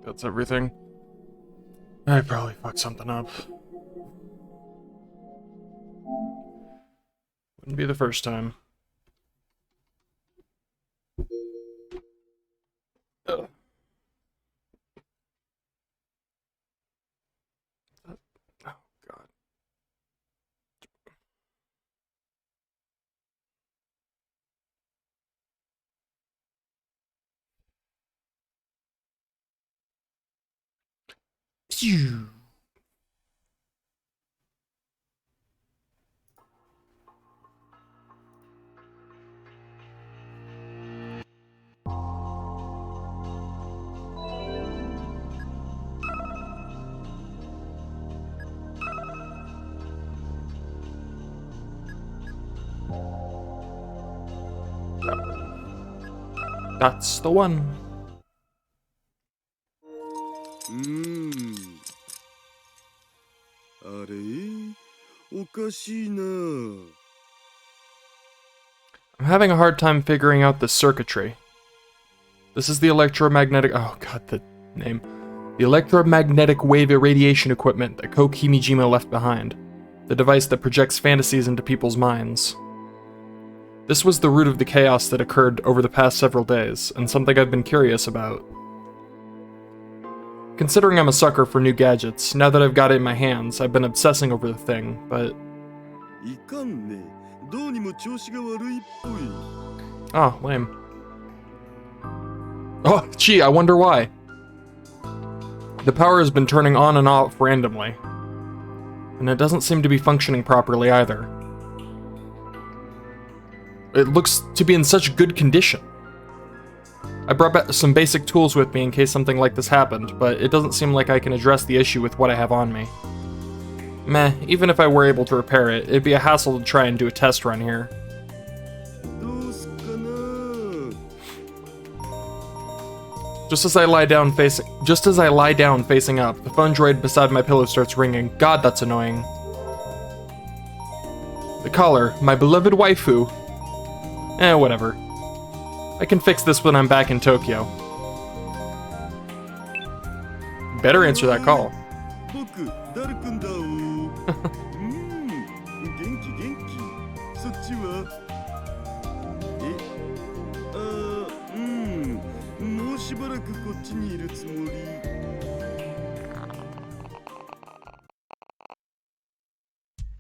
That's everything. I probably fucked something up. Wouldn't be the first time. Ugh. Oh, God. Phew. That's the one. I'm having a hard time figuring out the circuitry. This is the electromagnetic... Oh god, the name. The electromagnetic wave irradiation equipment that Ko Kimijima left behind. The device that projects fantasies into people's minds. This was the root of the chaos that occurred over the past several days, and something I've been curious about. Considering I'm a sucker for new gadgets, now that I've got it in my hands, I've been obsessing over the thing, but... Oh, lame. Oh, gee, I wonder why. The power has been turning on and off randomly. And it doesn't seem to be functioning properly either. It looks to be in such good condition. I brought back some basic tools with me in case something like this happened, but it doesn't seem like I can address the issue with what I have on me. Meh, even if I were able to repair it, it'd be a hassle to try and do a test run here. Just as I lie down facing up, the phone droid beside my pillow starts ringing. God, that's annoying. The caller, my beloved waifu. Whatever. I can fix this when I'm back in Tokyo. Better answer that call.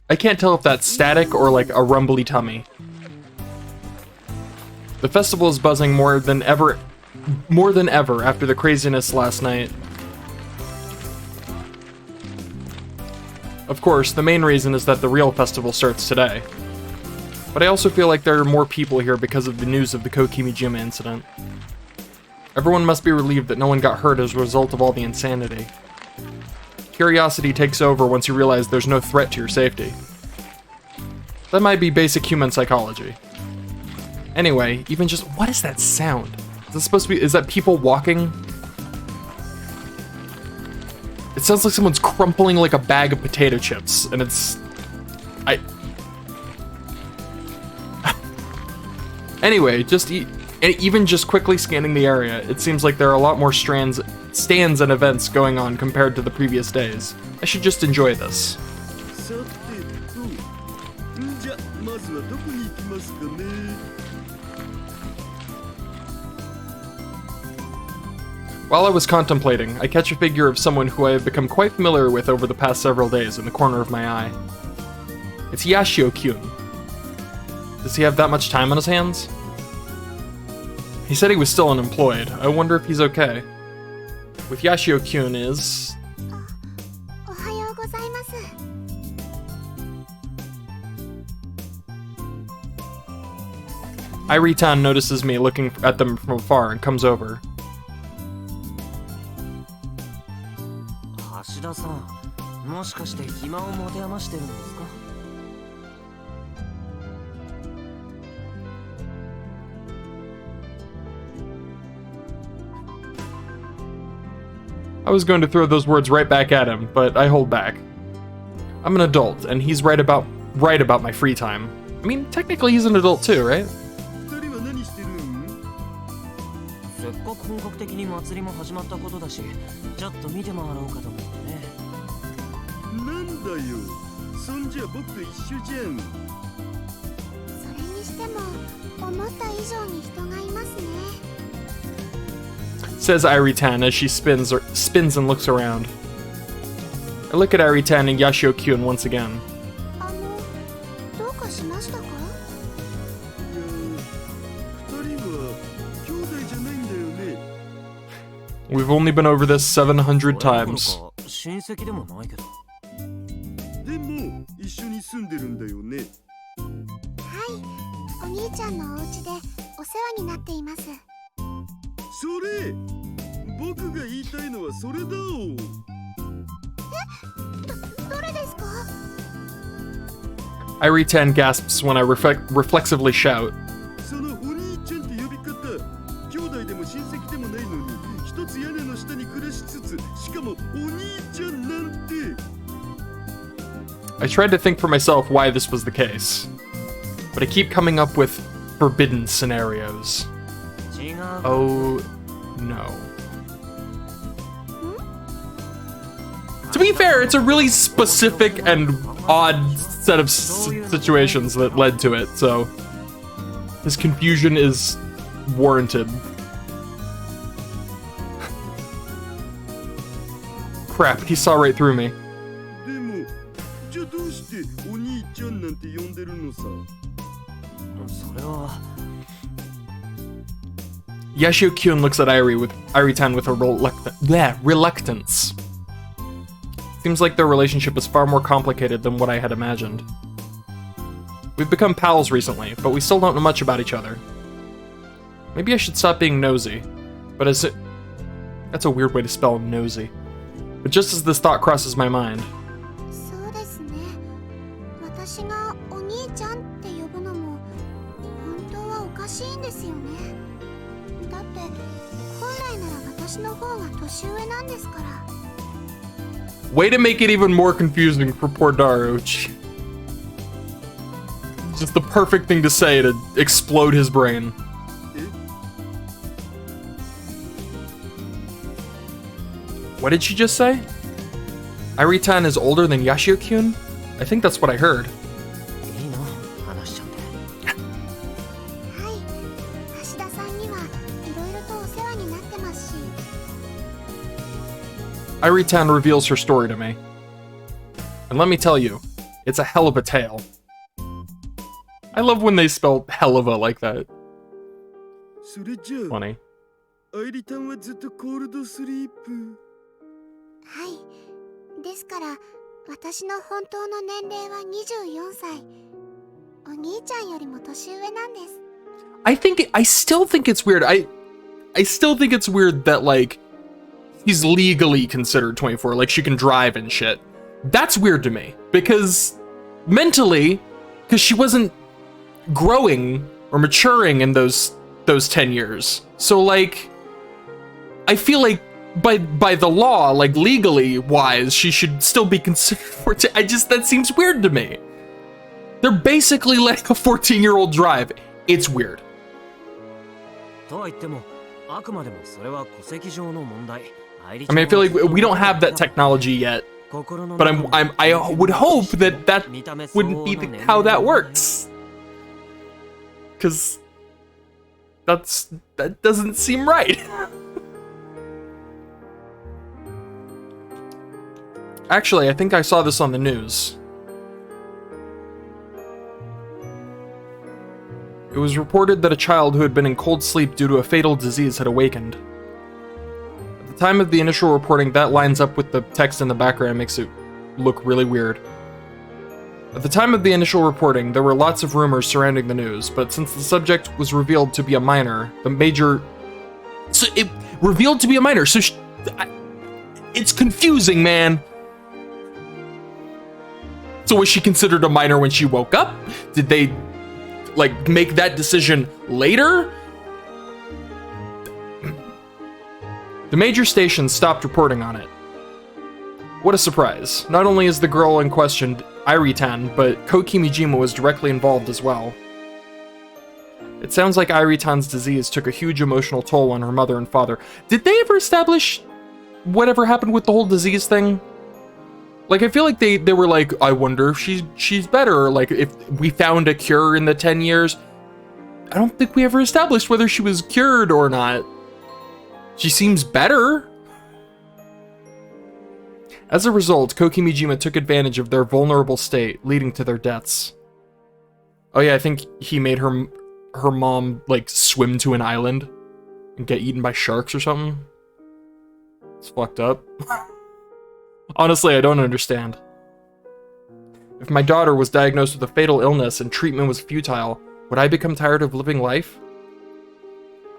I can't tell if that's static or like a rumbly tummy. The festival is buzzing more than ever after the craziness last night. Of course, the main reason is that the real festival starts today. But I also feel like there are more people here because of the news of the Ko Kimijima incident. Everyone must be relieved that no one got hurt as a result of all the insanity. Curiosity takes over once you realize there's no threat to your safety. That might be basic human psychology. Anyway, even just, what is that sound? Is that supposed to be, is that people walking? It sounds like someone's crumpling like a bag of potato chips, and it's, Anyway, even just quickly scanning the area, it seems like there are a lot more stands and events going on compared to the previous days. I should just enjoy this. While I was contemplating, I catch a figure of someone who I have become quite familiar with over the past several days in the corner of my eye. It's Yashio-kyun. Does he have that much time on his hands? He said he was still unemployed. I wonder if he's okay. With Yashio-kyun is... Iritan notices me looking at them from afar and comes over. I was going to throw those words right back at him, but I hold back. I'm an adult, and he's right about my free time. I mean, technically he's an adult too, right? 本格的に祭りも始まったことだし、ちょっと見て回ろうかと思ってね。なんだよ、そんじゃ僕と一緒じゃん。それにしても思った以上に人がいますね。Says Irie-tan as she spins and looks around. I look at Irie-tan and Yashio-kyun once again. どうかしましたか？いや、二人は兄弟じゃないんだよね。We've only been over this 700 times. 親戚でもないけど。でも一緒に住んでるんだよね。はい、お兄ちゃんのお家でお世話になっています。それ、僕が言いたいのはそれだお。どれですか？ Irie-tan gasps when I reflexively shout. そのお兄ちゃんって呼び方、兄弟でも親戚でもないのに、一つ屋根の下に暮らしつつ、しかもお兄ちゃんなんて。I tried to think for myself why this was the case, but I keep coming up with forbidden scenarios. Oh no. To be fair, it's a really specific and odd set of situations that led to it, so his confusion is warranted. Crap, he saw right through me. でも、じゃあどうしてお兄ちゃんなんて呼んでるのさ。それは。Yashio-kyun looks at Irie-tan with a reluctance. Seems like their relationship is far more complicated than what I had imagined. We've become pals recently, but we still don't know much about each other. Maybe I should stop being nosy, but that's a weird way to spell nosy. But just as this thought crosses my mind. そうですね。私がお兄ちゃんって呼ぶのも本当はおかしいんですよね。だって本来なら私の方が年上なんですから。Way to make it even more confusing for poor Daruch. Just the perfect thing to say to explode his brain. What did she just say? Irie-tan is older than Yashio-kyun? I think that's what I heard. いいの話しちゃって。はい、橋田さんにはいろいろとお世話になってますし。Irie-tan reveals her story to me. And let me tell you, it's a hell of a tale. I love when they spell hell of a like that. それじゃあ、 Funny. アイリタンはずっとコールドスリープ。はい、ですから私の本当の年齢は24歳。お兄ちゃんよりも年上なんです。I still think it's weird. I still think it's weird that, like, he's legally considered 24, like she can drive and shit. That's weird to me, because mentally, because she wasn't growing or maturing in those 10 years. So, like, I feel like by the law, like legally wise, she should still be considered 14. That seems weird to me. They're basically like a 14-year-old drive. It's weird. I mean, I feel like we don't have that technology yet, but I would hope that wouldn't be how that works, because that doesn't seem right. Actually, I think I saw this on the news. It was reported that a child who had been in cold sleep due to a fatal disease had awakened. At the time of the initial reporting, that lines up with the text in the background, makes it look really weird. At the time of the initial reporting, there were lots of rumors surrounding the news, but since the subject was revealed to be a minor, it's confusing, man. So was she considered a minor when she woke up? Did they, like, make that decision later? The major stations stopped reporting on it. What a surprise. Not only is the girl in question Irie-tan, but Ko Kimijima was directly involved as well. It sounds like Airitan's disease took a huge emotional toll on her mother and father. Did they ever establish whatever happened with the whole disease thing? Like, I feel like they were like, I wonder if she's better, or like if we found a cure in the 10 years. I don't think we ever established whether she was cured or not. She seems better. As a result, Kokimijima took advantage of their vulnerable state, leading to their deaths. Oh yeah, I think he made her mom, like, swim to an island and get eaten by sharks or something. It's fucked up. Honestly, I don't understand. If my daughter was diagnosed with a fatal illness and treatment was futile, would I become tired of living life?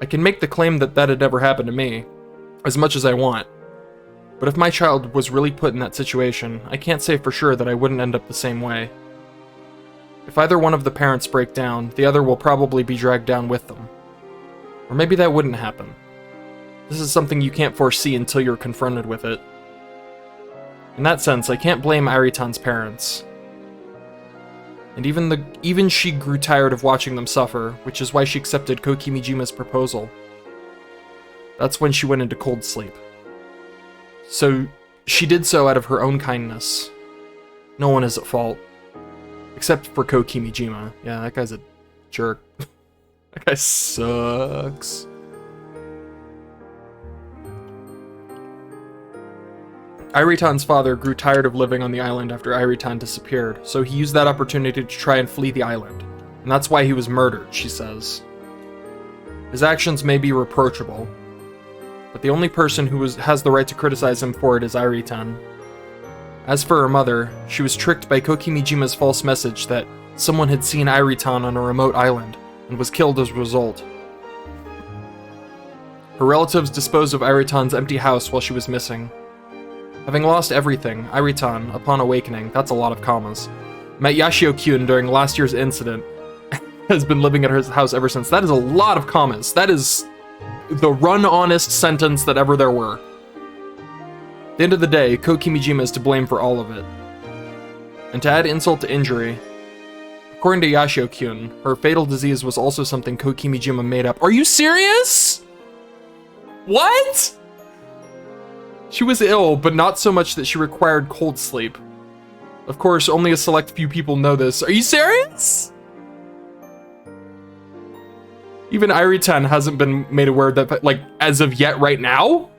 I can make the claim that that had never happened to me, as much as I want. But if my child was really put in that situation, I can't say for sure that I wouldn't end up the same way. If either one of the parents break down, the other will probably be dragged down with them. Or maybe that wouldn't happen. This is something you can't foresee until you're confronted with it. In that sense, I can't blame Airitan's parents. And even she grew tired of watching them suffer, which is why she accepted Kokimijima's proposal. That's when she went into cold sleep. So, she did so out of her own kindness. No one is at fault. Except for Kokimijima. Yeah, that guy's a jerk. That guy sucks. Airitan's father grew tired of living on the island after Airitan disappeared, so he used that opportunity to try and flee the island. And that's why he was murdered, she says. His actions may be reproachable, but the only person who has the right to criticize him for it is Airitan. As for her mother, she was tricked by Kokimijima's false message that someone had seen Airitan on a remote island and was killed as a result. Her relatives disposed of Airitan's empty house while she was missing. Having lost everything, Airitan, upon awakening, that's a lot of commas, met Yashio-kyun during last year's incident, has been living at her house ever since. That is a lot of commas. That is the run-honest sentence that ever there were. At the end of the day, Kokimijima is to blame for all of it. And to add insult to injury, according to Yashio-kyun, her fatal disease was also something Kokimijima made up. Are you serious? What? She was ill, but not so much that she required cold sleep. Of course, only a select few people know this. Are you serious? Even Airitan hasn't been made aware that, like, as of yet right now?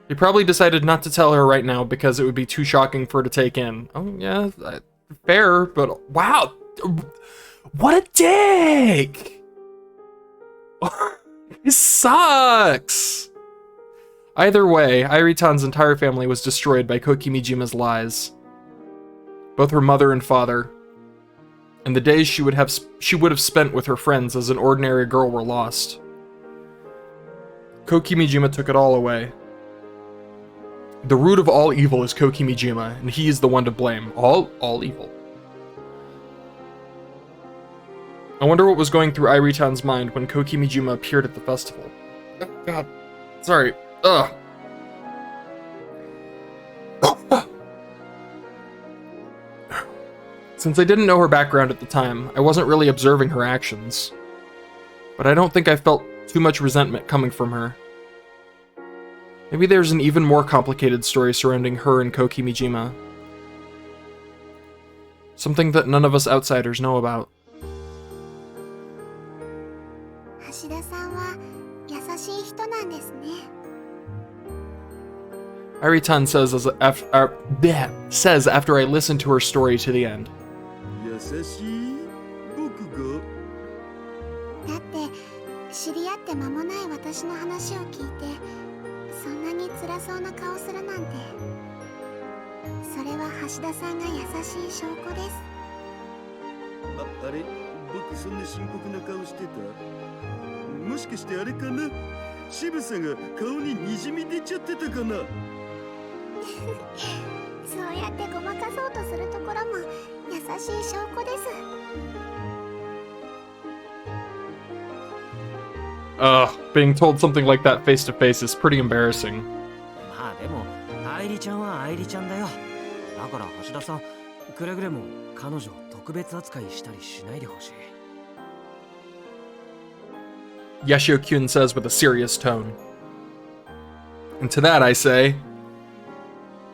He probably decided not to tell her right now because it would be too shocking for her to take in. Oh, yeah, fair, but wow. What a dick! This sucks! Either way, Airitan's entire family was destroyed by Kokimijima's lies. Both her mother and father. And the days she would have spent with her friends as an ordinary girl were lost. Kokimijima took it all away. The root of all evil is Kokimijima, and he is the one to blame. All evil. I wonder what was going through Airitan's mind when Kokimijima appeared at the festival. Oh, God. Sorry. Ugh. Since I didn't know her background at the time, I wasn't really observing her actions. But I don't think I felt too much resentment coming from her. Maybe there's an even more complicated story surrounding her and Kokimijima. Something that none of us outsiders know about. Airitan says after I listened to her story to the end. Being told something like that face to face is pretty embarrassing. まあでも愛梨ちゃんは愛梨ちゃんだよ。だから橋田さん、くれぐれも彼女を特別扱いしたりしないでほしい。Yashio-kyun says with a serious tone. And to that I say,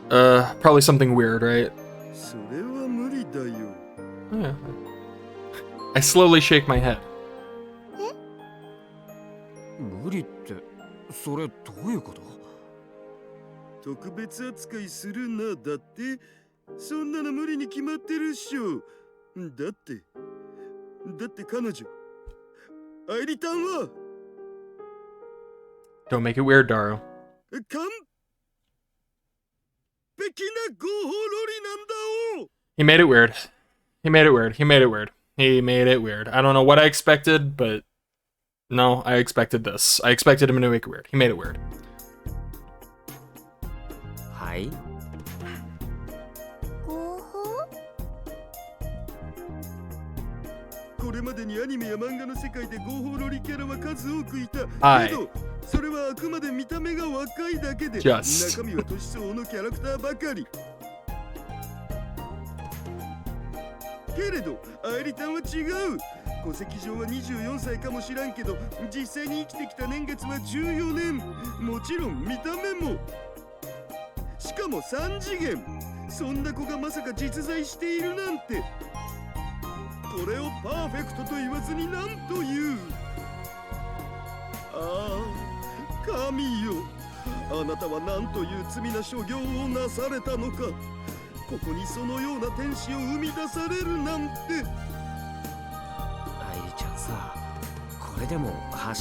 probably something weird, right? それは無理だよ。 Yeah. I slowly shake my head. 無理って、それどういうこと？特別扱いするなだって、そんなの無理に決まってるっしょ。だって彼女、愛理たんは Don't make it weird, Daru. 完璧な合法ロリなんだお。 He made it weird. He made it weird. He made it weird. He made it weird. I don't know what I expected, but no, I expected this. I expected him to make it weird. He made it weird. はい。合法？これまでにアニメや漫画の世界で合法ロリキャラは数多くいた。はいけどそれはあくまで見た目が若いだけで、 Just. 中身は年相応のキャラクターばかり。けれど、愛理たんは違う。戸籍上は24歳かもしらんけど、実際に生きてきた年月は14年。もちろん見た目も。しかも3次元。そんな子がまさか実在しているなんて。これをパーフェクトと言わずに何という。ああ、神よ。あなたは何という罪な所業をなされたのか。ここにそのような天使を生み出されるなんて。愛理ちゃんさ、これでも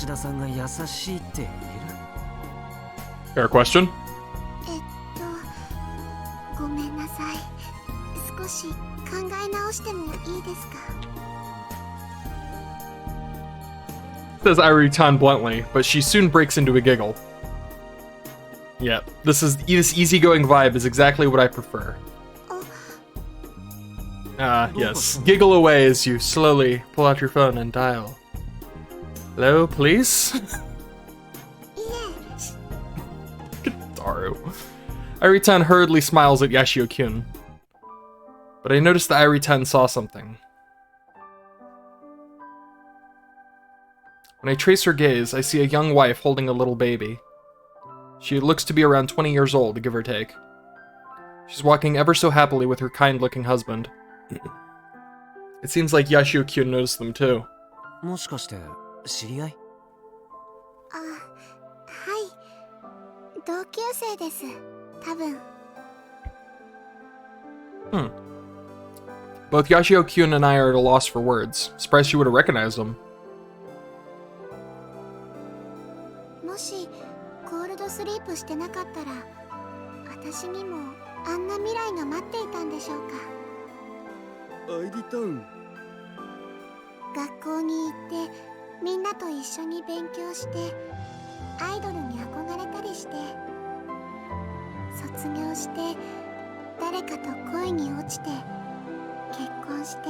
橋田さんが優しいって言える？ Fair question. ごめんなさい。少し考え直してもいいですか？ Says Irutan bluntly, but she soon breaks into a giggle. Yeah, this easygoing vibe is exactly what I prefer. Yes. Giggle away as you slowly pull out your phone and dial. Hello, please? Yes. Daru. Irutan hurriedly smiles at Yashio-kyun. But I noticed that Irutan saw something. When I trace her gaze, I see a young wife holding a little baby. She looks to be around 20 years old, give or take. She's walking ever so happily with her kind-looking husband. It seems like Yashio-kyun noticed them too. もしかして知り合い？あ、はい。同級生です。多分。Both Yashio-kyun and I are at a loss for words. Surprised she would have recognized him. もしコールドスリープしてなかったら、私にもあんな未来が待っていたんでしょうか。愛理たん。学校に行ってみんなと一緒に勉強してアイドルに憧れたりして、卒業して誰かと恋に落ちて結婚して。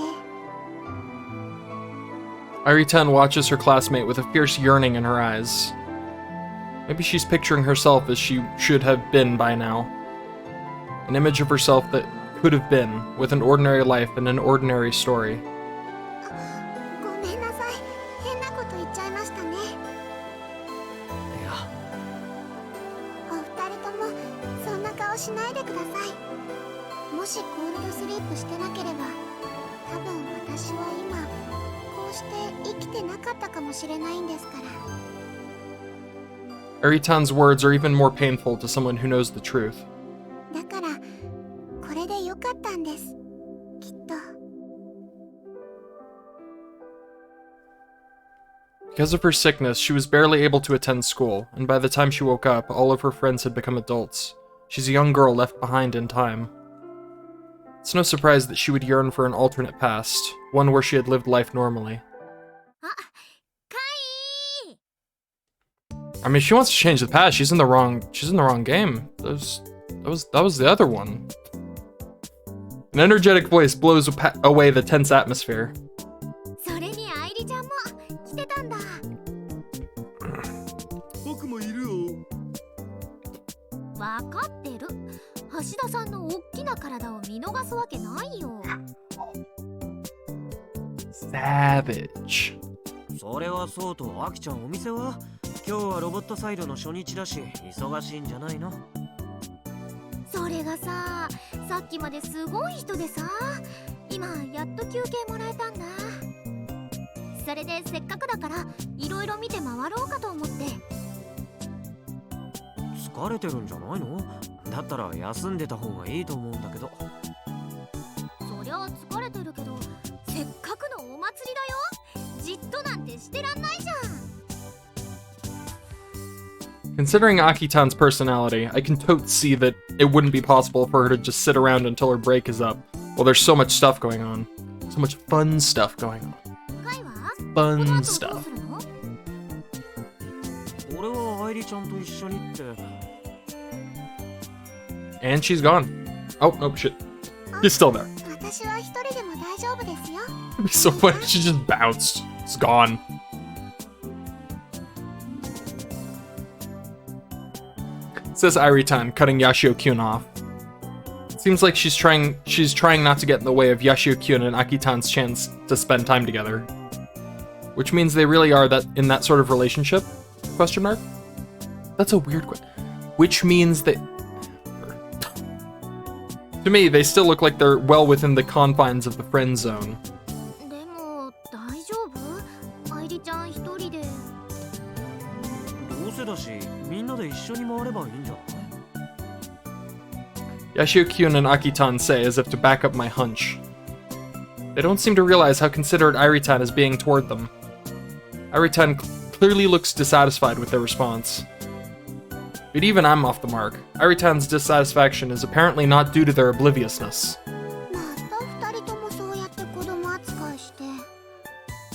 Irutan watches her classmate with a fierce yearning in her eyes. Maybe she's picturing herself as she should have been by now. An image of herself that could have been, with an ordinary life and an ordinary story. ごめんなさい。変なこと言っちゃいましたね。いや、お二人ともそんな顔しないでください。もしコールドスリープしてなければ、多分私は今こうして生きてなかったかもしれないんですから。 Irutan's words are even more painful to someone who knows the truth. だからこれでよかったんです。きっと。 Because of her sickness, she was barely able to attend school, and by the time she woke up, all of her friends had become adults. She's a young girl left behind in time. It's no surprise that she would yearn for an alternate past, one where she had lived life normally. あ、カイ。 I mean, if she wants to change the past, she's in the wrong game. That was the other one. An energetic voice blows away the tense atmosphere. それに愛理ちゃんも来てたんだ。僕もいるよ。わかってる。橋田さんの大きな体を見逃すわけないよ。Savage. それはそうと、アキちゃんお店は今日はロボットサイドの初日だし忙しいんじゃないの？それがさ、さっきまですごい人でさ、今やっと休憩もらえたんだ。それでせっかくだからいろいろ見て回ろうかと思って。疲れてるんじゃないの？だったら休んでた方がいいと思うんだけど。そりゃ疲れてるけど、せっかくのお祭りだよ。じっとなんてしてらんないじゃん。Considering Akitan's personality, I can totes see that it wouldn't be possible for her to just sit around until her break is up. Well, there's so much stuff going on. So much fun stuff going on. カイはこ Fun の後どう stuff. するの？俺は愛梨ちゃんと一緒にって。And she's gone. Oh, nope, shit. She's still there. 私は一人でも大丈夫ですよ。 It'd be so funny if she just bounced. It's gone. Says Iritan, cutting Yashio-kyun off. Seems like she's trying not to get in the way of Yashio-kyun and Akitan's chance to spend time together. Which means they really are in that sort of relationship? Question mark? That's a weird question. Which means that... To me, they still look like they're well within the confines of the friend zone. でも大丈夫？愛梨ちゃん一人で。どうせだし、みんなで一緒に回ればいいんじゃない？ Yashio-kyun and Akitan say as if to back up my hunch. They don't seem to realize how considerate Iritan is being toward them. Iritan clearly looks dissatisfied with their response. But even I'm off the mark. Iritan's dissatisfaction is apparently not due to their obliviousness. また二人ともそうやって子供扱いして。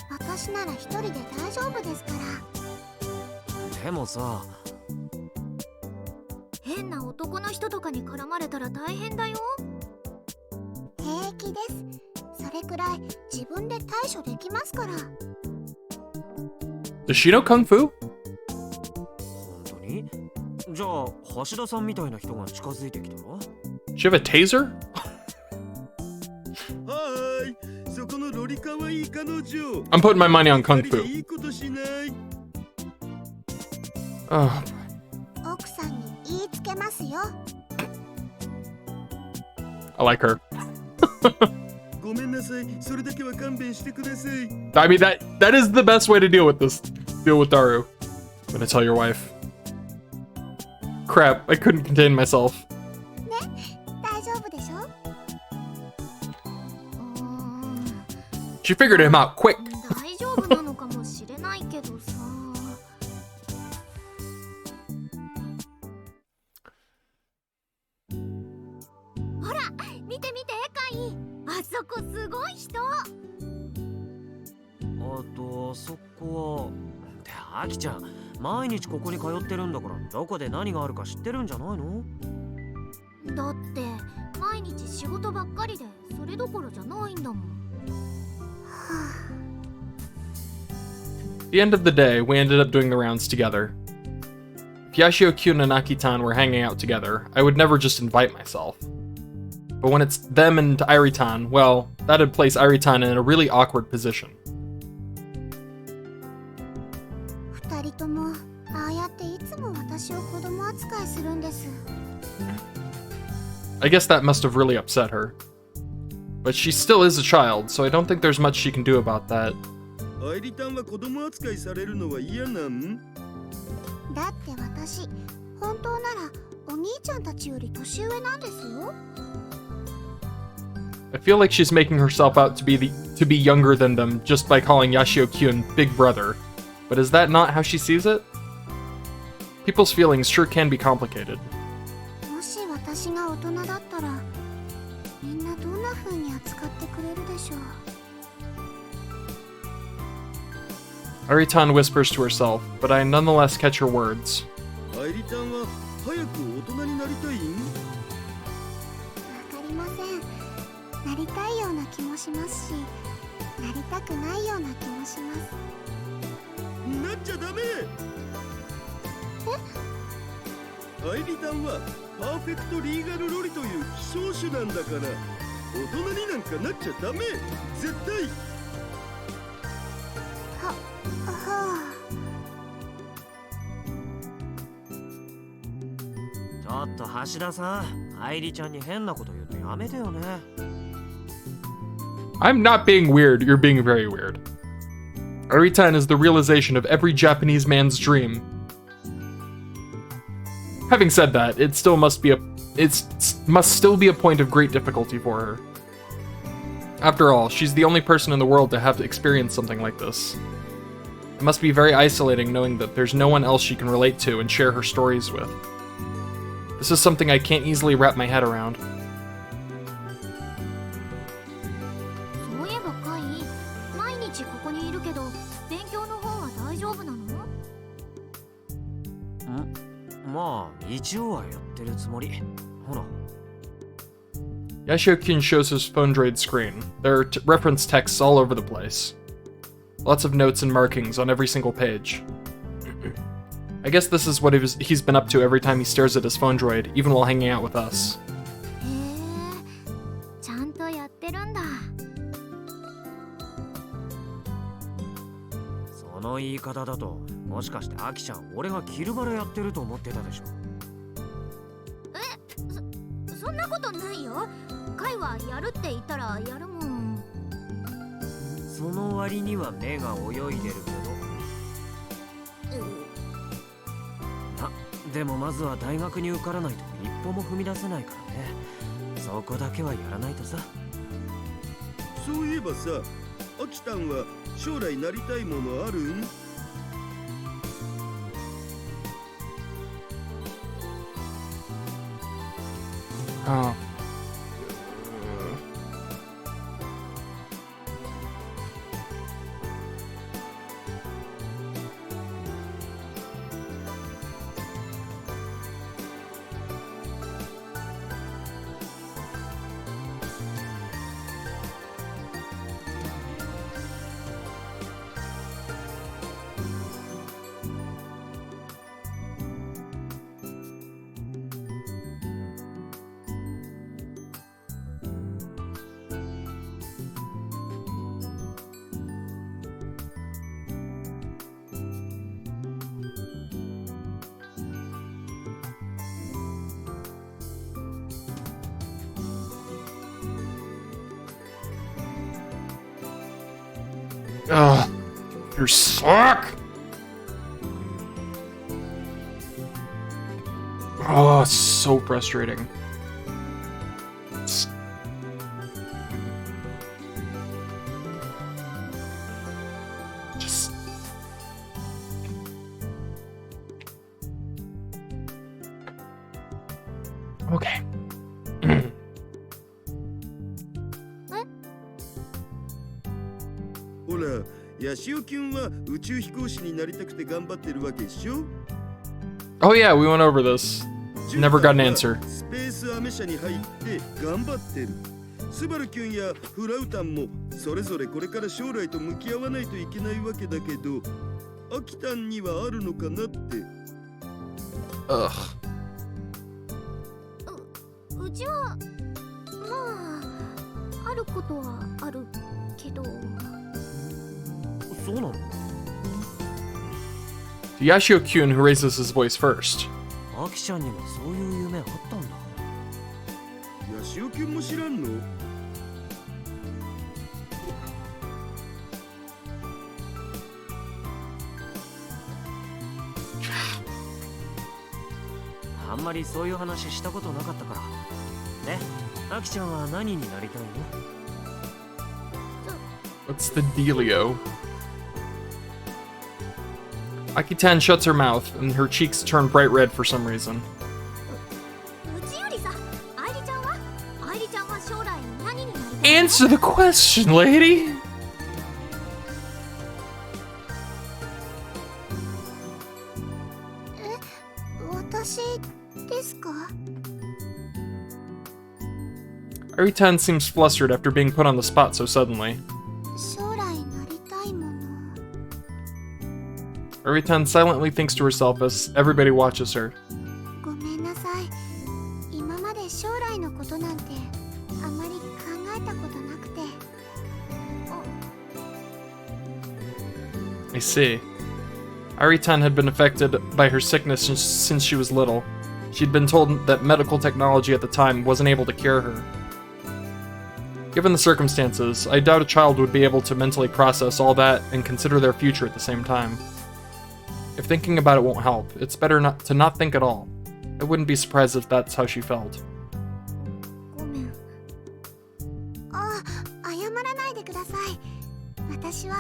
私なら一人で大丈夫ですから。でもさ、変な男の人とかに絡まれたら大変だよ。平気です。それくらい自分で対処できますから。Does she know Kung Fu? 本当に？じゃあ橋田さんみたいな人が近づいてきたら？ Does she have a taser? はーい、そこのロリかわいい彼女。 I'm putting my money on Kung 二人で Fu. いいことしない。 Oh, 奥さんに言いつけますよ。I like her. ごめんなさい、それだけは勘弁してください。 I mean, that is the best way to deal with this. Deal with Daru. I'm gonna tell your wife. Crap, I couldn't contain myself. 大丈夫でしょ？ She figured him out quick. 大丈夫なのかもしれないけどさ。ほら、見て見て、カイ。あそこすごい人。あと、あそこは。ってアキちゃん、毎日ここに通ってるんだから、どこで何があるか知ってるんじゃないの？だって毎日仕事ばっかりでそれどころじゃないんだもん。At the end of the day, we ended up doing the rounds together. If Yashio-kyun and Akitan were hanging out together, I would never just invite myself. But when it's them and Iritan, well, that'd place Iritan in a really awkward position. 二人ともああやっていつも私を子供扱いするんです。 I guess that must have really upset her. But she still is a child, so I don't think there's much she can do about that. アイリタンは子供扱いされるのは嫌なん？だって私、本当ならお兄ちゃんたちより年上なんですよ。I feel like she's making herself out to be younger than them just by calling Yashio-kyun Big Brother. But is that not how she sees it? People's feelings sure can be complicated. もし私が大人だったら、みんなどんな風に扱ってくれるでしょう。 Aritan whispers to herself, but I nonetheless catch her words. アイリタンは早く大人になりたいん？わかりません。なりたいような気もしますし、なりたくないような気もします。なっちゃダメ！アイリタンはパーフェクトリーガルロリという希少種なんだから、大人になんかなっちゃダメ！絶対！っと橋田さん、愛梨ちゃんに変なこと言うとやめてよね。I'm not being weird, you're being very weird. Aritan is the realization of every Japanese man's dream. Having said that, it must still be a point of great difficulty for her. After all, she's the only person in the world to have experienced something like this. It must be very isolating knowing that there's no one else she can relate to and share her stories with. This is something I can't easily wrap my head around. そういえばカイ、毎日ここにいるけど勉強の方は大丈夫なの？まあ一応はやってるつもり。ほら。Yashio-kun shows his phone droid screen. There are reference texts all over the place. Lots of notes and markings on every single page. I guess this is what he's been up to every time he stares at his phone droid, even while hanging out with us. へえ、ちゃんとやってるんだ。その言い方だと、もしかしてアキちゃん、俺がキルバラやってると思ってたでしょ。そんなことないよ。カイはやるって言ったらやるもん。その割には目が泳いでるけど。でもまずは大学に受からないと一歩も踏み出せないからね。そこだけはやらないとさ。そういえばさ、アキタンは将来なりたいものあるん？Oh. Ugh, you suck! Oh, it's so frustrating. Just... Okay. ほら、ヤシオキュンは宇宙飛行士になりたくて頑張ってるわけでしょ？ Oh yeah, we went over this. Never got an answer. スペースアメ車に入って頑張ってる。スバルキュンやフラウタンもそれぞれこれから将来と向き合わないといけないわけだけど、アキタンにはあるのかなって。Ugh. うちはまああることはあるけど。そうなの？ Yashio-kun who raises his voice first. アキちゃんにもそういう夢あったんだ。ヤシオキュンも知らんの？あんまりそういう話したことなかったから。で、アキちゃんは何になりたいの？ What's the dealio? Akitan shuts her mouth, and her cheeks turn bright red for some reason. うちよりさ、愛梨ちゃんは将来何になりたい？ Answer the question, lady! 私ですか？ Aritan seems flustered after being put on the spot so suddenly. 将来なりたいもの。 Aritan silently thinks to herself as everybody watches her. ごめんなさい。今まで将来のことなんてあまり考えたことなくて。I see. Aritan had been affected by her sickness since she was little. She'd been told that medical technology at the time wasn't able to cure her. Given the circumstances, I doubt a child would be able to mentally process all that and consider their future at the same time. If thinking about it won't help, it's better not to not think at all. I wouldn't be surprised if that's how she felt. ごめん。あ、謝らないでください。私は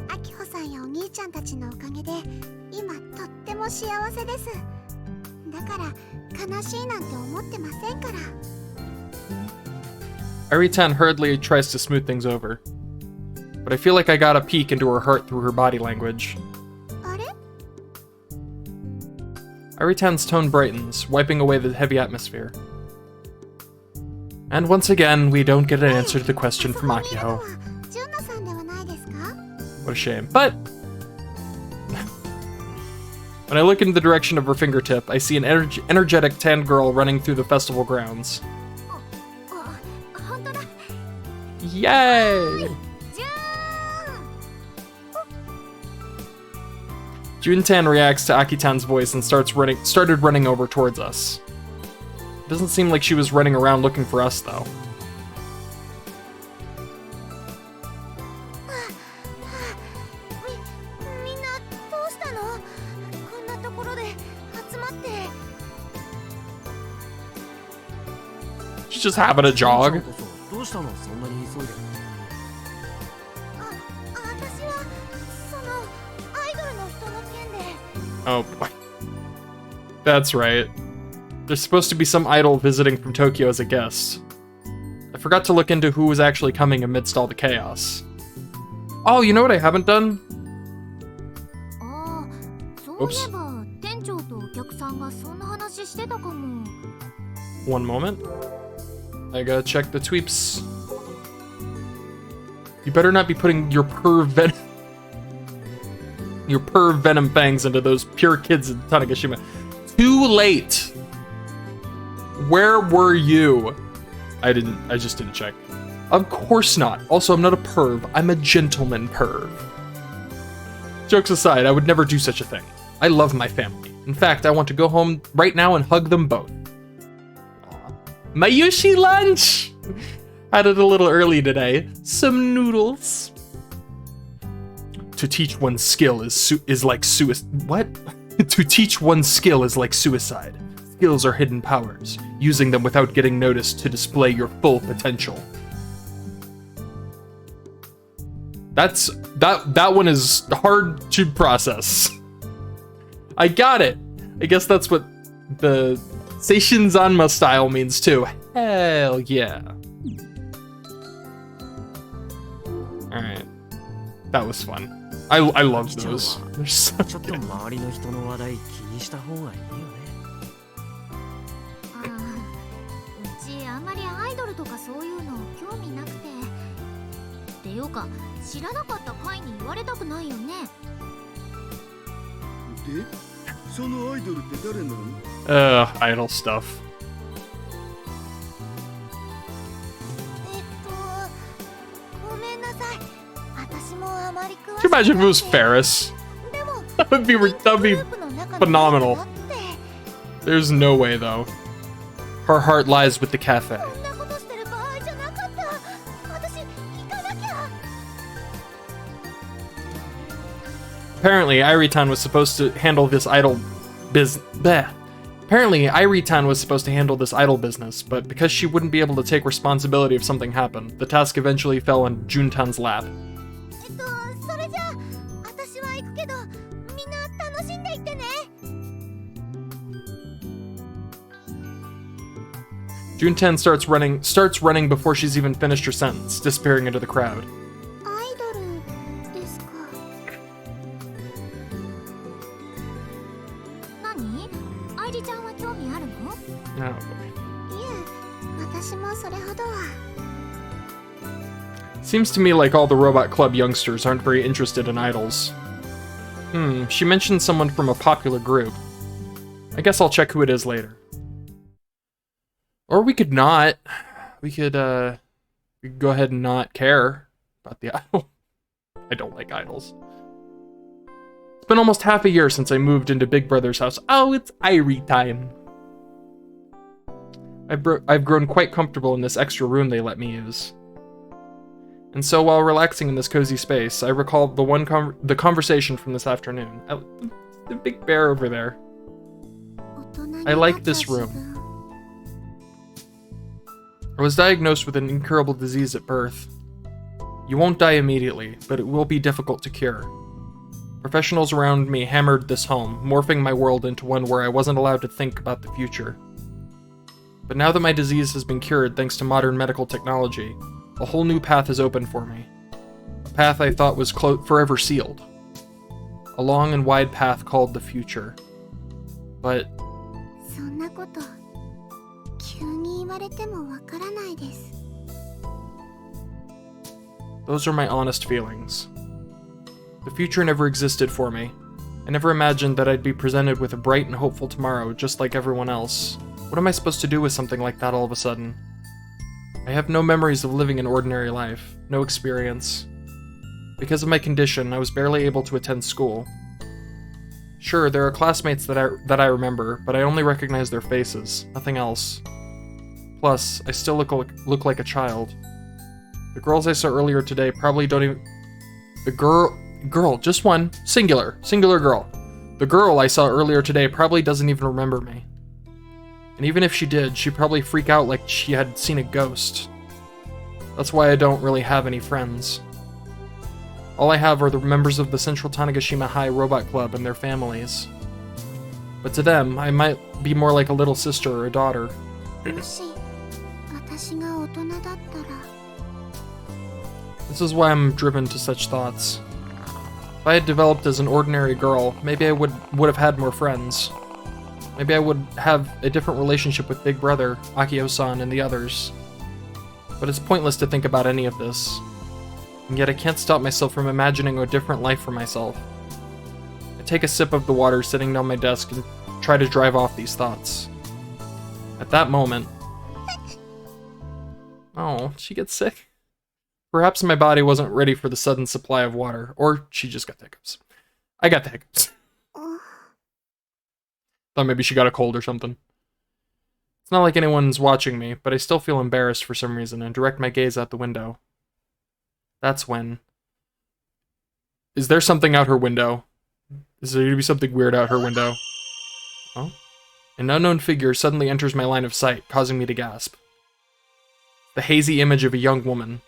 アキホさんやお兄ちゃんたちのおかげで今とっても幸せです。だから悲しいなんて思ってませんから。Aritan hurriedly tries to smooth things over, but I feel like I got a peek into her heart through her body language. あれ？ Aritan's tone brightens, wiping away the heavy atmosphere. And once again, we don't get an answer to the question from Akiho. What a shame. But when I look in the direction of her fingertip, I see an energetic tan girl running through the festival grounds. Yay! Juntan reacts to Akitan's voice and started running over towards us. Doesn't seem like she was running around looking for us, though. She's just having a jog. Oh boy. That's right. There's supposed to be some idol visiting from Tokyo as a guest. I forgot to look into who was actually coming amidst all the chaos. Oh, you know what I haven't done? Oops. One moment. I gotta check the tweeps. You better not be putting your venom fangs into those pure kids in Tanegashima. Too late! Where were you? I just didn't check. Of course not. Also, I'm not a perv. I'm a gentleman perv. Jokes aside, I would never do such a thing. I love my family. In fact, I want to go home right now and hug them both. Aww. Mayushi lunch! Had it a little early today. Some noodles. To teach one's skill is like suicide. What? To teach one's skill is like suicide. Skills are hidden powers, using them without getting noticed to display your full potential. That one is hard to process. I got it. I guess that's what the Seishin Zanma style means too. Hell yeah. Alright. That was fun. I loved those. They're so good. Idol stuff. Can you imagine if it was Ferris? That would be phenomenal. There's no way though. Her heart lies with the cafe. Apparently, Iritan was supposed to handle this idol business, but because she wouldn't be able to take responsibility if something happened, the task eventually fell on Juntan's lap. Juntan starts running before she's even finished her sentence, disappearing into the crowd. Oh boy. Seems to me like all the Robot Club youngsters aren't very interested in idols. She mentioned someone from a popular group. I guess I'll check who it is later. Or we could not. We could go ahead and not care about the idol. I don't like idols. It's been almost half a year since I moved into Big Brother's house. Oh, it's Irie time. I've grown quite comfortable in this extra room they let me use. And so while relaxing in this cozy space, I recalled the conversation from this afternoon. The big bear over there. I like this room. I was diagnosed with an incurable disease at birth. You won't die immediately, but it will be difficult to cure. Professionals around me hammered this home, morphing my world into one where I wasn't allowed to think about the future. But now that my disease has been cured thanks to modern medical technology, a whole new path is open for me. A path I thought was forever sealed. A long and wide path called the future. But... those are my honest feelings. The future never existed for me. I never imagined that I'd be presented with a bright and hopeful tomorrow just like everyone else. What am I supposed to do with something like that all of a sudden? I have no memories of living an ordinary life, no experience. Because of my condition, I was barely able to attend school. Sure, there are classmates that I remember, but I only recognize their faces, nothing else. Plus, I still look like a child. The girls I saw earlier today probably don't even... The girl, just one, singular girl. The girl I saw earlier today probably doesn't even remember me. And even if she did, she'd probably freak out like she had seen a ghost. That's why I don't really have any friends. All I have are the members of the Central Tanegashima High Robot Club and their families. But to them, I might be more like a little sister or a daughter. This is why I'm driven to such thoughts. If I had developed as an ordinary girl, maybe I would have had more friends. Maybe I would have a different relationship with Big Brother, Akio-san, and the others. But it's pointless to think about any of this. And yet I can't stop myself from imagining a different life for myself. I take a sip of the water sitting on my desk and try to drive off these thoughts. At that moment... Oh, she gets sick? Perhaps my body wasn't ready for the sudden supply of water, or she just got the hiccups. I got the hiccups. Thought maybe she got a cold or something. It's not like anyone's watching me, but I still feel embarrassed for some reason and direct my gaze out the window. That's when... Is there something out her window? Is there going to be something weird out her window? Oh? An unknown figure suddenly enters my line of sight, causing me to gasp. The hazy image of a young woman.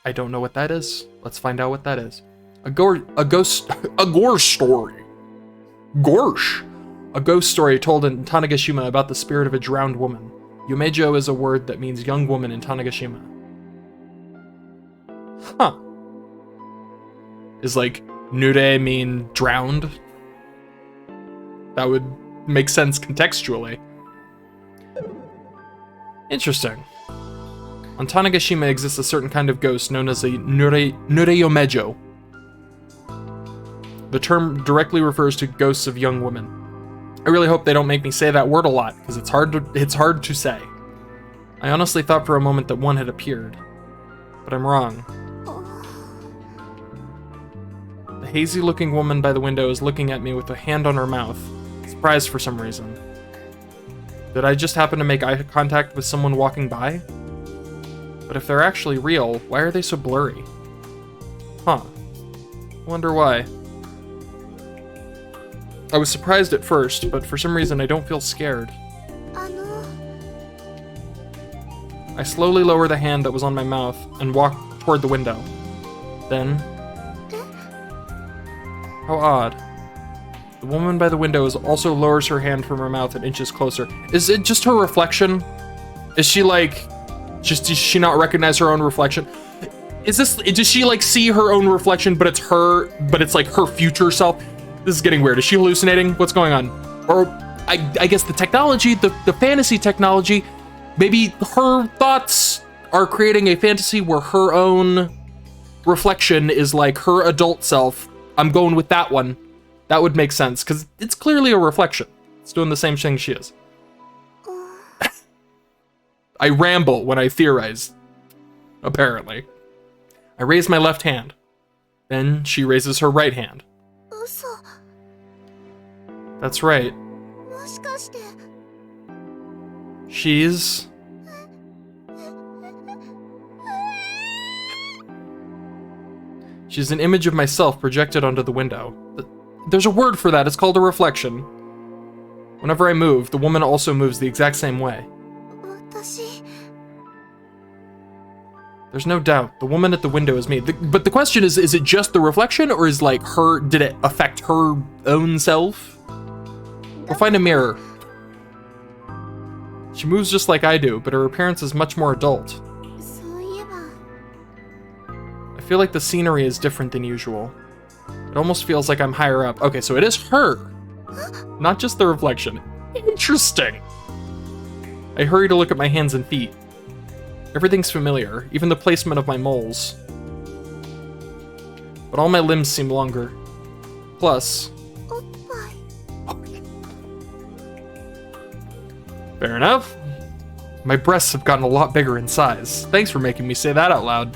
I don't know what that is. Let's find out what that is. A gore story. Gorsh. A ghost story told in Tanegashima about the spirit of a drowned woman. Yumejo is a word that means young woman in Tanegashima. Huh. Is like nure mean drowned? That would make sense contextually. Interesting. On Tanegashima exists a certain kind of ghost known as a nureyomejo. The term directly refers to ghosts of young women. I really hope they don't make me say that word a lot, because it's hard to say. I honestly thought for a moment that one had appeared, but I'm wrong. The hazy-looking woman by the window is looking at me with a hand on her mouth, surprised for some reason. Did I just happen to make eye contact with someone walking by? But if they're actually real, why are they so blurry? Huh. Wonder why. I was surprised at first, but for some reason I don't feel scared. I slowly lower the hand that was on my mouth and walk toward the window. Then... How odd. The woman by the window also lowers her hand from her mouth and inches closer. Is it just her reflection? Is she like... Does she not recognize her own reflection? Does she like see her own reflection, but it's like her future self? This is getting weird. Is she hallucinating? What's going on? Or I guess the technology, the fantasy technology, maybe her thoughts are creating a fantasy where her own reflection is like her adult self. I'm going with that one. That would make sense, because it's clearly a reflection. It's doing the same thing she is. I ramble when I theorize, apparently. I raise my left hand. Then she raises her right hand. That's right. かして。 She's... She's an image of myself projected onto the window. There's a word for that, it's called a reflection. Whenever I move, the woman also moves the exact same way. 私 There's no doubt, the woman at the window is me. But the question is it just the reflection, or is like her, did it affect her own self? We'll find a mirror. She moves just like I do, but her appearance is much more adult. そういえば I feel like the scenery is different than usual. It almost feels like I'm higher up. Okay, so it is her, not just the reflection. Interesting. I hurry to look at my hands and feet. Everything's familiar, even the placement of my moles. But all my limbs seem longer. Plus... おっぱい Fair enough. My breasts have gotten a lot bigger in size. Thanks for making me say that out loud.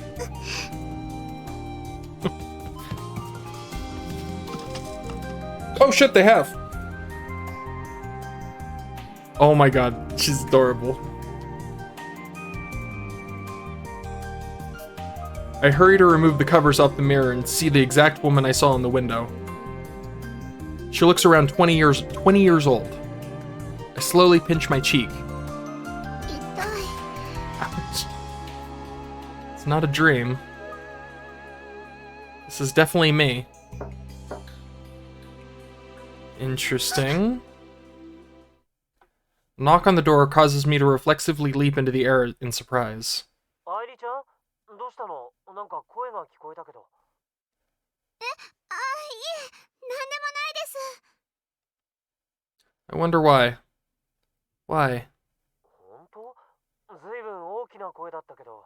Oh shit, they have! Oh my god, she's adorable. I hurry to remove the covers off the mirror and see the exact woman I saw in the window. She looks around 20 years old. I slowly pinch my cheek. 痛い Ouch. It's not a dream. This is definitely me. Interesting. Knock on the door causes me to reflexively leap into the air in surprise. 愛理ちゃん、どうしたの？なんか声が聞こえたけど。あ、いえ、なんでもないです。 I wonder why. Why? 本当？ずいぶん大きな声だったけど。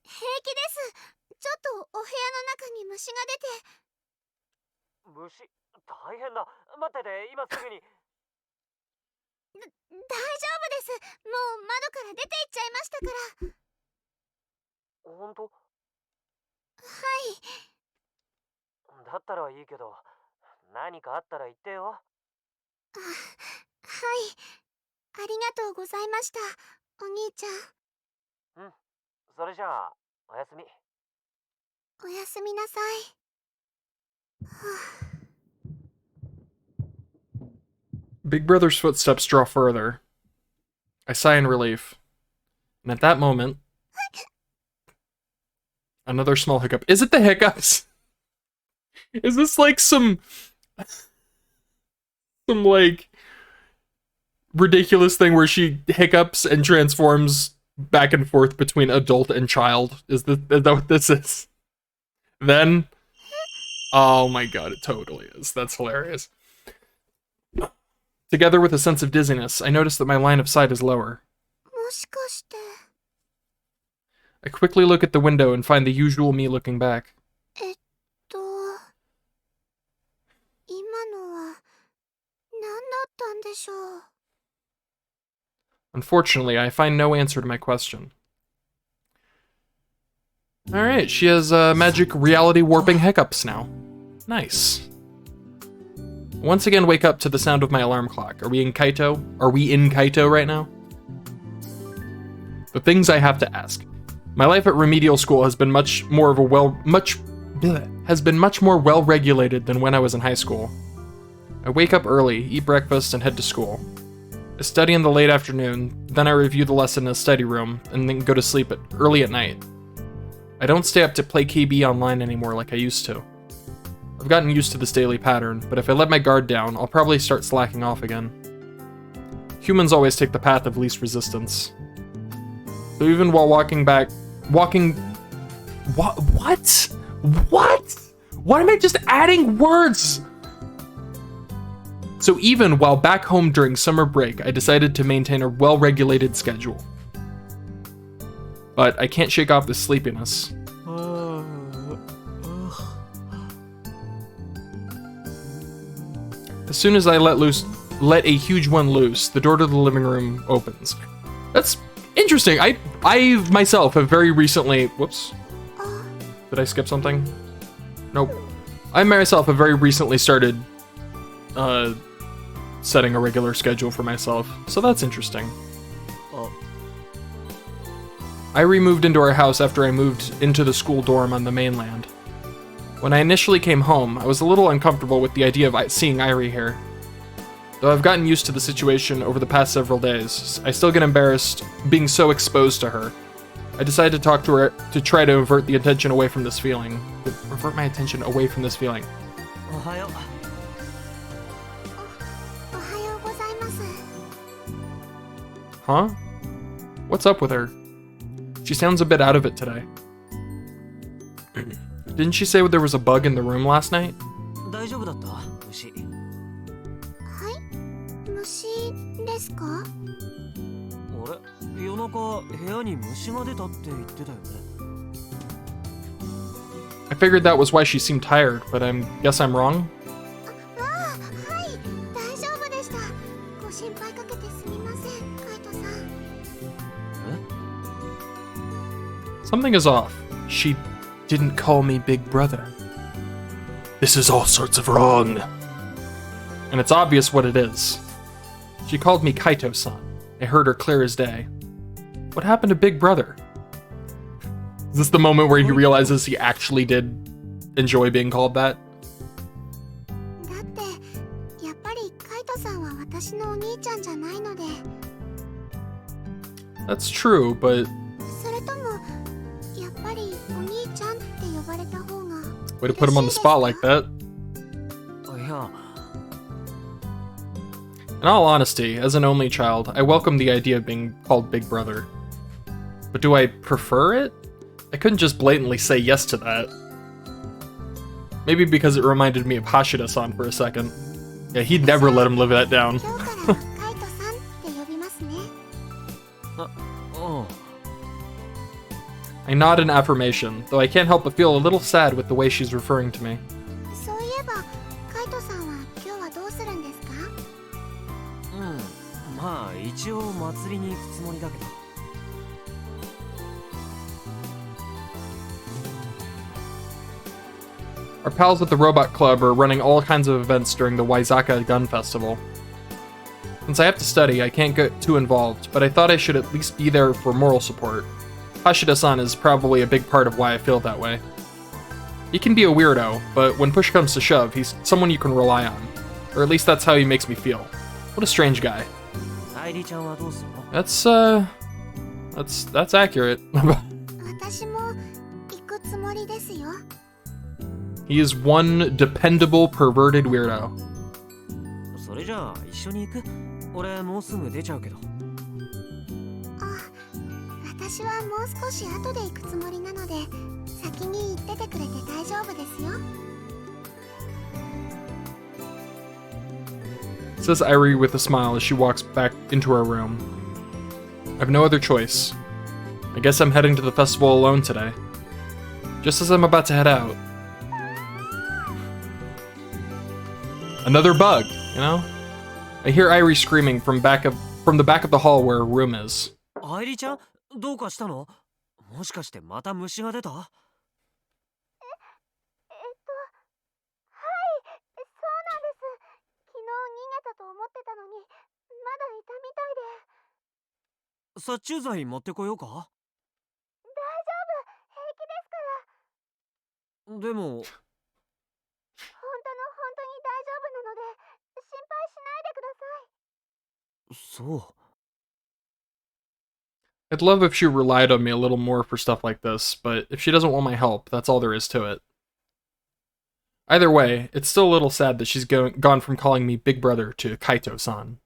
平気です。ちょっとお部屋の中に虫が出て。虫、大変だ。待ってて、今すぐに。大丈夫です。もう窓から出て行っちゃいましたから。本当？はい。だったらいいけど、何かあったら言ってよ。あ、はい。ありがとうございました、お兄ちゃん。うん、それじゃあ、おやすみ。おやすみなさい。はあ Big Brother's footsteps draw further. I sigh in relief. And at that moment... Another small hiccup. Is it the hiccups? Is this like some like ridiculous thing where she hiccups and transforms back and forth between adult and child? Is that what this is? Then? Oh my god, it totally is. That's hilarious. Together with a sense of dizziness, I notice that my line of sight is lower. もしかして。 I quickly look at the window and find the usual me looking back. 今のは何だったんでしょう。 Unfortunately, I find no answer to my question. Alright, she has magic reality warping hiccups now. Nice. Once again, wake up to the sound of my alarm clock. Are we in Kaito? Are we in Kaito right now? The things I have to ask. My life at remedial school has been much more well-regulated than when I was in high school. I wake up early, eat breakfast, and head to school. I study in the late afternoon, then I review the lesson in a study room, and then go to sleep early at night. I don't stay up to play KB online anymore like I used to. I've gotten used to this daily pattern, but if I let my guard down, I'll probably start slacking off again. Humans always take the path of least resistance. So even while what? Why am I just adding words? So even while back home during summer break, I decided to maintain a well-regulated schedule. But I can't shake off the sleepiness. As soon as I let a huge one loose, the door to the living room opens. That's interesting. I myself have very recently... Whoops. Did I skip something? Nope. I myself have very recently started setting a regular schedule for myself, so that's interesting. Oh, Irie moved into our house after I moved into the school dorm on the mainland. When I initially came home, I was a little uncomfortable with the idea of seeing Irie here. Though I've gotten used to the situation over the past several days, I still get embarrassed being so exposed to her. I decided to talk to her to try to avert the attention away from this feeling. Avert my attention away from this feeling. おはよう。おはようございます。 Huh? What's up with her? She sounds a bit out of it today. Didn't she say there was a bug in the room last night? 大丈夫だった虫。はい、虫ですか？あれ夜中部屋に虫が出たって言ってたよね。I figured that was why she seemed tired, but guess I'm wrong? ああ、はい、大丈夫でした。ご心配かけてすみません、カイトさん。Something is off. She didn't call me Big Brother. This is all sorts of wrong. And it's obvious what it is. She called me Kaito-san. I heard her clear as day. What happened to Big Brother? Is this the moment where he realizes he actually did enjoy being called that? だってやっぱりカイトさんは私のお兄ちゃんじゃないので。 That's true, but それともやっぱりお兄ちゃんって呼ばれた方が。 way to put him on the spot like that. いや、 In all honesty, as an only child, I welcome the idea of being called Big Brother. But do I prefer it? I couldn't just blatantly say yes to that. Maybe because it reminded me of Hashida-san for a second. Yeah, he'd never let him live that down. 今日からカイトさんって呼びますね。うん。 I nod in affirmation, though I can't help but feel a little sad with the way she's referring to me. そういえばカイトさんは今日はどうするんですか？うん。まあ一応祭りに行くつもりだけど。Our pals at the Robot Club are running all kinds of events during the Waizaka Gun Festival. Since I have to study, I can't get too involved, but I thought I should at least be there for moral support. Hashida-san is probably a big part of why I feel that way. He can be a weirdo, but when push comes to shove, he's someone you can rely on. Or at least that's how he makes me feel. What a strange guy. 愛梨ちゃんはどうするの？ That's accurate. 私も行くつもりですよ。 He is one dependable, perverted weirdo. それじゃあ一緒に行く？俺もうすぐ出ちゃうけど。あ、私はもう少し後で行くつもりなので、先に行っててくれて大丈夫ですよ。 Says Irie with a smile as she walks back into her room. I have no other choice. I guess I'm heading to the festival alone today. Just as I'm about to head out. Another bug, you know? I hear Irie screaming from the back of the hall where her room is. 愛梨ちゃんどうかしたの？もしかしてまた虫が出た？はい、そうなんです。昨日逃げたと思ってたのに、まだいたみたいで。殺虫剤持ってこようか？大丈夫、平気ですから。でも本当に大丈夫なので、心配しないでください。そう。 I'd love if she relied on me a little more for stuff like this, but if she doesn't want my help, that's all there is to it. Either way, it's still a little sad that she's gone from calling me Big Brother to Kaito-san.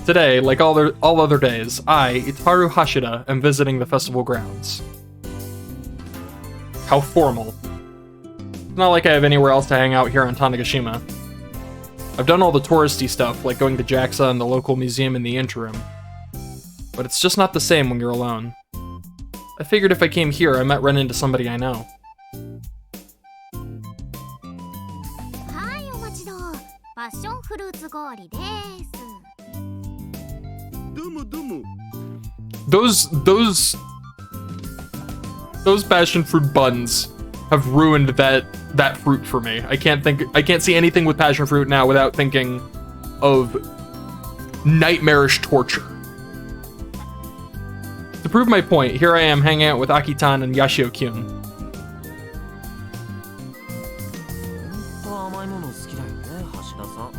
Today, like all other days, I, Itaru Hashida, am visiting the festival grounds. How formal. It's not like I have anywhere else to hang out here on Tanegashima. I've done all the touristy stuff, like going to JAXA and the local museum in the interim. But it's just not the same when you're alone. I figured if I came here, I might run into somebody I know. はい、お待ちどう。パッションフルーツ氷です。どうもどうも。 Those passion fruit buns have ruined that fruit for me. I can't see anything with passion fruit now without thinking of nightmarish torture. To prove my point, here I am hanging out with Akitan and Yashio-kyun. 甘いもの好きだよね、橋田さ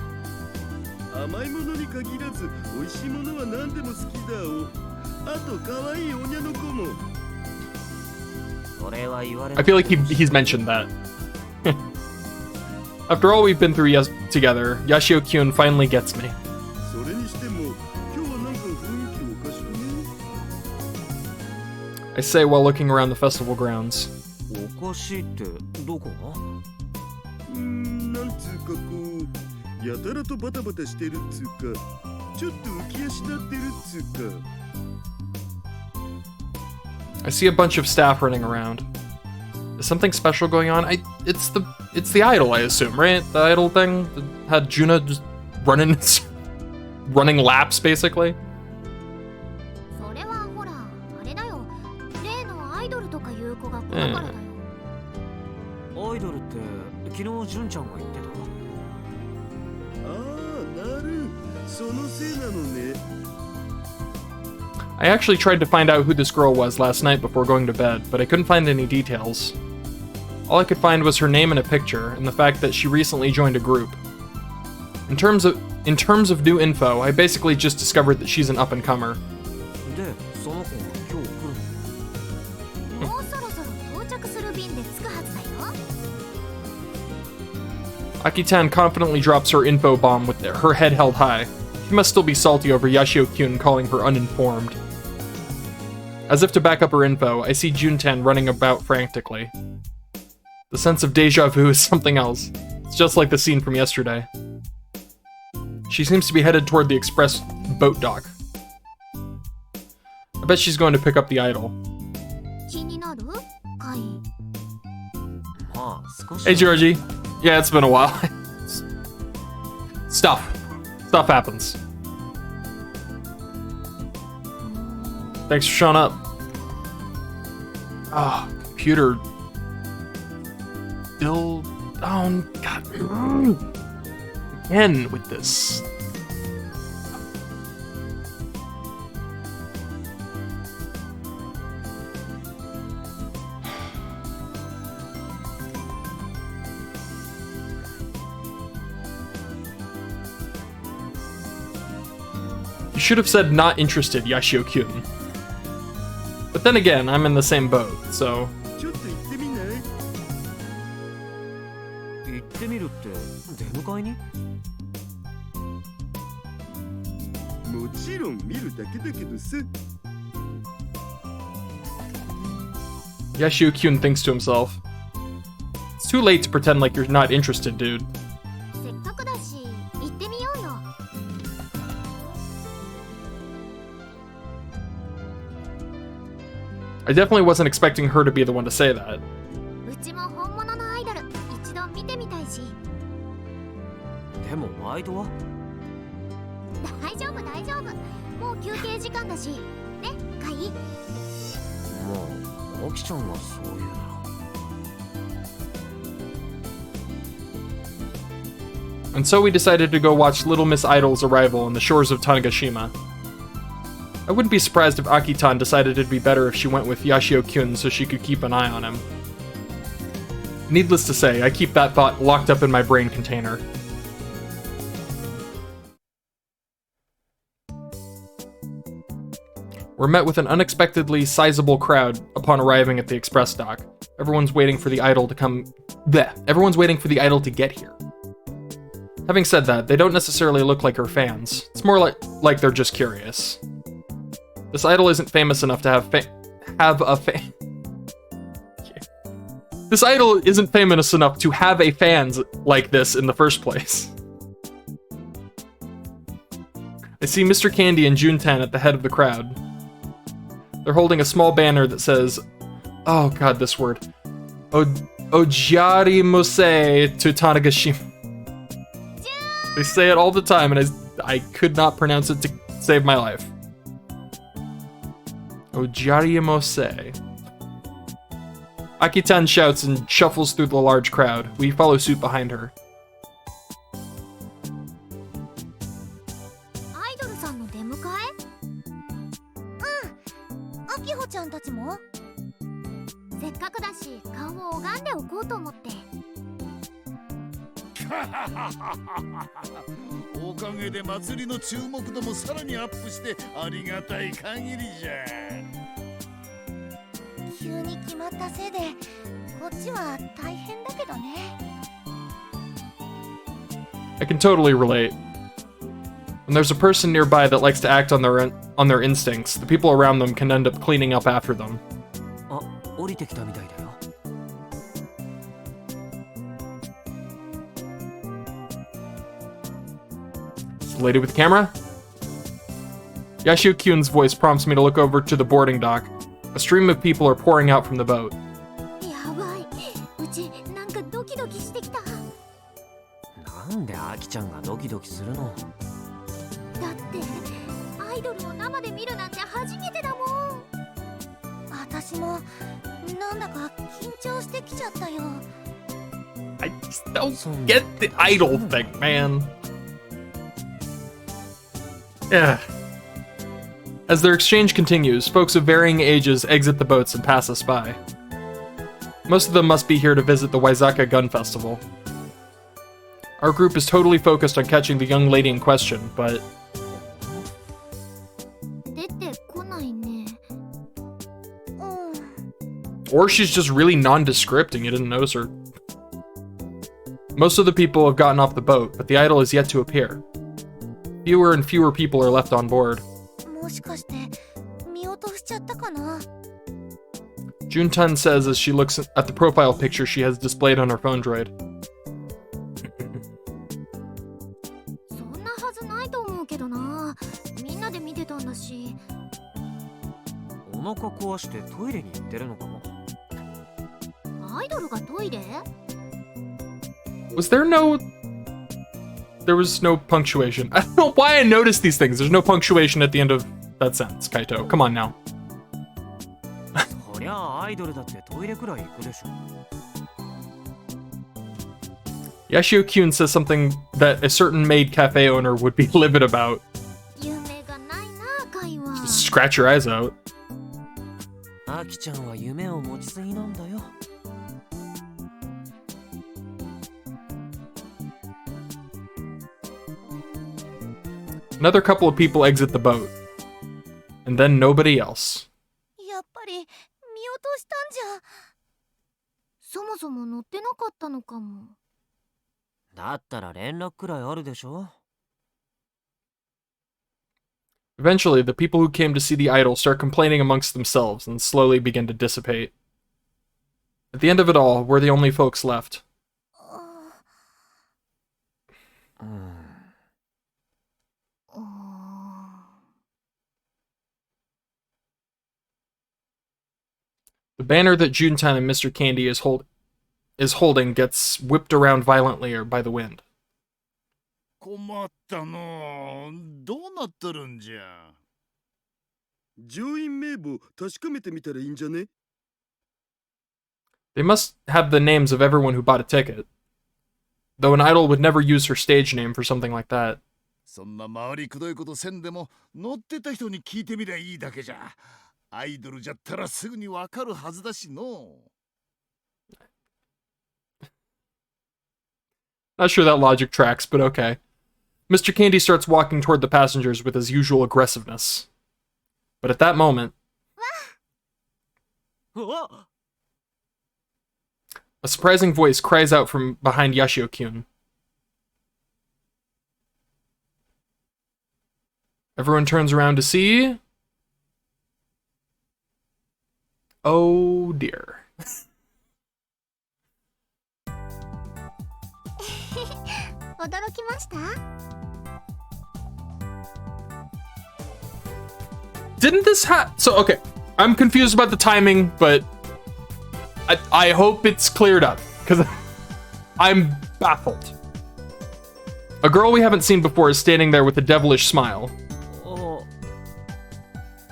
ん。甘いものに限らず美味しいものは何でも好きだお。あと可愛いおにゃの子も。 I feel like he's mentioned that. After all we've been through together, Yashio-kyun finally gets me. それにしても今日はなんか雰囲気おかしくね。 I say while looking around the festival grounds. おかしいってどこが？なんつうかこうやたらとバタバタしてるっつうかちょっと浮き足立ってるっつうか。 I see a bunch of staff running around. Is something special going on? It's the idol, I assume, right? The idol thing that had Juna just running laps, basically. それはほらあれだよ。例のアイドルとかいう子が来るからだよ。アイドルって昨日純ちゃんが言ってた。ああ、なる。そのせいなのね。 I actually tried to find out who this girl was last night before going to bed, but I couldn't find any details. All I could find was her name and a picture, and the fact that she recently joined a group. In terms of new info, I basically just discovered that she's an up-and-comer. で、その子が今日来る。もうそろそろ到着する便で着くはずだよ。 Akitan confidently drops her info bomb with her head held high. She must still be salty over Yashio-kyun calling her uninformed. As if to back up her info, I see Juntan running about frantically. The sense of deja vu is something else. It's just like the scene from yesterday. She seems to be headed toward the express boat dock. I bet she's going to pick up the idol. 気になる？かい。まあ少し。 Hey Georgie. Yeah, it's been a while. Stuff happens. Thanks for showing up. Ah, computer. Still. Oh, God. Again with this. You should have said not interested, Yashio-kyun. But then again, I'm in the same boat, so... ちょっと行ってみない？行ってみるって出迎えに？もちろん見るだけだけどさ。 Yashio-kyun thinks to himself. It's too late to pretend like you're not interested, dude. せっかくだし行ってみようよ。 I definitely wasn't expecting her to be the one to say that. うちも本物のアイドル一度見てみたいし。でもワイドは？大丈夫大丈夫。もう休憩時間だし。ね、かい。もうアキちゃんがそういうなら。 And so we decided to go watch Little Miss Idol's arrival on the shores of Tanegashima. I wouldn't be surprised if Akitan decided it'd be better if she went with Yashio-kyun so she could keep an eye on him. Needless to say, I keep that thought locked up in my brain container. We're met with an unexpectedly sizable crowd upon arriving at the express dock. Everyone's waiting for the idol to come... Bleh. Everyone's waiting for the idol to get here. Having said that, they don't necessarily look like her fans. It's more like they're just curious. This idol isn't famous enough to This idol isn't famous enough to have a fans like this in the first place. I see Mr. Candy and Juntan at the head of the crowd. They're holding a small banner that says, oh god, this word, Ojari Mose to Tanegashima. They say it all the time, and I could not pronounce it to save my life. Akitan shouts and shuffles through the large crowd. We follow suit behind her. アイドルさんの出迎え？うん。アキホちゃんたちも？せっかくだし顔を拝んでおこうと思って。おかげで祭りの注目度もさらにアップしてありがたい限りじゃ。急に決まったせいでこっちは大変だけどね。 I can totally relate. When there's a person nearby that likes to act on their instincts, the people around them can end up cleaning up after them. あ、降りてきたみたいだよ。The lady with the camera? Yashio Kyun's voice prompts me to look over to the boarding dock. A stream of people are pouring out from the boat. やばい。うちなんかドキドキしてきた。なんでアキちゃんがドキドキするの？だってアイドルを生で見るなんて初めてだもん。私もなんだか緊張してきちゃったよ。 I just don't get the idol thing, man. Yeah. As their exchange continues, folks of varying ages exit the boats and pass us by. Most of them must be here to visit the Waizaka Gun Festival. Our group is totally focused on catching the young lady in question, but 出てこないね。or she's just really nondescript and you didn't notice her. Most of the people have gotten off the boat, but the idol is yet to appear. Fewer and fewer people are left on board. もしかして見落としちゃったかな。 Juntun says as she looks at the profile picture she has displayed on her phone droid. そんなはずないと思うけどな。みんなで見てたんだし。お腹壊してトイレに行ってるのかも。アイドルがトイレ？ Was there no... There was no punctuation. I don't know why I noticed these things. There's no punctuation at the end of that sentence, Kaito. Come on now. そりゃあアイドルだってトイレくらい行くでしょ。Yashio Kyun says something that a certain maid cafe owner would be livid about. 夢がないな、カイは。 Scratch your eyes out. アキちゃんは夢を持ちすぎなんだよ。Another couple of people exit the boat. And then nobody else. やっぱり見落としたんじゃ。そもそも乗ってなかったのかも。だったら連絡くらいあるでしょ。Eventually, the people who came to see the idol start complaining amongst themselves and slowly begin to dissipate. At the end of it all, we're the only folks left. The banner that Juntan and Mr. Candy is holding gets whipped around violently by the wind. 困ったの。どうなっとるんじゃ。乗員名簿確かめてみたらいいんじゃね？ They must have the names of everyone who bought a ticket. Though an idol would never use her stage name for something like that. そんな回りくどいことせんでも乗ってた人に聞いてみりゃいいだけじゃ。アイドルじゃったらすぐにわかるはずだしの。Not sure that logic tracks, but okay. Mr. Candy starts walking toward the passengers with his usual aggressiveness. But at that moment, a surprising voice cries out from behind Yashio-kyun. Everyone turns around to see... Oh dear. 驚きました？ Didn't this so okay, I'm confused about the timing, but I hope it's cleared up, because I'm baffled. A girl we haven't seen before is standing there with a devilish smile.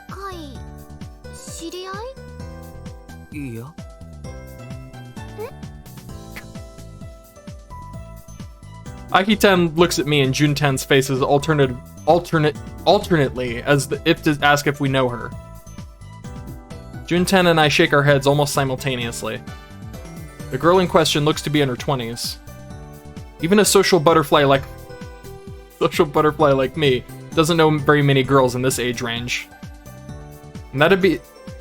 カイ、知り合い？いいや。Aki-ten looks at me and Jun-ten's faces alternately as if to ask if we know her. Jun-ten and I shake our heads almost simultaneously. The girl in question looks to be in her 20s. Even a social butterfly like me doesn't know very many girls in this age range. And that'd be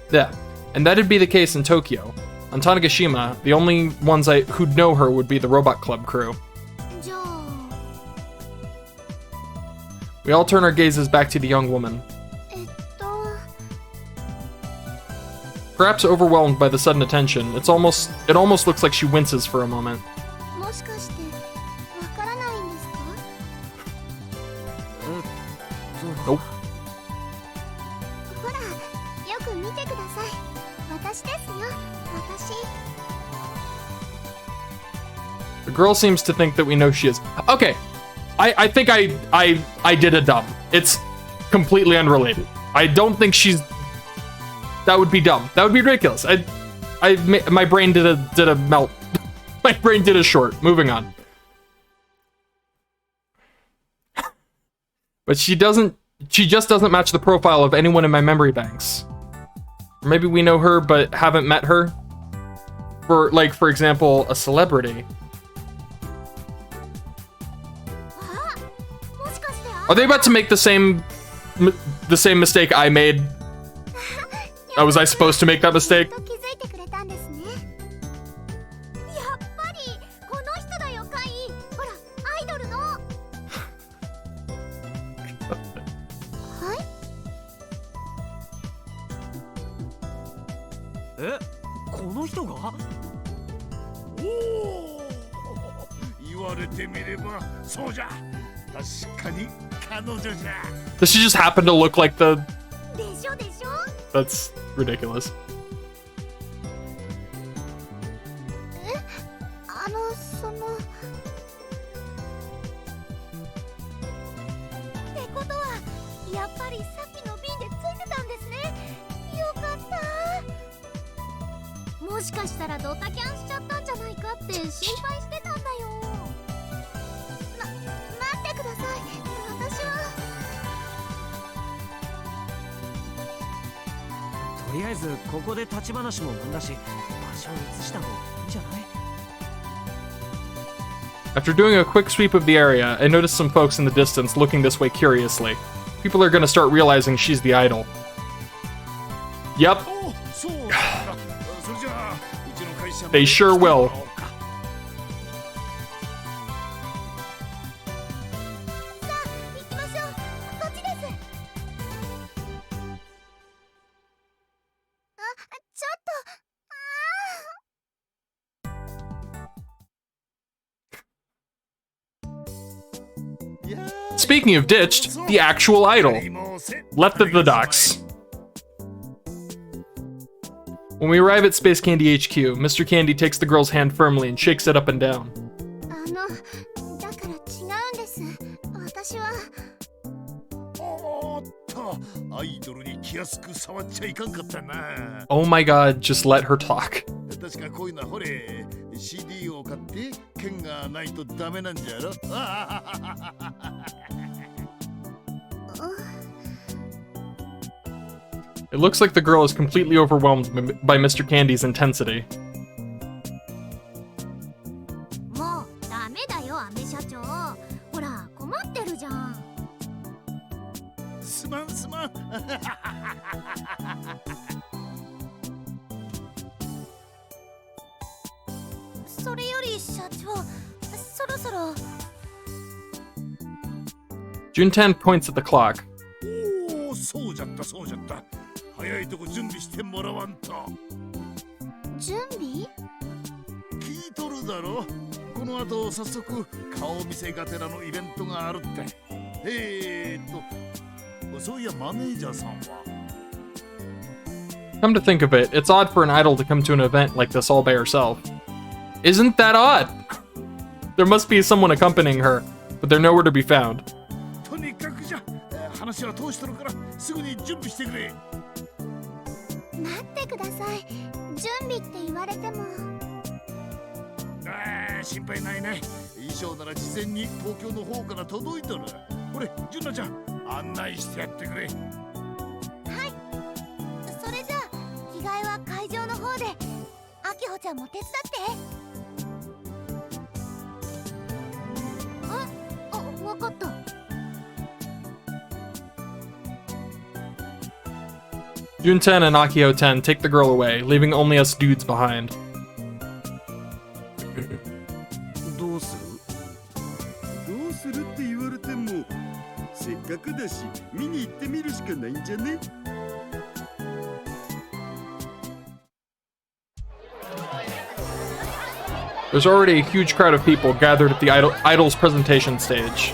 the case in Tokyo. On Tanegashima, the only ones who'd know her would be the Robot Club crew. We all turn our gazes back to the young woman. Perhaps overwhelmed by the sudden attention, it almost looks like she winces for a moment. Nope. The girl seems to think that we know she is. Okay, I think I did a dumb. It's completely unrelated. I don't think she's. That would be dumb. That would be ridiculous. My brain did a melt. My brain did a short. Moving on. But she just doesn't match the profile of anyone in my memory banks. Or maybe we know her but haven't met her. For example, a celebrity. Are they about to make the same mistake I made? Oh, was I supposed to make that mistake? Does she just happen to look like the... That's ridiculous. After doing a quick sweep of the area, I noticed some folks in the distance looking this way curiously. People are gonna start realizing she's the idol. Yep. They sure will. Speaking of ditched, the actual idol. Left at the docks. When we arrive at Space Candy HQ, Mr. Candy takes the girl's hand firmly and shakes it up and down. Oh my god, just let her talk. It looks like the girl is completely overwhelmed by Mr. Candy's intensity. Jun-ten points at the clock. Come to think of it, it's odd for an idol to come to an event like this all by herself. Isn't that odd? There must be someone accompanying her, but they're nowhere to be found. ああ、心配ないね。衣装なら事前に東京の方から届いとる。これ、純奈ちゃん、案内してやってくれ。はい。それじゃあ着替えは会場の方で、あきほちゃんも手伝って。わかった。Jun-10 and Akio-10 take the girl away, leaving only us dudes behind. どうするって言われても、せっかくだし見に行ってみるしかないんじゃね。There's already a huge crowd of people gathered at the Idol's presentation stage.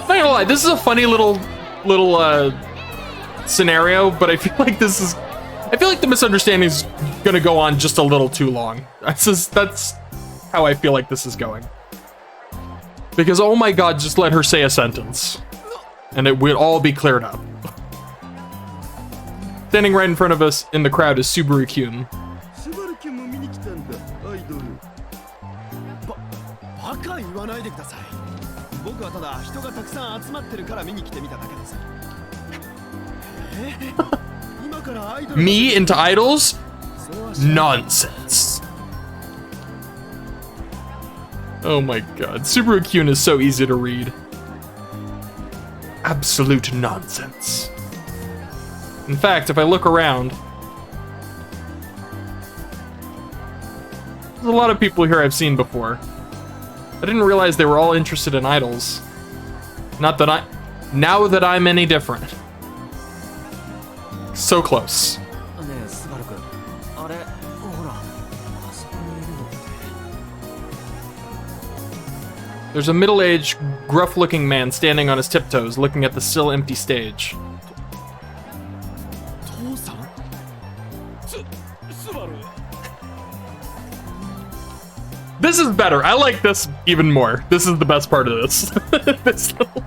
Not gonna lie, this is a funny little scenario, but I feel like the misunderstanding is gonna go on just a little too long. That's how I feel like this is going. Because oh my god, just let her say a sentence, and it will all be cleared up. Standing right in front of us in the crowd is Subaru-kyun. バカ言わないでください。僕はただ人がたくさん集まってるから見に来てみただけです。今からアイドル Me into idols? Nonsense. Oh my god, Subaru-kyun is so easy to read. Absolute nonsense. In fact, if I look around, there's a lot of people here I've seen before. I didn't realize they were all interested in idols. Now that I'm any different. So close. There's a middle-aged, gruff-looking man standing on his tiptoes, looking at the still empty stage. This is better. I like this even more. This is the best part of this. This little...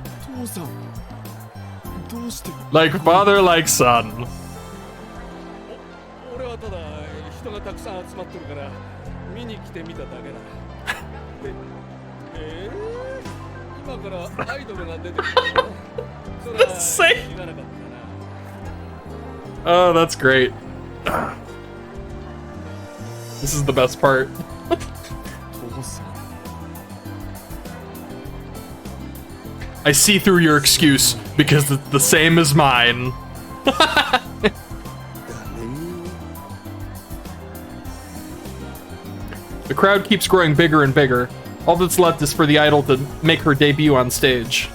Like father, like son. Oh, that's great. This is the best part. I see through your excuse because it's the same as mine. The crowd keeps growing bigger and bigger. All that's left is for the idol to make her debut on stage.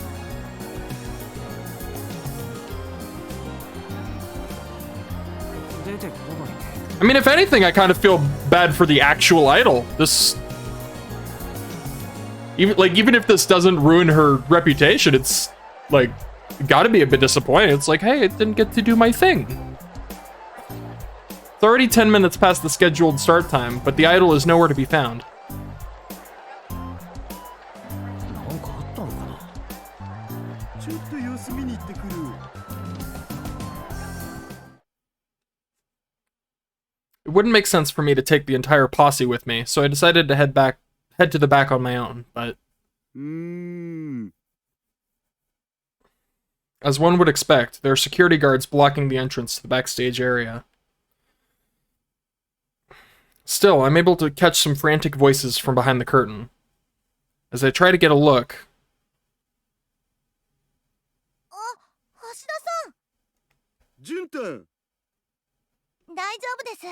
I mean, if anything, I kind of feel bad for the actual idol. Even if this doesn't ruin her reputation, it's like gotta be a bit disappointing. It's like, hey, it didn't get to do my thing. It's already 10 minutes past the scheduled start time, but the idol is nowhere to be found. It wouldn't make sense for me to take the entire posse with me, so I decided to head to the back on my own, but... As one would expect, there are security guards blocking the entrance to the backstage area. Still, I'm able to catch some frantic voices from behind the curtain. As I try to get a look... Junta! 大丈夫です。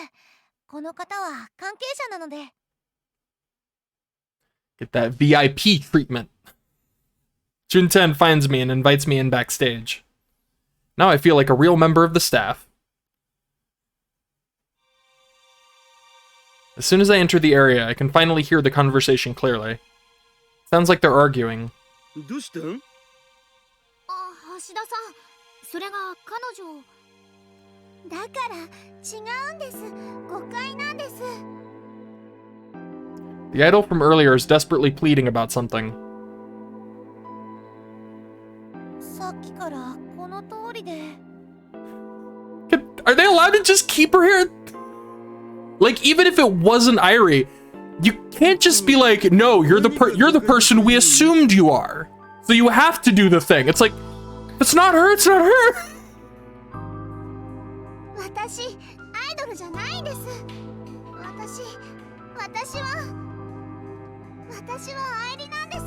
この方は関係者なので。Get that VIP treatment. Jun-10 finds me and invites me in backstage. Now I feel like a real member of the staff. As soon as I enter the area, I can finally hear the conversation clearly. Sounds like they're arguing. どうしたん？橋田さん、それが彼女。だから違うんです。誤解なんです。The idol from earlier is desperately pleading about something. さっきからこの通りで。Are they allowed to just keep her here? Like, even if it wasn't Irie, you can't just be like, no, you're the person we assumed you are. So you have to do the thing. It's like, if it's not her, it's not her. 私アイドルじゃないんです。私は愛理なんです。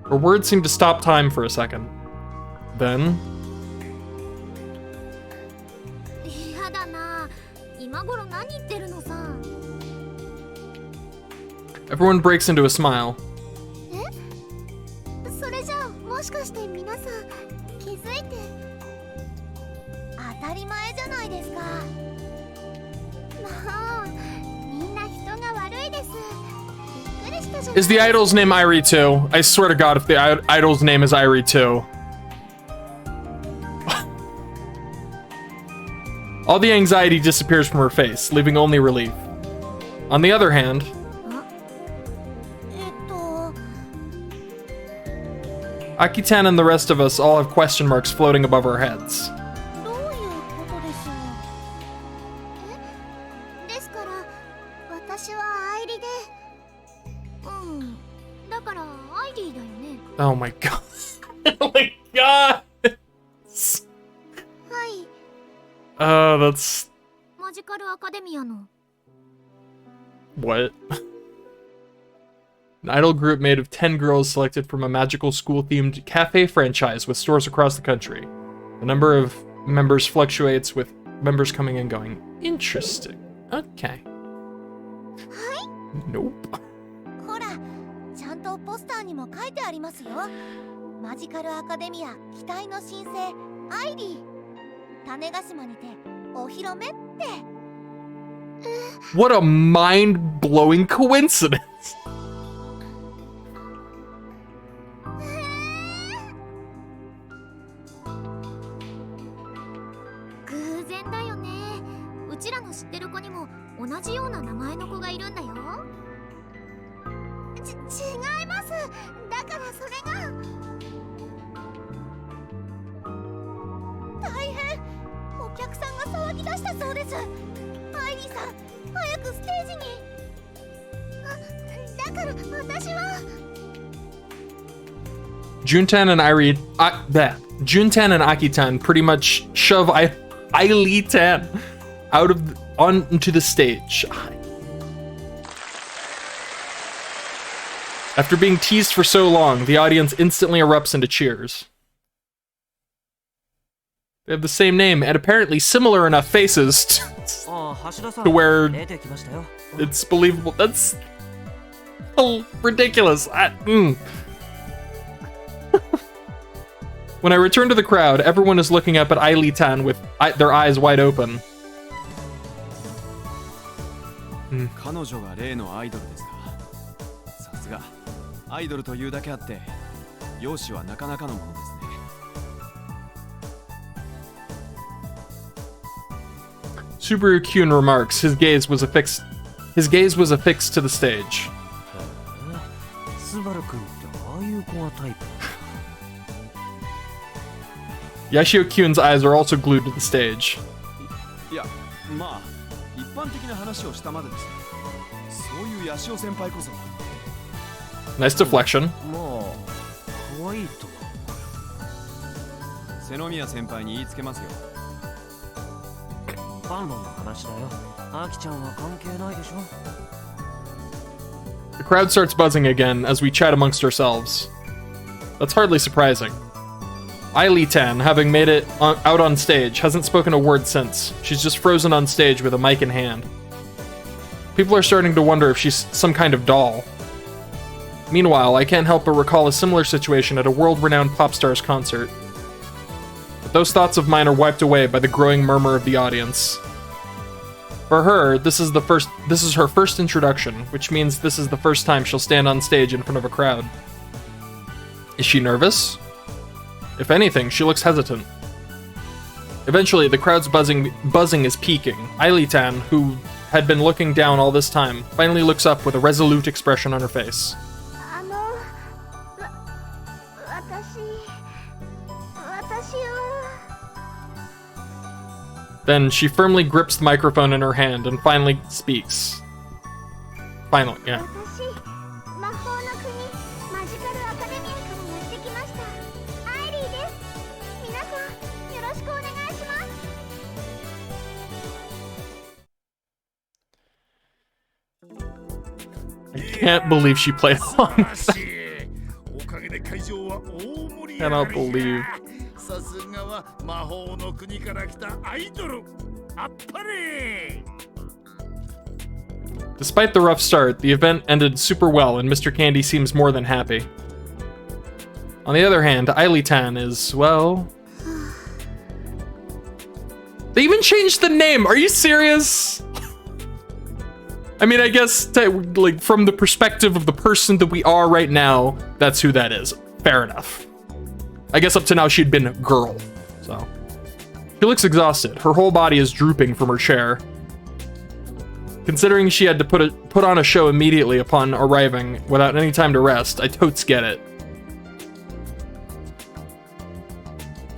Her words seemed to stop time for a second. Then, やだな。今頃何言ってるのさ。 everyone breaks into a smile. それじゃあもしかして皆さん気づいて当たり前じゃないですか。もうみんな人が悪いです。びっくりしたじゃない。 Is the idol's name Irie too? I swear to God, if the idol's name is Irie too. All the anxiety disappears from her face, leaving only relief. On the other hand, Akitan and the rest of us all have question marks floating above our heads. どういうことでしょう。ですから私は愛理で、だからアイリーだよね。 Oh my god. Oh my god. はい。 That's... マジカルアカデミアの。 What? An idol group made of 10 girls selected from a magical school-themed cafe franchise with stores across the country. The number of members fluctuates with members coming and going. Interesting. Okay. Nope. ほら、ちゃんとポスターにも書いてありますよ。マジカルアカデミア期待の新星アイリー。種子島にてお披露目って。What a mind-blowing coincidence. 偶然だよね。うちらの知ってる子にも同じような名前の子がいるんだよ。違います。だからそれが大変。お客さんが騒ぎ出したそうです。アイリーさん、早くステージに。だから私は。 Juntan and Juntan and Akitan pretty much shove Ailee-tan out of onto the stage. After being teased for so long, the audience instantly erupts into cheers. They have the same name and apparently similar enough faces to where it's believable. That's ridiculous. When I return to the crowd, everyone is looking up at Ailee-tan with their eyes wide open. 彼女が例のアイドルですか。さすがアイドルというだけあって容姿はなかなかのものですね。 Subaru Kyun remarks, his gaze was affixed to the stage. スバル君ってああいう子がタイプ。 Yashio Kyun's eyes are also glued to the stage. いや、まあ一般的な話をしたまでです。そういうヤシオ先輩こそ。 Nice deflection. まあ可愛いとは。瀬ノ宮先輩に言いつけますよ。ファンドの話だよ。アキちゃんは関係ないでしょ。 The crowd starts buzzing again as we chat amongst ourselves. That's hardly surprising. Ailee-tan, having made it out on stage, hasn't spoken a word since. She's just frozen on stage with a mic in hand. People are starting to wonder if she's some kind of doll. Meanwhile, I can't help but recall a similar situation at a world-renowned pop star's concert. But those thoughts of mine are wiped away by the growing murmur of the audience. For her, this is her first introduction, which means this is the first time she'll stand on stage in front of a crowd. Is she nervous? If anything, she looks hesitant. Eventually, the crowd's buzzing is peaking. Ailee-tan, who had been looking down all this time, finally looks up with a resolute expression on her face. 私 Then she firmly grips the microphone in her hand and finally speaks. Finally, yeah. 私魔法の国マジカルアカデミアからやってきましたアイリーです皆さんよろしくお願いします I can't believe she played along with that. おかげで会場は大盛り上 Cannot がり believe. さすがは魔法の国から来たアイドルあっぱれ Despite the rough start, the event ended super well and Mr. Candy seems more than happy. On the other hand, Eileen is, well... They even changed the name! Are you serious? I mean, I guess, like, from the perspective of the person that we are right now, that's who that is. Fair enough. I guess up to now she'd been a girl, so... She looks exhausted. Her whole body is drooping from her chair. Considering she had to put on a show immediately upon arriving, without any time to rest, I totes get it.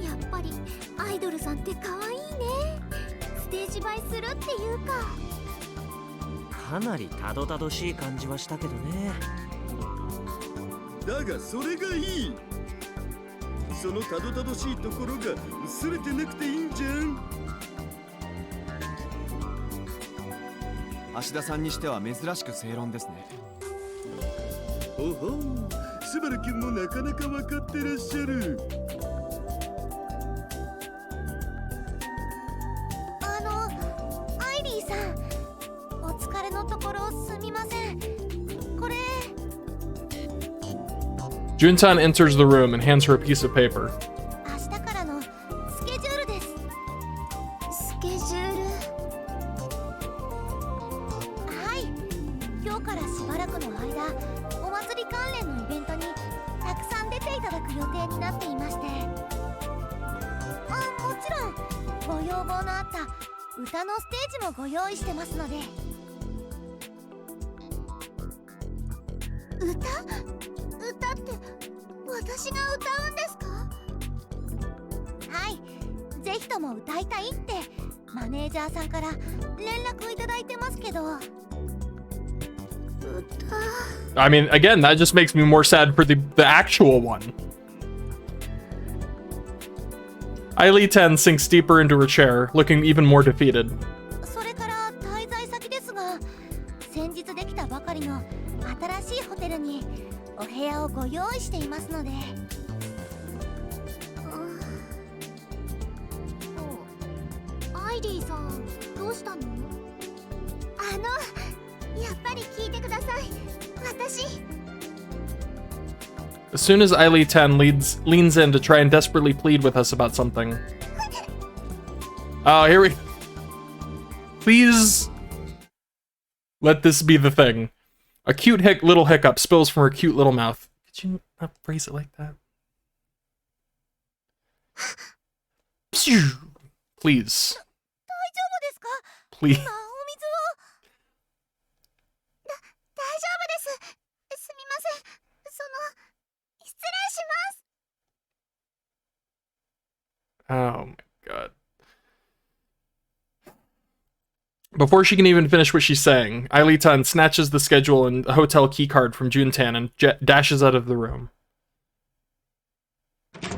やっぱりアイドルさんって可愛いねステージ映えするっていうかかなりたどたどしい感じはしたけどね。だがそれがいいそのたどたどしいところが薄れてなくていいんじゃん芦田さんにしては珍しく正論ですね。おほうスバル君もなかなか分かってらっしゃるアイリーさんお疲れのところすみませんこれ Juntan enters the room and hands her a piece of paper. 明日からのスケジュールですスケジュールはい今日からしばらくの間お祭り関連のイベントにたくさん出ていただく予定になっていましてもちろんご要望のあった歌のステージもご用意してますので歌って私が歌うんですかはいぜひとも歌いたいってマネージャーさんから連絡いただいてますけど歌 I mean, again, that just makes me more sad for the actual one. Eileen sinks deeper into her chair, looking even more defeated. それから滞在先ですが先日できたばかりの新しいホテルにお部屋をご用意していますのでアイリーさんどうしたのやっぱり聞いてください私 As soon as Eileen leans in to try and desperately plead with us about something. Oh, here we... Please... Let this be the thing. A cute little hiccup spills from her cute little mouth. Could you not phrase it like that? Please. 大丈夫ですか Please. 今お水を大丈夫ですすみません失礼します Oh my god. Before she can even finish what she's saying, Eileen snatches the schedule and a hotel keycard from Juntan and dashes out of the room. アイリ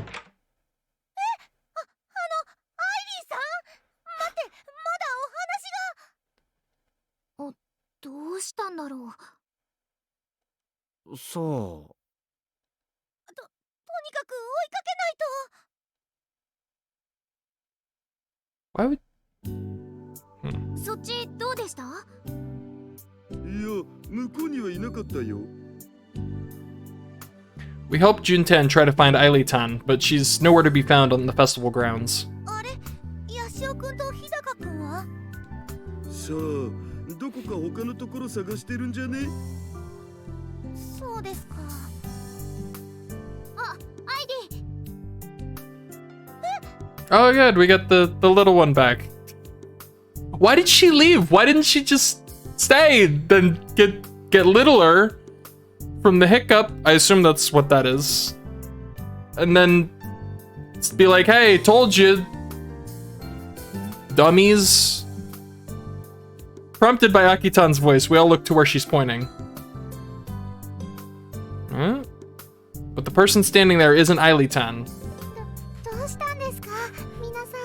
ーさん待ってまだお話がどうしたんだろうそう。とにかく追いかけないと Why would... そっちどうでしたいや向こうにはいなかったよ We help Juntan try to find Eileen, but she's nowhere to be found on the festival grounds. あれヤシオくんと日高くんはさあどこか他のところ探してるんじゃねそうですかあアイリー Oh good, we got the little one back. Why did she leave? Why didn't she just stay? Then get littler from the hiccup. I assume that's what that is. And then be like, hey, told you. dummies? Prompted by Akitan's voice, we all look to where she's pointing. Huh? But the person standing there isn't Aili-tan. どうしたんですか皆さ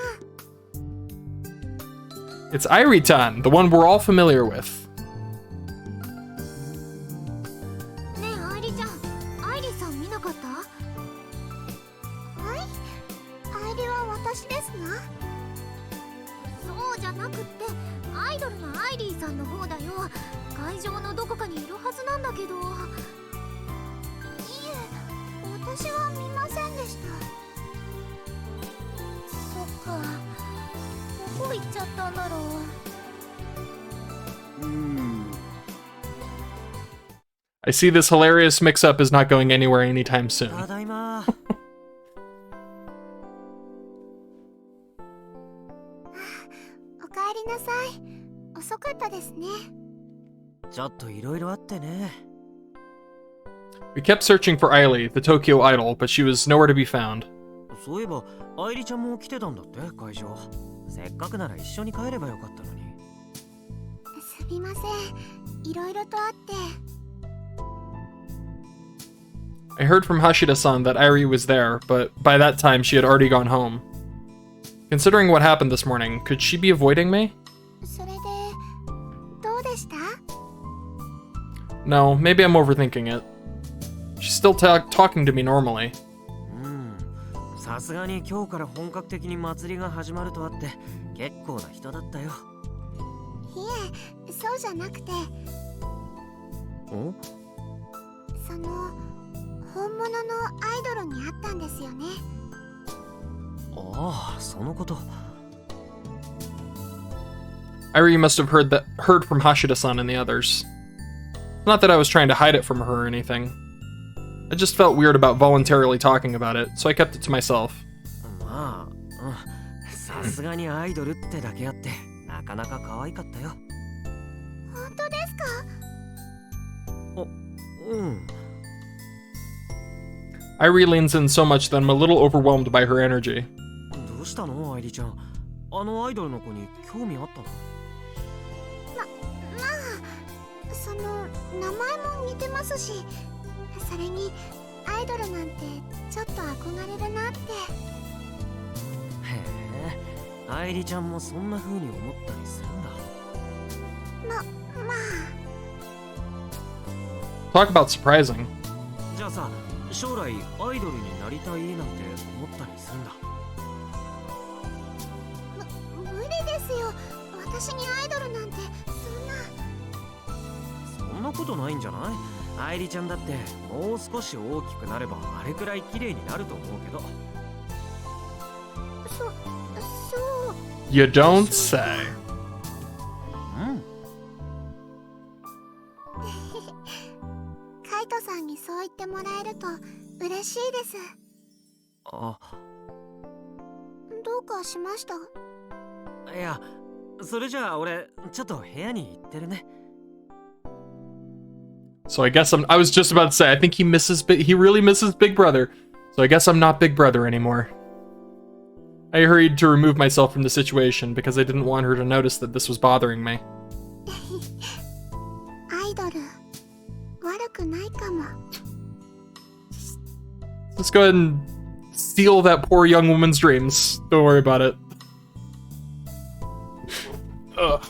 ん。 It's Airi-tan, the one we're all familiar with. ねえ愛理ちゃん、愛理さん見なかった？はい、愛理は私ですが。そうじゃなくって、アイドルのアイリーさんの方だよ。会場のどこかにいるはずなんだけど。いえ、私は見ませんでした。そっか、どこ行っちゃったんだろう。I see this hilarious mix-up is not going anywhere anytime soon. ただいま。おかえりなさい。遅かったですね。ちょっといろいろあってね。We kept searching for Aili, the Tokyo idol, but she was nowhere to be found. そういえば、愛理ちゃんも来てたんだって、会場。せっかくなら一緒に帰ればよかったのに。すみません。いろいろとあって。I heard from Hashida-san that Airi was there, but by that time she had already gone home. Considering what happened this morning, could she be avoiding me? それで、どうでした？ No, maybe I'm overthinking it. She's still talking to me normally. さすがに今日から本格的に祭りが始まるとあって結構な人だったよ。いえ、そうじゃなくて。お？その、本物のアイドルに会ったんですよね。ああ、そのこと。Airi must have heard from Hashida-san and the others. Not that I was trying to hide it from her or anything. I just felt weird about voluntarily talking about it, so I kept it to myself. まあ、さすがにアイドルってだけあってなかなか可愛かったよ。本当ですか？うん。 Airi leans in so much that I'm a little overwhelmed by her energy. どうしたの、愛理ちゃん。あのアイドルの子に興味あったの？まあ、その、名前も似てますし、それに、アイドルなんてちょっと憧れるなって。へえ、愛理ちゃんもそんな風に思ったりするんだ。まあ。 Talk about surprising. じゃあさ、将来アイドルになりたいなんて思ったりするんだ。無理ですよ。私にアイドルなんてそんなことないんじゃない？愛理ちゃんだってもう少し大きくなればあれくらい綺麗になると思うけど。そう。 You don't say. カイトさんにそう言ってもらえると嬉しいです。あ、どうかしました？いや、それじゃあ俺ちょっと部屋に行ってるね。 So I guess I was just about to say, I think he really misses Big Brother. So I guess I'm not Big Brother anymore. I hurried to remove myself from the situation because I didn't want her to notice that this was bothering me. アイドル悪くないかも。 Let's go ahead and steal that poor young woman's dreams. Don't worry about it. Ugh.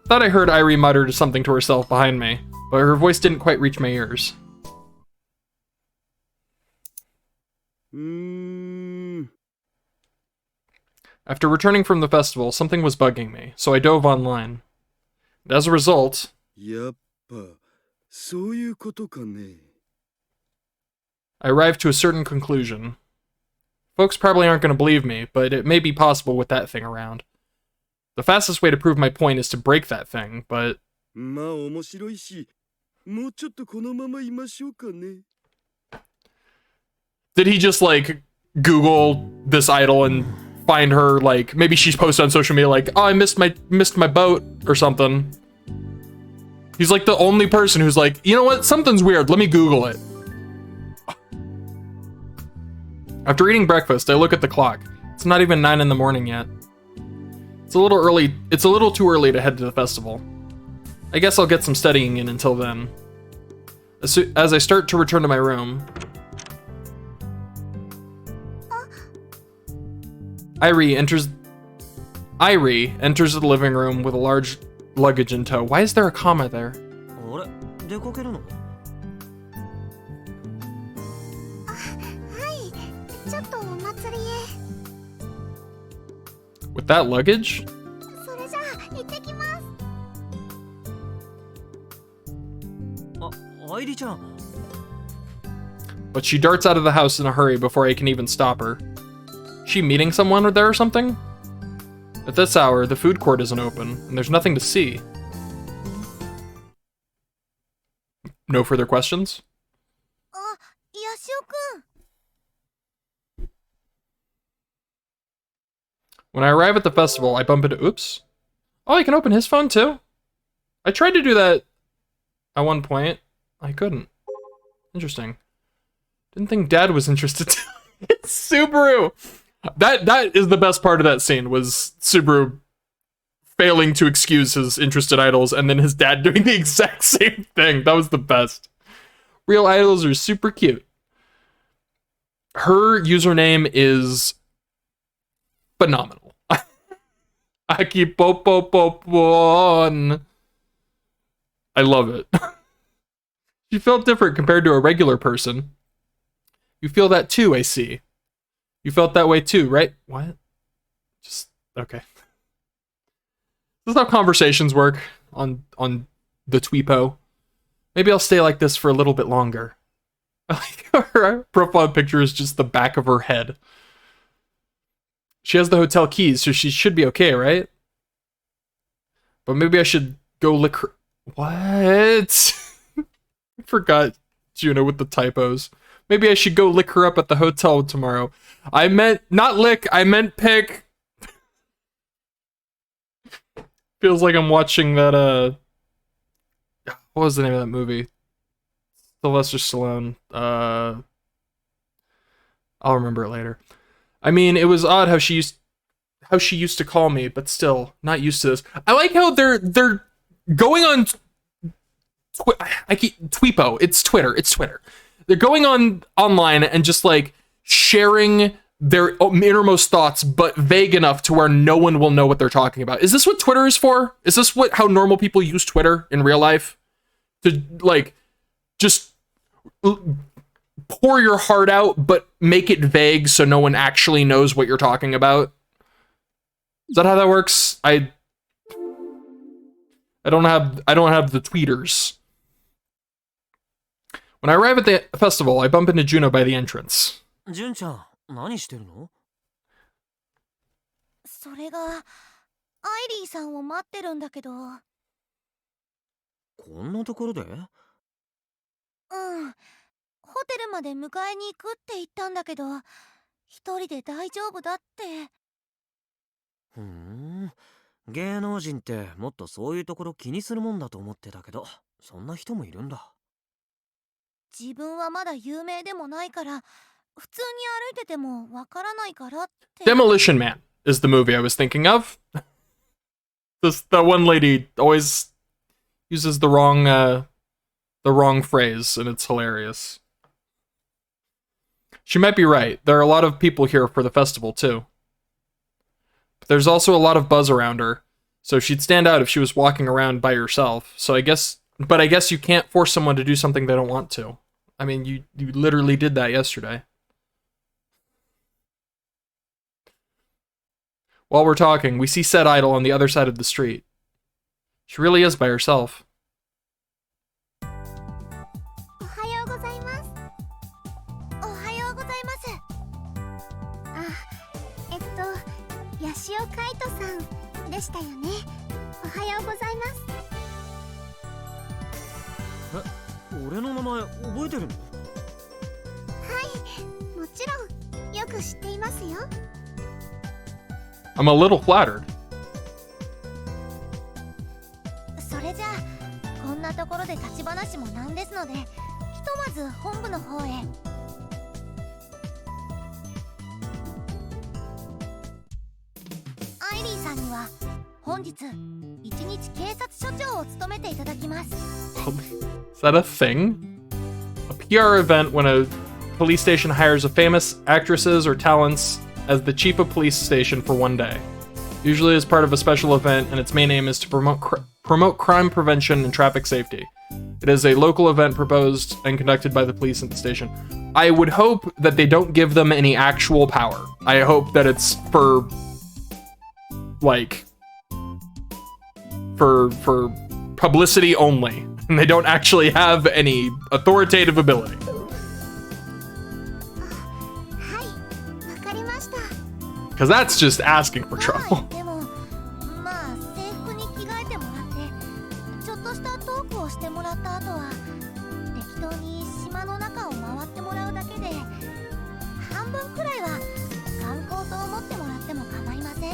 Thought I heard Airi mutter something to herself behind me, but her voice didn't quite reach my ears. After returning from the festival, something was bugging me, so I dove online. And as a result, やっぱそういうことかね。 I arrived to a certain conclusion. Folks probably aren't going to believe me, but it may be possible with that thing around. The fastest way to prove my point is to break that thing, but... まあ面白いし、もうちょっとこのままいましょうかね。 Did he just, like, Google this idol and find her, like, maybe she's posted on social media, like, oh, I missed my boat, or something. He's, like, the only person who's like, you know what, something's weird, let me Google it. After eating breakfast, I look at the clock. It's not even 9 in the morning yet. It's a little early. It's a little too early to head to the festival. I guess I'll get some studying in until then. As I start to return to my room, Irie enters the living room with a large luggage in tow. Why is there a comma there? あれ出かけるの？はいちょっとお祭りへ With that luggage? それじゃあ行ってきます。あ、愛梨ちゃん。 But she darts out of the house in a hurry before I can even stop her. She meeting someone there or something? At this hour, the food court isn't open, and there's nothing to see. No further questions? あ、ヤシオくん。 When I arrive at the festival, I bump into... Oops. Oh, I can open his phone too? I tried to do that at one point. I couldn't. Interesting. Didn't think Dad was interested. It's Subaru! That is the best part of that scene, was Subaru failing to excuse his interested idols and then his dad doing the exact same thing. That was the best. Real idols are super cute. Her username is phenomenal. Akipopopopon. I love it. She felt different compared to a regular person. You feel that too, I see. You felt that way too, right? What? Just, okay. This is how conversations work on the Tweepo. Maybe I'll stay like this for a little bit longer. I like her profile picture is just the back of her head. She has the hotel keys, so she should be okay, right? But maybe I should go lick her... What? I forgot Juno with the typos. Maybe I should go lick her up at the hotel tomorrow. I meant, not lick, I meant pick. Feels like I'm watching that, what was the name of that movie? Sylvester Stallone. I'll remember it later. I mean, it was odd how she used to call me, but still, not used to this. I like how they're going on Tweepo. It's Twitter. They're going online and just like sharing their innermost thoughts, but vague enough to where no one will know what they're talking about. Is this what Twitter is for? Is this how normal people use Twitter in real life? To like just pour your heart out, but make it vague so no one actually knows what you're talking about? Is that how that works? I don't have the tweeters. When I arrive at the festival, I bump into Juno by the entrance. 純ちゃん、何してるの？それがアイリーさんを待ってるんだけど。こんなところで？うん。ホテルまで迎えに行くって言ったんだけど、一人で大丈夫だって。ふーん。芸能人ってもっとそういうところ気にするもんだと思ってたけど、そんな人もいるんだ。自分はまだ有名でもないから、普通に歩いててもわからないからって。Demolition Man is the movie I was thinking of. That one lady always uses the wrong phrase, and it's hilarious. She might be right. There are a lot of people here for the festival too. But there's also a lot of buzz around her, so she'd stand out if she was walking around by herself. I guess you can't force someone to do something they don't want to. I mean, you literally did that yesterday. While we're talking, we see said idol on the other side of the street. She really is by herself. おはようございます。おはようございます。ヤシオカイトさんでしたよね。おはようございます。俺の名前覚えてるの？はい、もちろんよく知っていますよ。I'm a little flattered. それじゃあこんなところで立ち話もなんですので、ひとまず本部の方へ。アイリーさんには本日一日警察署長を務めていただきます。 Is that a thing? A PR event when a police station hires a famous actresses or talents as the chief of police station for one day. Usually as part of a special event, and its main aim is to promote crime prevention and traffic safety. It is a local event proposed and conducted by the police at the station. I would hope that they don't give them any actual power. I hope that it's for, like, for publicity only, and they don't actually have any authoritative ability. はい、わかりました。 Because that's just asking for trouble. でもまあ制服に着替えてもらってちょっとしたトークをしてもらった後は適当に島の中を回ってもらうだけで半分くらいは観光と思ってもらっても構いません。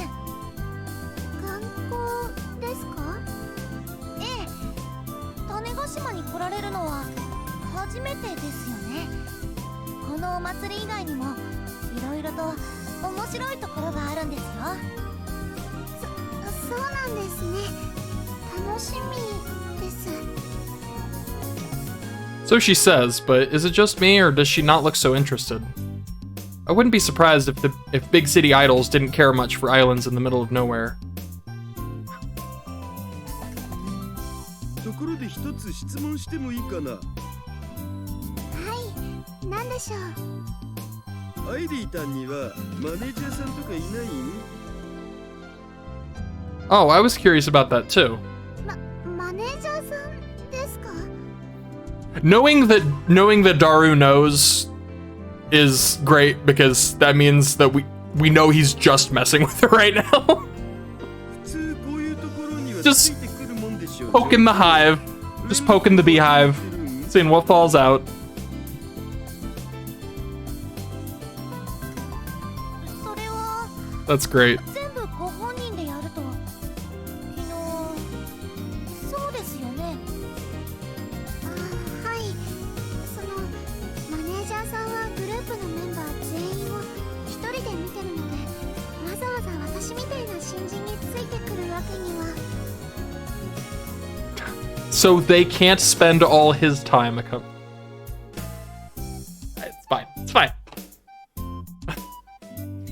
観光ですか？ええ、種子島に来られるのは初めてですよね。このお祭り以外にもいろいろと面白いところがあるんですよ。そうなんですね。楽しみです。 So she says, but is it just me, or does she not look so interested? I wouldn't be surprised if big city idols didn't care much for islands in the middle of nowhere. ところで一つ質問してもいいかな？はい、なんでしょう。アイリーたんにはマネージャーさんとかいないん？ Oh, I was curious about that too. マネージャーさんですか？ Knowing that Daru knows is great, because that means that we know he's just messing with her right now. 普通こういうところには Just ついてくるもんでしょう。 Poking the hive, just poking the beehive, seeing what falls out. それは That's great. 全部ご本人でやると昨日そうですよね。はい。そのマネージャーさんはグループのメンバー全員を一人で見てるので、わざわざ私みたいな新人についてくるわけには。 So they can't spend all his time. It's fine. It's fine.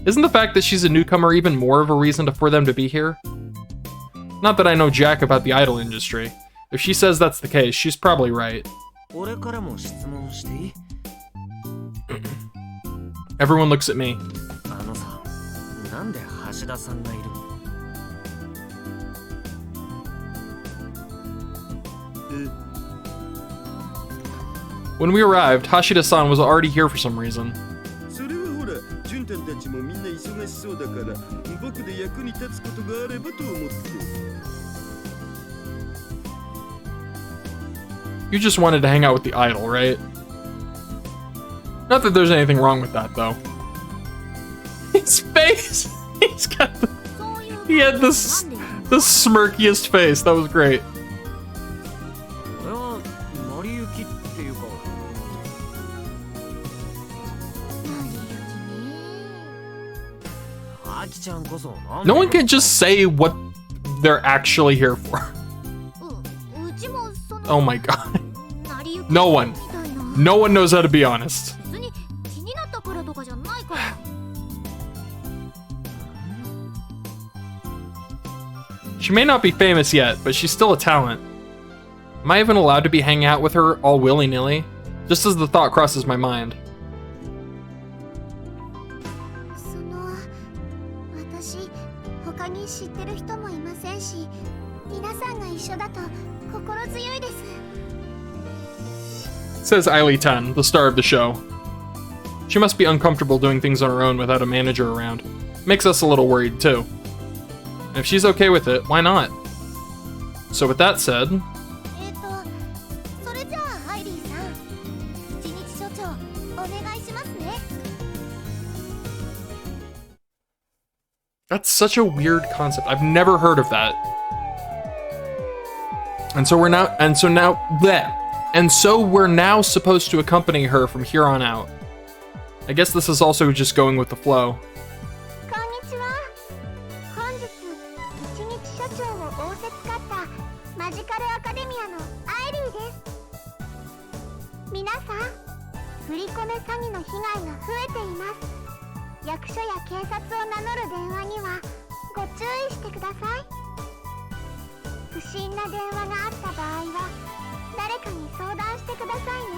Isn't the fact that she's a newcomer even more of a reason for them to be here? Not that I know jack about the idol industry. If she says that's the case, she's probably right. 俺からも質問していい？ Everyone looks at me. あのさ、なんで橋田さんがいるの？ え、 When we arrived, Hashida-san was already here for some reason. それはほら、ジュンタンたちもみんな忙しそうだから、僕で役に立つことがあればと思って。 You just wanted to hang out with the idol, right? Not that there's anything wrong with that, though. His face! He's got the... そういう He had this... なんで the smirkiest face. That was great. 俺は成り行きっていうか。アキちゃんこそなんで No one can just say what they're actually here for. うちもその Oh my god. 成り行き No one. みたいな No one knows how to be honest. 別に気になったからとかじゃないから。 She may not be famous yet, but she's still a talent. Am I even allowed to be hanging out with her all willy-nilly? Just as the thought crosses my mind. その私他に知ってる人もいませんし、皆さんが一緒だと心強いです。 Says Ailey-tan, the star of the show. She must be uncomfortable doing things on her own without a manager around. Makes us a little worried, too. And if she's okay with it, why not? So with that said... それじゃあハイリーさん、一日署長お願いしますね。 That's such a weird concept. I've never heard of that. And so we're now supposed to accompany her from here on out. I guess this is also just going with the flow. こんにちは。本日一日署長アのアイリーです。皆さん、振り込め詐欺の被害が増えています。役所や警察を名乗る電話にはご注意してください。不審な電話があった場合は誰かに相談してくださいね。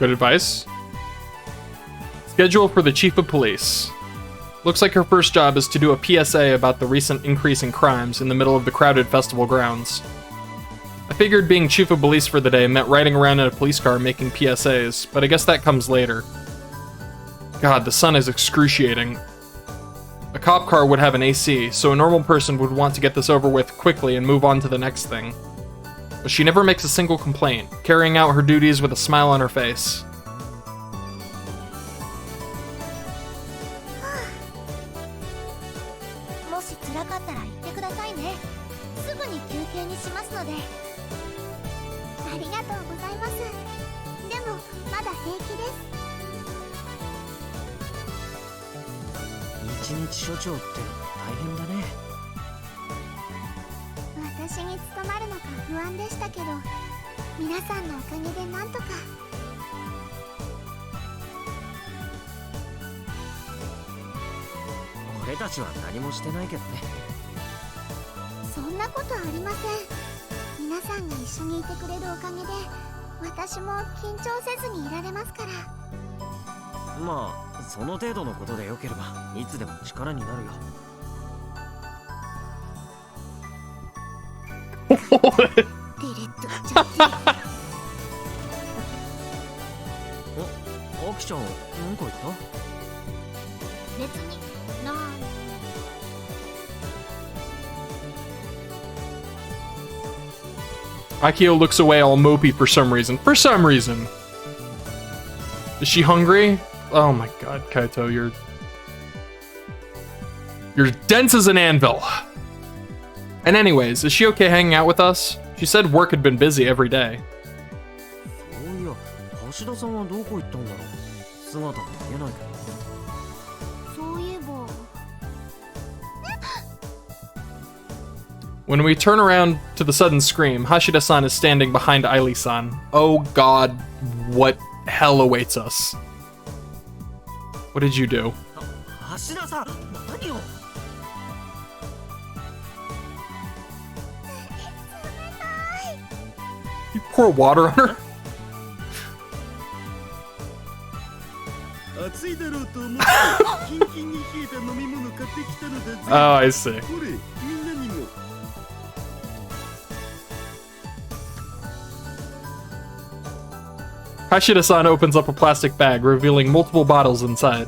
Good advice. Schedule for the Chief of Police. Looks like her first job is to do a PSA about the recent increase in crimes in the middle of the crowded festival grounds. I figured being Chief of Police for the day meant riding around in a police car making PSAs, but I guess that comes later. God, the sun is excruciating. A cop car would have an AC, so a normal person would want to get this over with quickly and move on to the next thing. But she never makes a single complaint, carrying out her duties with a smile on her face. もし辛かったら言ってくださいね。すぐに休憩にしますので。ありがとうございます。でもまだ平気です。一日所長って大変だね。私に務まるのか不安でしたけど、皆さんのおかげでなんとか。俺たちは何もしてないけどね。そんなことありません。皆さんが一緒にいてくれるおかげで私も緊張せずにいられますから。まあその程度のことでよければいつでも力になるよ。ディレットちゃってお、アキちゃんなんか言った？別になん。Akio looks away all mopey for some reason. For some reason. Is she hungry? Oh my god, Kaito, you're dense as an anvil. And anyways, is she okay hanging out with us? She said work had been busy every day. そういや、橋田さんはどこ行ったんだろう。姿が見えないけど。そういえば。When we turn around to the sudden scream, Hashida-san is standing behind Aili-san. Oh god, what hell awaits us? What did you do? 橋田さん、何を？You pour water on her? 暑いだろうと思ってキンキンに冷えた飲み物買ってきたのだぜ。 Oh, I see. これみんなにも。Hashida-san opens up a plastic bag, revealing multiple bottles inside.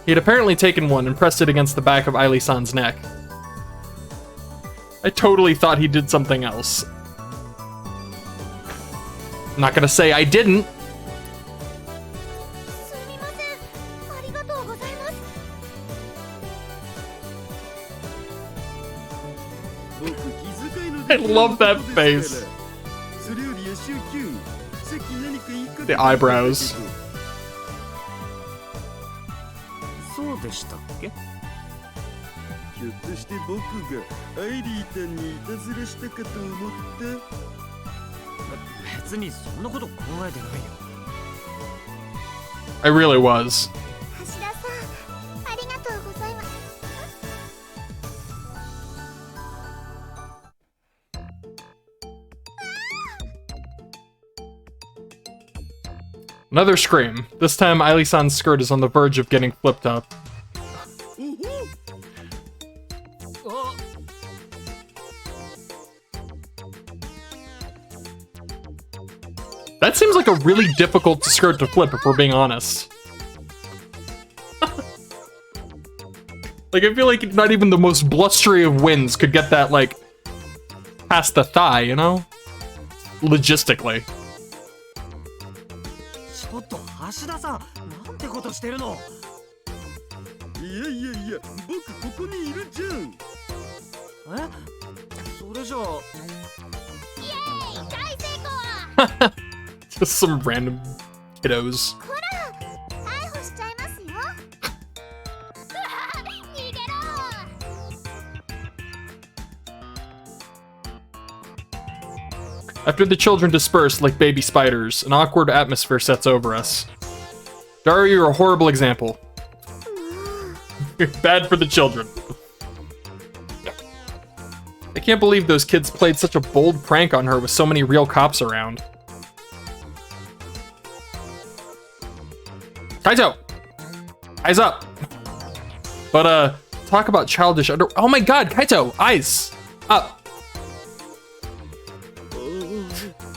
He had apparently taken one and pressed it against the back of Aili-san's neck. I totally thought he did something else. I'm not gonna say I didn't. すみません。ありがとうございます。僕気遣いの I love that face. それよりやしゅうきゅん、さっき何か言いかけ The eyebrows. そうでしたっけ？ひょっとして僕がアイリーたんにいたずらしたかと思った。別にそんなこと考えてないよ。I really was. 橋田さん、ありがとうございます。 Another scream. This time, Aili-san's skirt is on the verge of getting flipped up. おほ、 That seems like a really difficult skirt to flip, if we're being honest. Like, I feel like not even the most blustery of winds could get that, like, past the thigh, you know? Logistically. ちょっと橋田さん、なんてことしてるの？いやいやいや、僕ここにいるじゃん。え？それじゃあ。イエーイ、大成功。 Just some random kiddos. ほら、逮捕しちゃいますよ。逃げろ。After the children disperse like baby spiders, an awkward atmosphere sets over us. Daru, you're a horrible example. You're bad for the children. I can't believe those kids played such a bold prank on her with so many real cops around. Kaito! Eyes up! But, talk about childish oh my god, Kaito! Eyes! Up!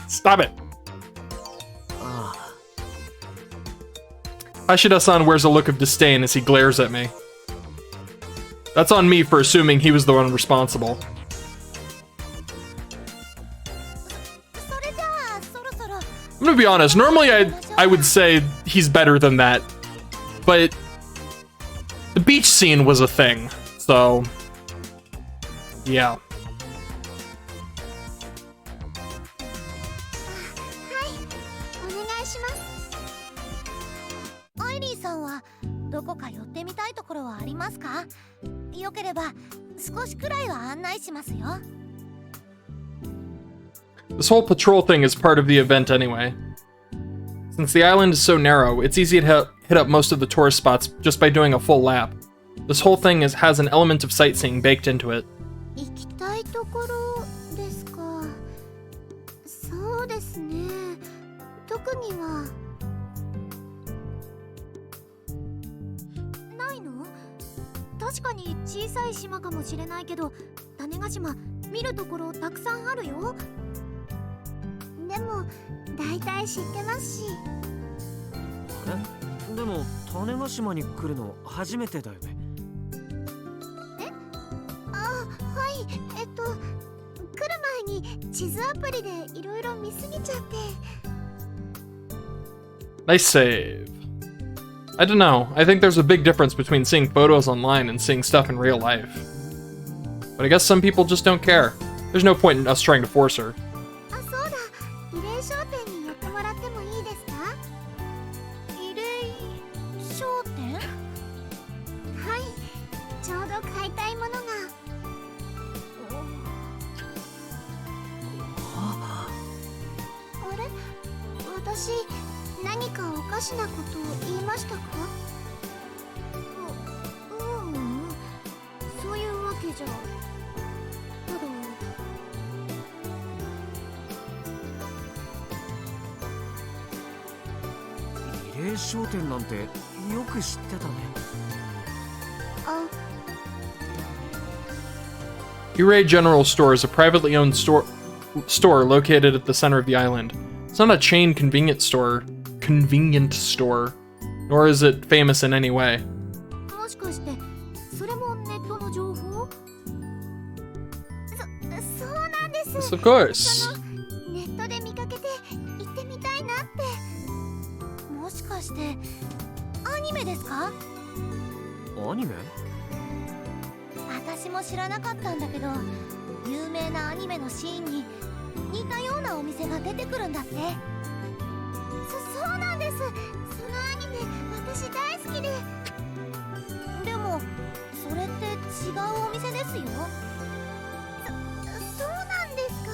Stop it! Hashida-san wears a look of disdain as he glares at me. That's on me for assuming he was the one responsible. I'm gonna be honest, normally I would say he's better than that, but the beach scene was a thing, so yeah. アイリーさんはどこか寄ってみたいところはありますか？よければ少しくらいは案内しますよ。 This whole patrol thing is part of the event anyway. Since the island is so narrow, it's easy to hit up most of the tourist spots just by doing a full lap. This whole thing has an element of sightseeing baked into it. 行きたいところですか。そうですね。特にはないの？確かに小さい島かもしれないけど、種子島見るところたくさんあるよ。でも大体知ってますし。でも種子島に来るの初めてだよね。え？あ、はい。来る前に地図アプリでいろいろ見すぎちゃって。 Nice save. I don't know. I think there's a big difference between seeing photos online and seeing stuff in real life. But I guess some people just don't care. There's no point in us trying to force her. あ、そうだ。慰霊商店に寄ってもらってもいいですか？慰霊商店？はい。ちょうど買いたいものが。あれ？私、何かおかしなことを言いましたか？そういうわけじゃ。ただ。 慰霊商店なんてよく知ってたね。あ、 Ure General Store is a privately owned store located at the center of the island. It's not a chain convenience store, nor is it famous in any way. もしかしてそれもネットの情報？そうなんです。 Yes, of course. ネットで見かけて行ってみたいなって。もしかしてアニメですか？アニメ？私も知らなかったんだけど、有名なアニメのシーンに似たようなお店が出てくるんだって。そうなんです。そのアニメ私大好きで。でもそれって違うお店ですよ。そうなんですか？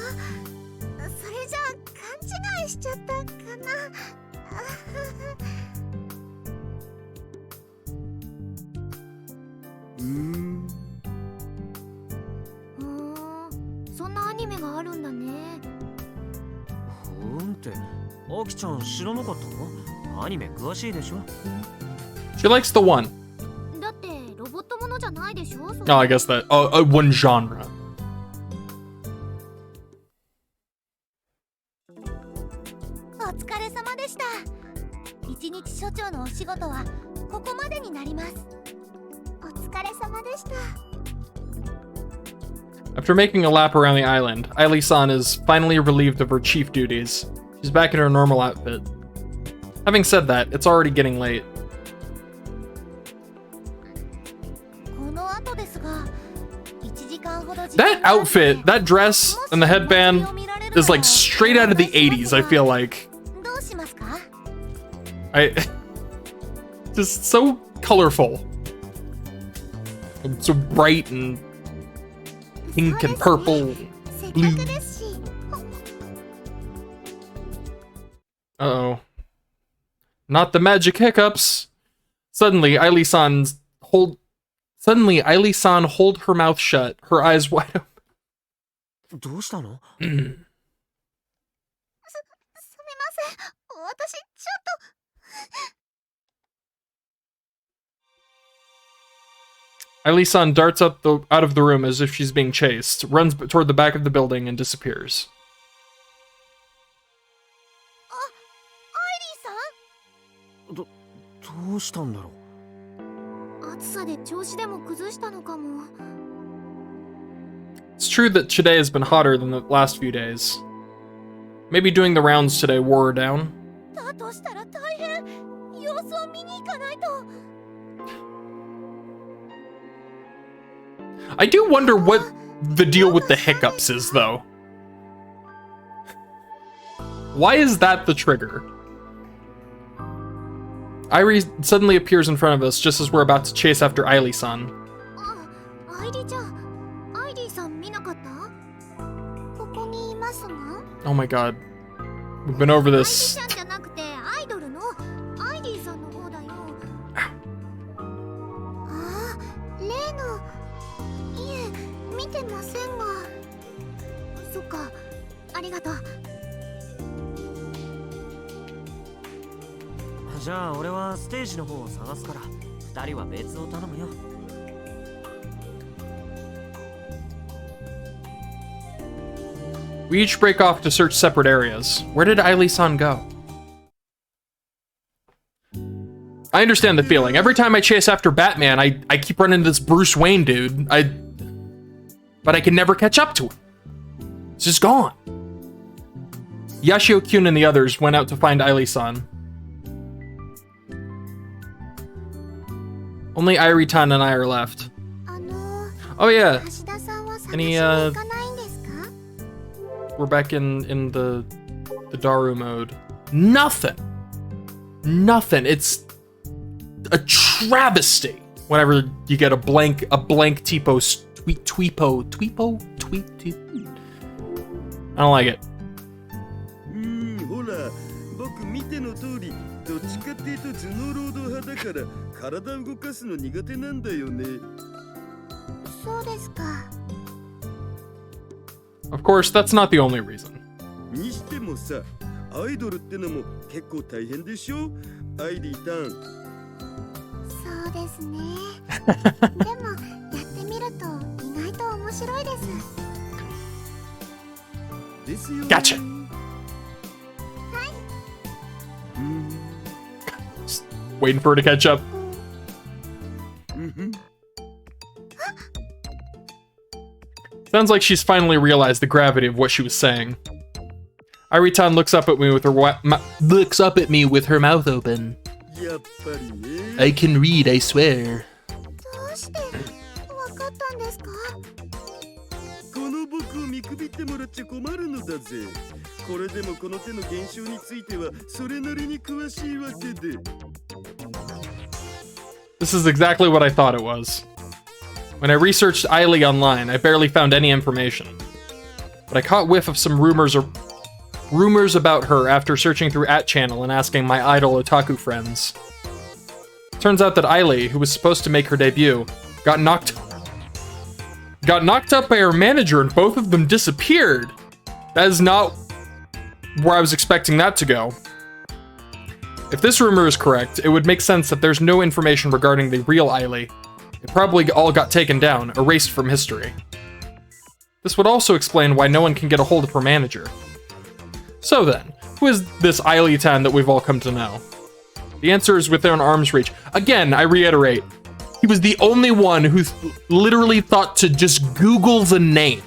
それじゃあ勘違いしちゃったかな。そんなアニメがあるんだね。って、アキちゃん知らなかったの？アニメ詳しいでしょ？ She likes the one. だってロボットものじゃないでしょ？ Oh, I guess that. One genre. お疲れ様でした。一日所長のお仕事はここまでになります。お疲れ様でした。 After making a lap around the island, Ailey-san is finally relieved of her chief duties. She's back in her normal outfit. Having said that, it's already getting late. この後ですが、1時間ほど That outfit, that dress, and the headband is like straight out of the 80s, I feel like. どうしますか？ Just so colorful. And so bright and pink and purple, せっか blue. くですし。Uh-oh. Not the magic hiccups. Suddenly, Ailee-san hold her mouth shut, her eyes wide open. どうしたの？すみません。私ちょっと。 Ailee-san darts out of the room as if she's being chased, runs toward the back of the building, and disappears. アイリーさん？どうしたんだろう。暑さで調子でも崩したのかも。 It's true that today has been hotter than the last few days. Maybe doing the rounds today wore her down. だとしたら大変。様子を見に行かないと。 I do wonder what the deal with the hiccups is, though. Why is that the trigger? Irie suddenly appears in front of us just as we're about to chase after Ailee-san. アイリーちゃん、アイリーさん見なかった？ここにいますが。 Oh my god. We've been over アイリ this. ーちゃんじゃなくてアイドルのアイリーさんの方だよ。ああ、例の。いえ、見てませんが。そっか、ありがとう。じゃあ俺はステージの方を探すから、二人は別を頼むよ。We each break off to search separate areas. Where did Ailee-san go? I understand the feeling. Every time I chase after Batman, I keep running into this Bruce Wayne dude. But I can never catch up to him. He's just gone. Yashio-kun and the others went out to find Ailee-san. Only Irie-tan and I are left. Oh yeah. Any we're back in the Daru mode. Nothing. It's a travesty whenever you get a blank tweepo. I don't like it. ほら、僕見ての通り、どっちかっていうと頭脳労働派だから体動かすの苦手なんだよね。そうですか。 Of course, that's not the only reason. にしてもさ、アイドルってのも結構大変でしょ、アイリータン。そうですね。でもやってみると意外と面白いです。ですよね。 Gotcha. Just waiting for her to catch up. Sounds like she's finally realized the gravity of what she was saying. Irie-tan looks up at me with her mouth open. やっぱりね。 I can read, I swear. どうしてわかったんですか？この僕を見くびってもらっちゃ困るのだぜ。これでもこの手の現象についてはそれなりに詳しいわけで。 This is exactly what I thought it was. When I researched Ailee online, I barely found any information. But I caught whiff of some rumors about her after searching through @channel and asking my idol otaku friends. Turns out that Ailee, who was supposed to make her debut, got knocked up by her manager and both of them disappeared. That is not where I was expecting that to go. If this rumor is correct, it would make sense that there's no information regarding the real Ailee. It probably all got taken down, erased from history. This would also explain why no one can get a hold of her manager. So then, who is this Ailee-tan that we've all come to know? The answer is within arm's reach. Again, I reiterate, he was the only one who literally thought to just Google the name.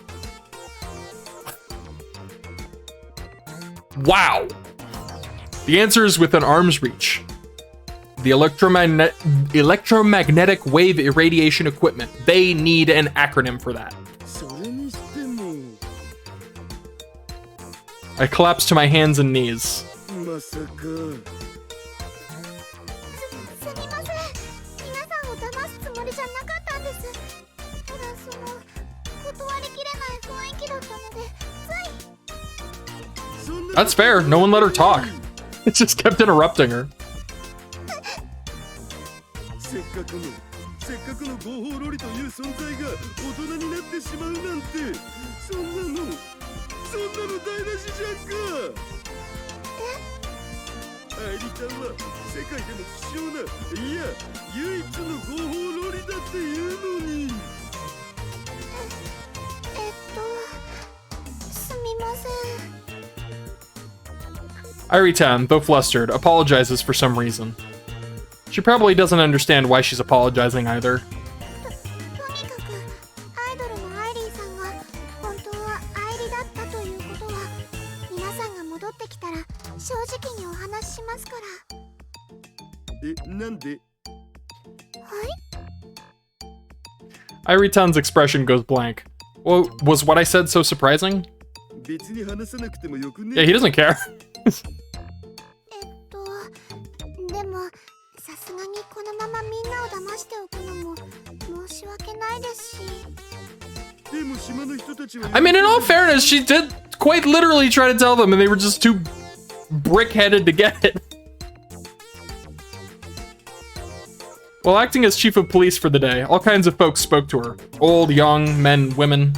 Wow. The answer is within arm's reach. The electromagnetic wave irradiation equipment. They need an acronym for that. それにしても I collapse to my hands and knees. まさか。すみません。皆さんを騙すつもりじゃなかったんです。ただ断りきれない雰囲気だったので、つい。 That's fair. No one let her talk. It just kept interrupting her. せっかくの合法ロリという存在が大人になってしまうなんて、そんなの台無しじゃんか。アイリタンは世界でも希少な、いや唯一の合法ロリだっていうのに。すみません。Iritan, though flustered, apologizes for some reason. She probably doesn't understand why she's apologizing either. とにかくアイドルのアイリーさんが本当はアイリだったということは、皆さんが戻ってきたら正直にお話ししますから。なんで？はい？ Iritan's expression goes blank. Well, was what I said so surprising? 別に話さなくてもよくね。 Yeah, he doesn't care. でもさすがにこのままみんなを騙しておくのも申し訳ないですし。でも島の人たちは。I mean, in all fairness, she did quite literally try to tell them, and they were just too brick-headed to get it. While acting as chief of police for the day, all kinds of folks spoke to her. Old, young, men, women.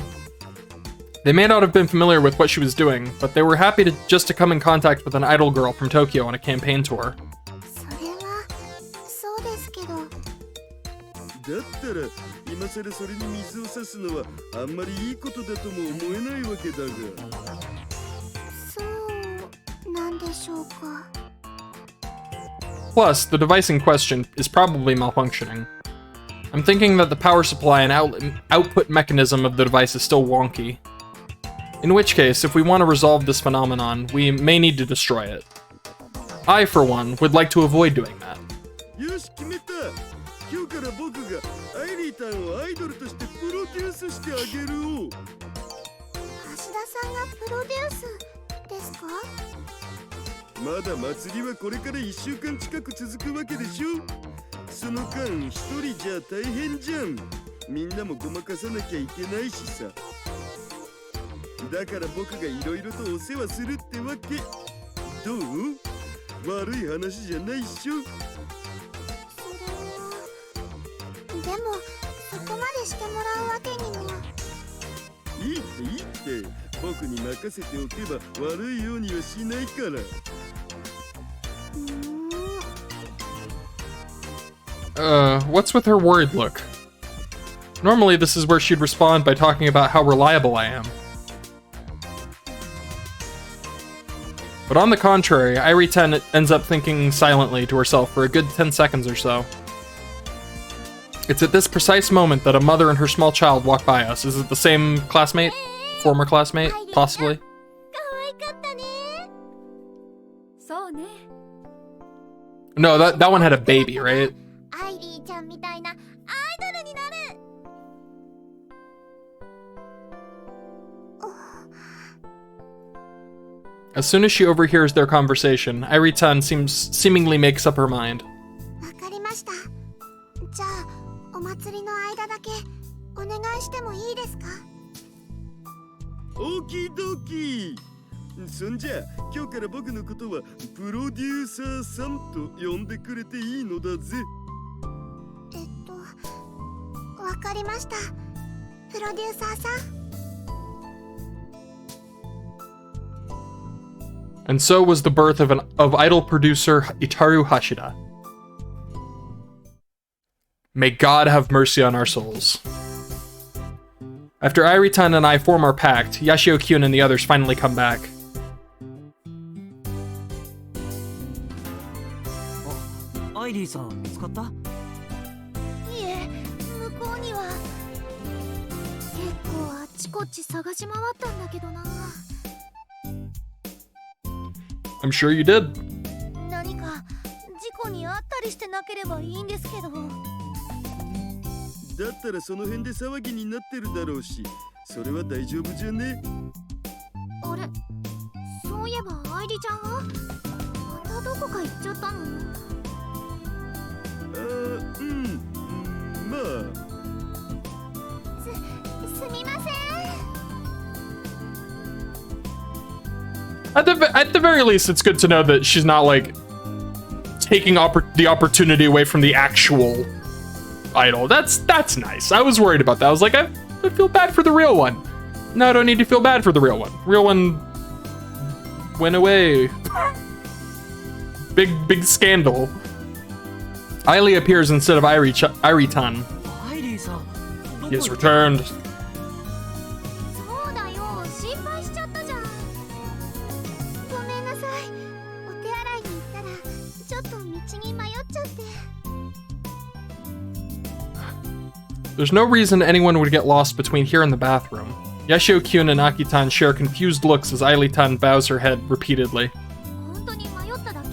They may not have been familiar with what she was doing, but they were happy just to come in contact with an idol girl from Tokyo on a campaign tour. それはそうですけど。だったら今さらそれに水を差すのはあんまりいいことだとも思えないわけだが。そうなんでしょうか。 Plus, the device in question is probably malfunctioning. I'm thinking that the power supply and output mechanism of the device is still wonky. In which case, if we want to resolve this phenomenon, we may need to destroy it. I, for one, would like to avoid doing that. よし、決めた。今日から僕がアイリータンをアイドルとしてプロデュースしてあげるを。橋田さんがプロデュースですか？まだ祭りはこれから1週間近く続くわけでしょ。その間一人じゃ大変じゃん。みんなもごまかさなきゃいけないしさ。だから僕がいろいろとお世話するってわけ。どう？悪い話じゃないっしょ。それは。でもそこまでしてもらうわけにも。いいって僕に任せておけば悪いようにはしないから。What's with her worried look? Normally, this is where she'd respond by talking about how reliable I am. But on the contrary, Irie 10 ends up thinking silently to herself for a good 10 seconds or so. It's at this precise moment that a mother and her small child walk by us. Is it the same classmate? Former classmate? Possibly? No, that one had a baby, right? As soon as she overhears their conversation, Irie-tan seemingly makes up her mind. わかりました。じゃあ、お祭りの間だけお願いしてもいいですか？オーキードーキー。そんじゃ今日から僕のことはプロデューサーさんと呼んでくれていいのだぜ。わかりました。プロデューサーさん。And so was the birth of idol producer Itaru Hashida. May God have mercy on our souls. After Irie-tan and I form our pact, Yashio-kyun and the others finally come back. アイリーさん見つかった？いえ、向こうには結構あっちこっち探し回ったんだけどな。I'm sure you did. 何か事故にあったりしてなければいいんですけど。だったらその辺で騒ぎになってるだろうし、それは大丈夫じゃね？あれ、そういえばアイリちゃんはまたどこか行っちゃったの？まあ。すみません。At the very least, it's good to know that she's not like taking the opportunity away from the actual idol. That's nice. I was worried about that. I was like, I feel bad for the real one. No, I don't need to feel bad for the real one. Real one went away. Big scandal. Ailey appears instead of Irie-tan. He has returned. そうだよ、心配しちゃったじゃん。ごめんなさい。お手洗いに行ったらちょっと道に迷っちゃって。 There's no reason anyone would get lost between here and the bathroom. Yashio-kyun and Aki-tan share confused looks as Ailey-tan bows her head repeatedly. 本当に迷っただけ？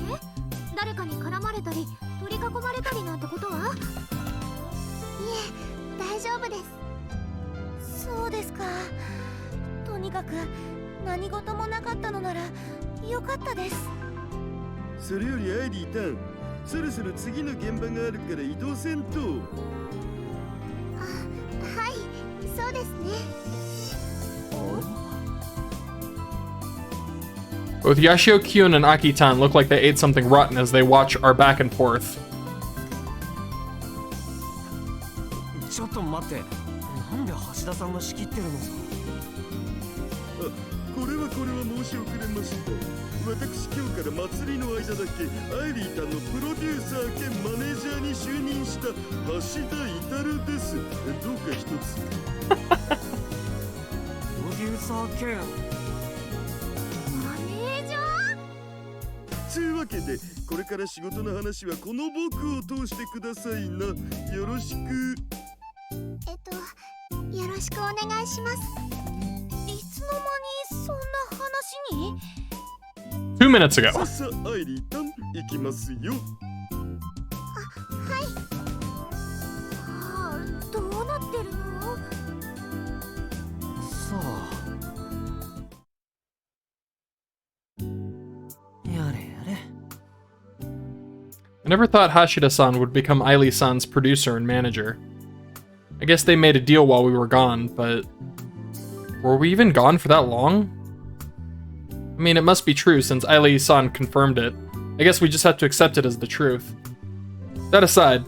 誰かに絡まれたり、取り囲まれたりなんてことは？いえ、大丈夫です。そうですか。とにかく何事もなかったのなら良かったです。それよりアイリータン、そろそろ次の現場があるから移動せんと。はい、そうですね。 Both Yashio-kyun and Aki-tan look like they ate something rotten as they watch our back and forth. ちょっと待って、なんで橋田さんが仕切ってるのさ。あ、これは申し遅れました。私今日から祭りの間だけアイリータンのプロデューサー兼マネージャーに就任した橋田至です。どうか一つ。プロデューサー兼。 つうわけでこれから仕事の話はこの僕を通してくださいな。よろしく。よろしくお願いします。いつの間にそんな話に？ 2 minutes ago. さっさアイリータン行きますよ。あ、どうなってるの？さあ。やれやれ。 I never thought Hashida-san would become Ailey-san's producer and manager. I guess they made a deal while we were gone, but... were we even gone for that long? I mean, it must be true since Ailey-san confirmed it. I guess we just have to accept it as the truth. That aside,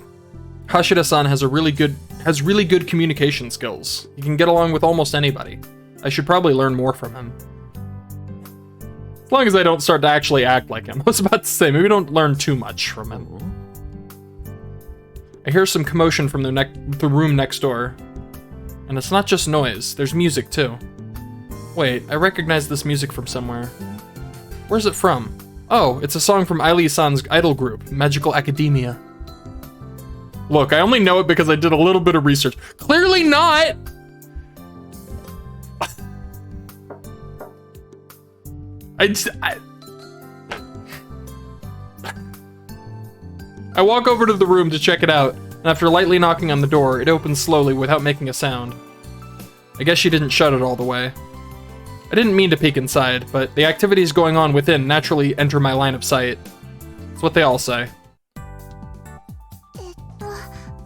Hashida-san has really good communication skills. He can get along with almost anybody. I should probably learn more from him. As long as I don't start to actually act like him. I was about to say, maybe don't learn too much from him. I hear some commotion from the room next door. And it's not just noise, there's music too. Wait, I recognize this music from somewhere. Where's it from? Oh, it's a song from Ailey-san's idol group, Magical Academia. Look, I only know it because I did a little bit of research. Clearly not! I walk over to the room to check it out, and after lightly knocking on the door, it opens slowly without making a sound. I guess she didn't shut it all the way. I didn't mean to peek inside, but the activities going on within naturally enter my line of sight. It's what they all say.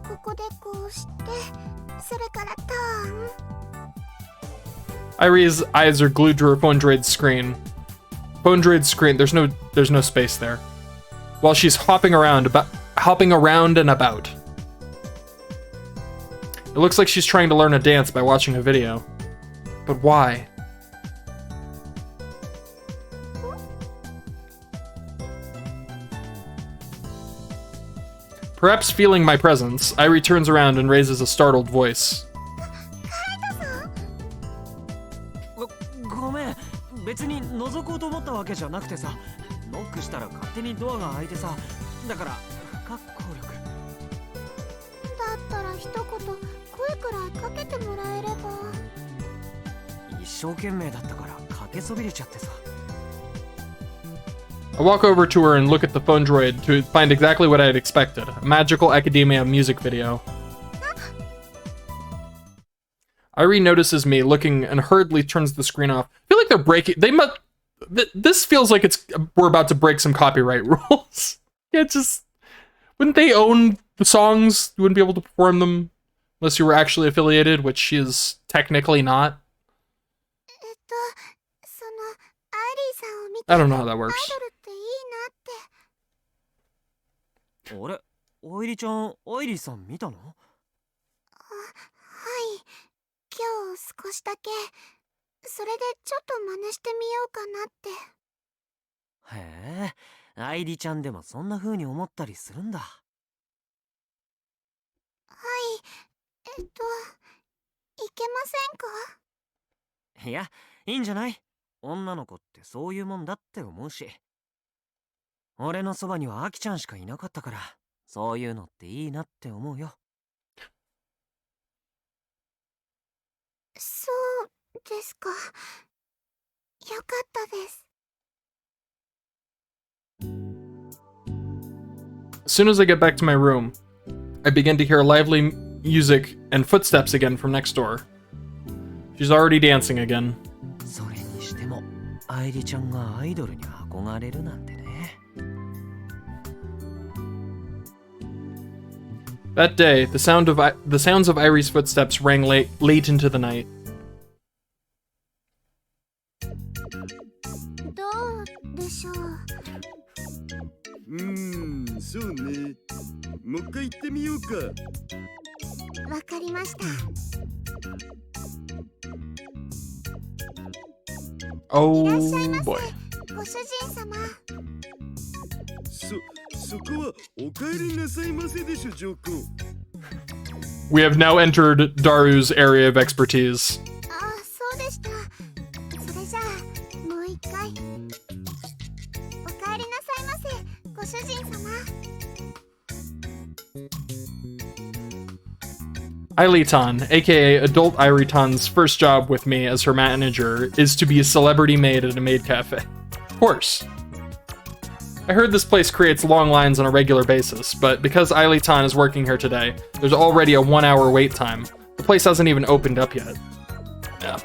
ここでこうして、それからターン。 Irie's eyes are glued to her phone droid's screen. Phone droid's screen, there's no space there. While she's hopping around and about. It looks like she's trying to learn a dance by watching a video. But why? Perhaps feeling my presence, Irie turns around and raises a startled voice. ごめん、別に覗こうと思ったわけじゃなくてさ、ノックしたら勝手にドアが開いてさ、だから不可抗力。だったら一言声くらいかけてもらえれば。一生懸命だったからかけそびれちゃってさ。I walk over to her and look at the phone droid to find exactly what I had expected, a Magical Academia music video. Irie notices me looking and hurriedly turns the screen off. I feel like they're breaking... This feels like we're about to break some copyright rules. Yeah, just... Wouldn't they own the songs? You wouldn't be able to perform them unless you were actually affiliated, which she is technically not. そのアイリーさんを見て I don't know how that アイ works. ドルっていいなって。あれ、愛理ちゃん、愛理さん見たの？はい、今日少しだけ。それでちょっと真似してみようかなって。へえ、愛理ちゃんでもそんな風に思ったりするんだ。はい、いけませんか？いや、いいんじゃない？女の子ってそういうもんだって思うし。俺のそばにはアキちゃんしかいなかったから、そういうのっていいなって思うよ。そうですか。よかったです。As soon as I get back to my room, I begin to hear lively music and footsteps again from next door. She's already dancing again. それにしても、愛理ちゃんがアイドルに憧れるなんてね。That day, the sounds of Irie's footsteps rang late into the night. どうでしょう。そうね。もう一回行ってみようか。わかりました。Oh いらっしゃいませ。 boy. ご主人様。そこはお帰りなさいませでしょ、上皇。We have now entered Daru's area of expertise. ああ、そうでした。それじゃあ、もう一回。お帰りなさいませ、ご主人様。Aileton, aka Adult Aileton's first job with me as her manager, is to be a celebrity maid at a maid cafe. Of course. I heard this place creates long lines on a regular basis, but because Aileton is working here today, there's already a 1-hour wait time. The place hasn't even opened up yet. Yeah.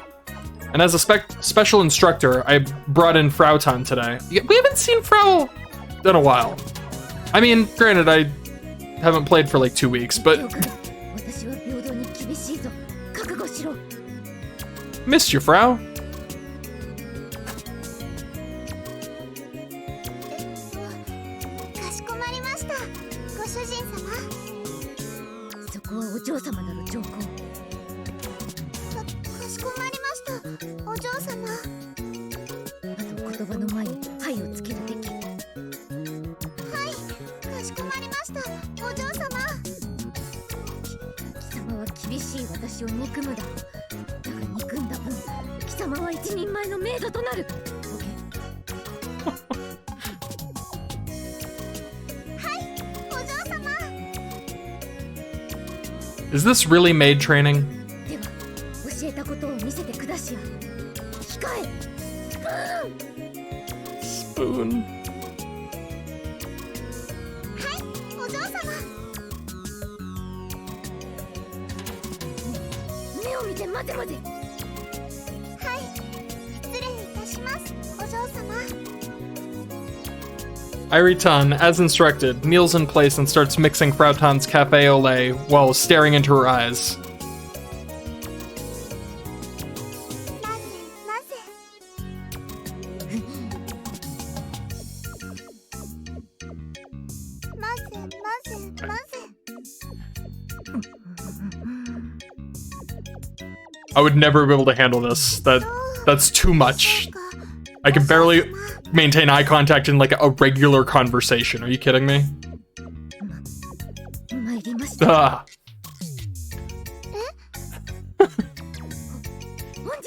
And as a special instructor, I brought in Frauton today. We haven't seen Frau in a while. I mean, granted, I haven't played for like 2 weeks, but... Missed you, Frau. かしこまりました、ご主人様。そこはお嬢様なる上皇。かしこまりました、お嬢様。あと言葉の前に「はい」をつけるべき。はい、かしこまりました、お嬢様。貴様は厳しい私を憎むだろう。だが憎んだ分、貴様は一人前のメイドとなる。Is this really maid training? では、教えたことを見せてくだしや。控え。Spoon. はい、お嬢様。目を見て待て待て。はい、失礼いたします、お嬢様。Aileton, as instructed, kneels in place and starts mixing Frauton's cafe au lait while staring into her eyes. なぜ I would never be able to handle this. That's too much. I can barely maintain eye contact in like a regular conversation. Are you kidding me? Ah.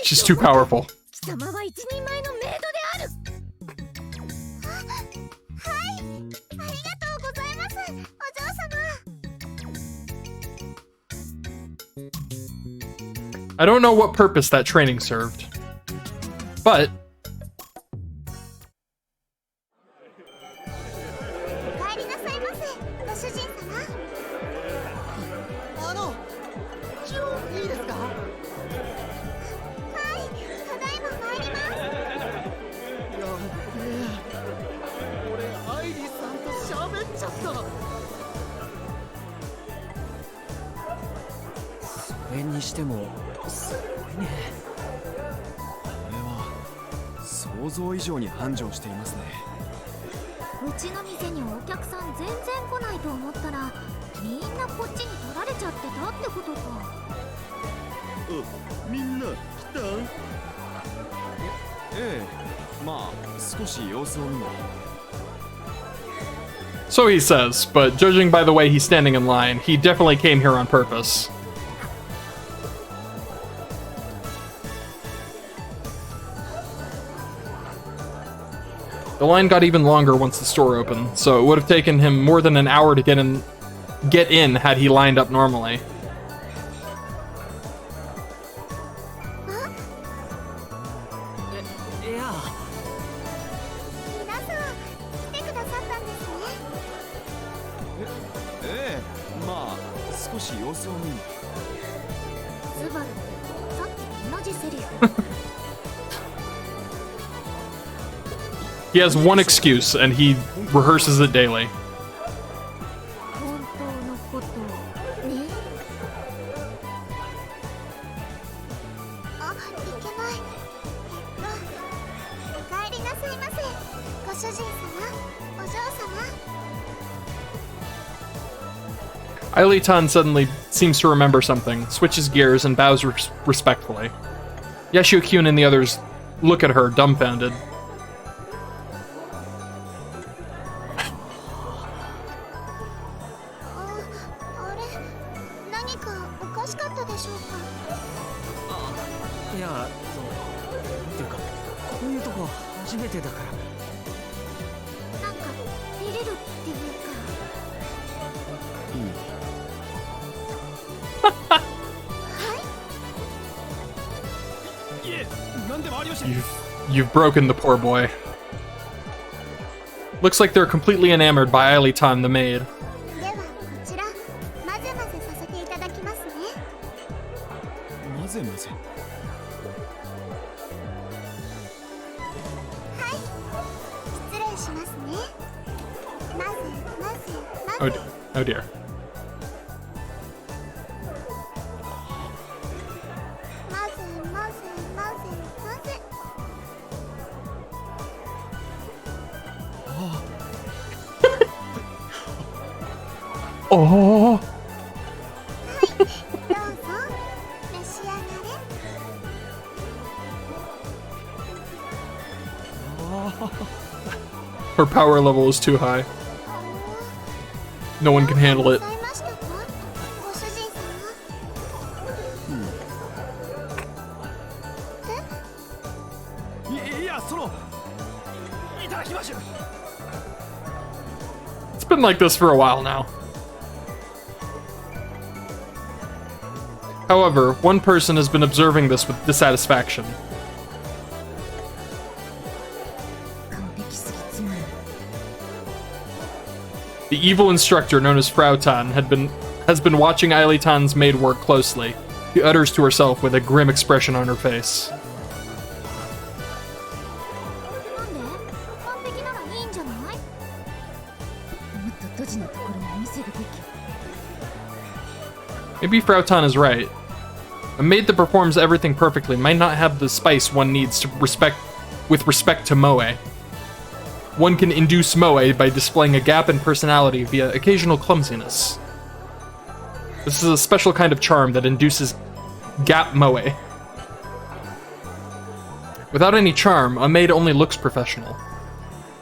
She's too powerful. I don't know what purpose that training served, but 想像以上に繁盛していますね。うちの店にお客さん全然来ないと思ったら、みんなこっちに取られちゃってたってことか。あ、みんな来たん？ええ、まあ少し様子を見に。 So he says, but judging by the way he's standing in line, he definitely came here on purpose. The line got even longer once the store opened, so it would have taken him more than an hour to get in had he lined up normally. いや、皆さん来てくださったんですね。ええ、まあ少し様子を見に。ズバル、さっきと同じセリフ。 He has one excuse, and he rehearses it daily. 本当のことね。あ、いけない。お帰りなさいませ。ご主人様、お嬢様。 Aileton suddenly seems to remember something, switches gears, and bows respectfully. Yashio-kyun and the others look at her, dumbfounded. あれ、何かおかしかったでしょうか。いや、っていうか、こういうとこ初めてだから。なんか照れるっていうか。いえ、なんでもありません。 You've broken the poor boy. Looks like they're completely enamored by Aileton the maid. ではこちら混ぜ混ぜさせていただきますね。混ぜ混ぜ。はい、失礼しますね。混ぜ混ぜ Oh, 混ぜ。 oh dear. 混ぜ混ぜ混ぜ混ぜ。 Oh! どうぞ召し上がれ。 Her power level is too high. No one can handle it. ございましたか、ご主人様。いや、そのいただきましょう。 It's been like this for a while now. However, one person has been observing this with dissatisfaction. 完璧すぎつまる。 The evil instructor known as Frau Tan has been watching Aileton's maid work closely. She utters to herself with a grim expression on her face. なんで？完璧ならいいんじゃない？もっとドジなところも見せるべき。 Maybe Frau Tan is right. A maid that performs everything perfectly might not have the spice one needs with respect to moe. One can induce moe by displaying a gap in personality via occasional clumsiness. This is a special kind of charm that induces gap moe. Without any charm, a maid only looks professional.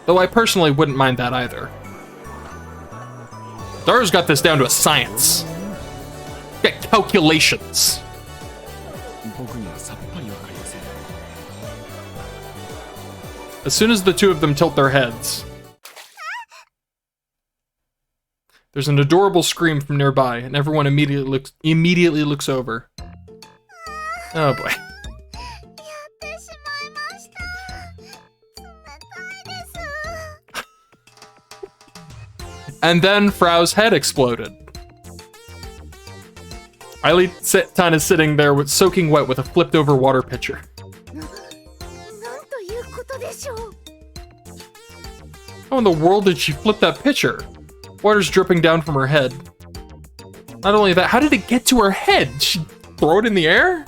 Though I personally wouldn't mind that either. Dara's got this down to a science. Got calculations. 僕にはさっぱりわかりません。 As soon as the two of them tilt their heads, there's an adorable scream from nearby, and everyone immediately looks over. Oh boy. やってしまいました。冷たいです。 And then Frau's head exploded. Aileton is sitting there with soaking wet with a flipped over water pitcher. なんということでしょう。 How in the world did she flip that pitcher? Water's dripping down from her head. Not only that, how did it get to her head? Did she throw it in the air?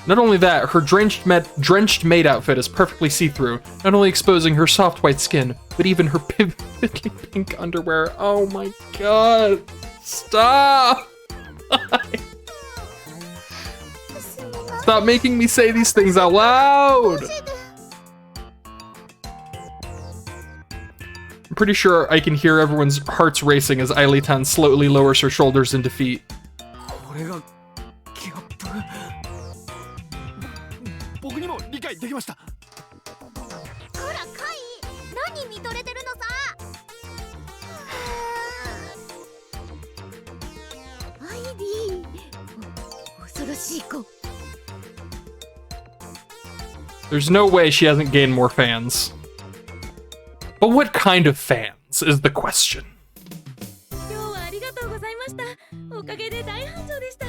Not only that, her drenched maid outfit is perfectly see-through, not only exposing her soft white skin, but even her vividly pink underwear. Oh my god. Stop! Stop making me say these things out loud! I'm pretty sure I can hear everyone's hearts racing as Ailitan slowly lowers her shoulders in defeat. これがギャップ。僕にも理解できました。ほらカイ、何見とれてるのさ。アイディ、恐ろしい子。 There's no way she hasn't gained more fans. But what kind of fans is the question? 今日はありがとうございました。おかげで大繁盛でした。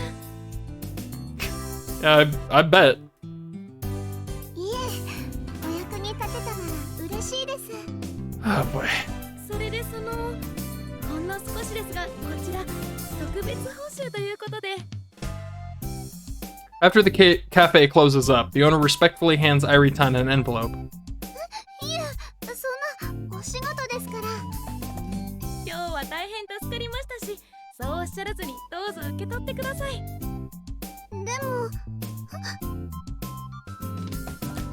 Yeah, I bet. いえ、お役に立てたなら嬉しいです。 Oh boy. それでほんの少しですが、こちら特別報酬ということで。 After the cafe closes up, the owner respectfully hands Airitan an envelope. いや、そんなお仕事ですから。今日は大変助かりましたし、そうおっしゃらずにどうぞ受け取ってください。でも、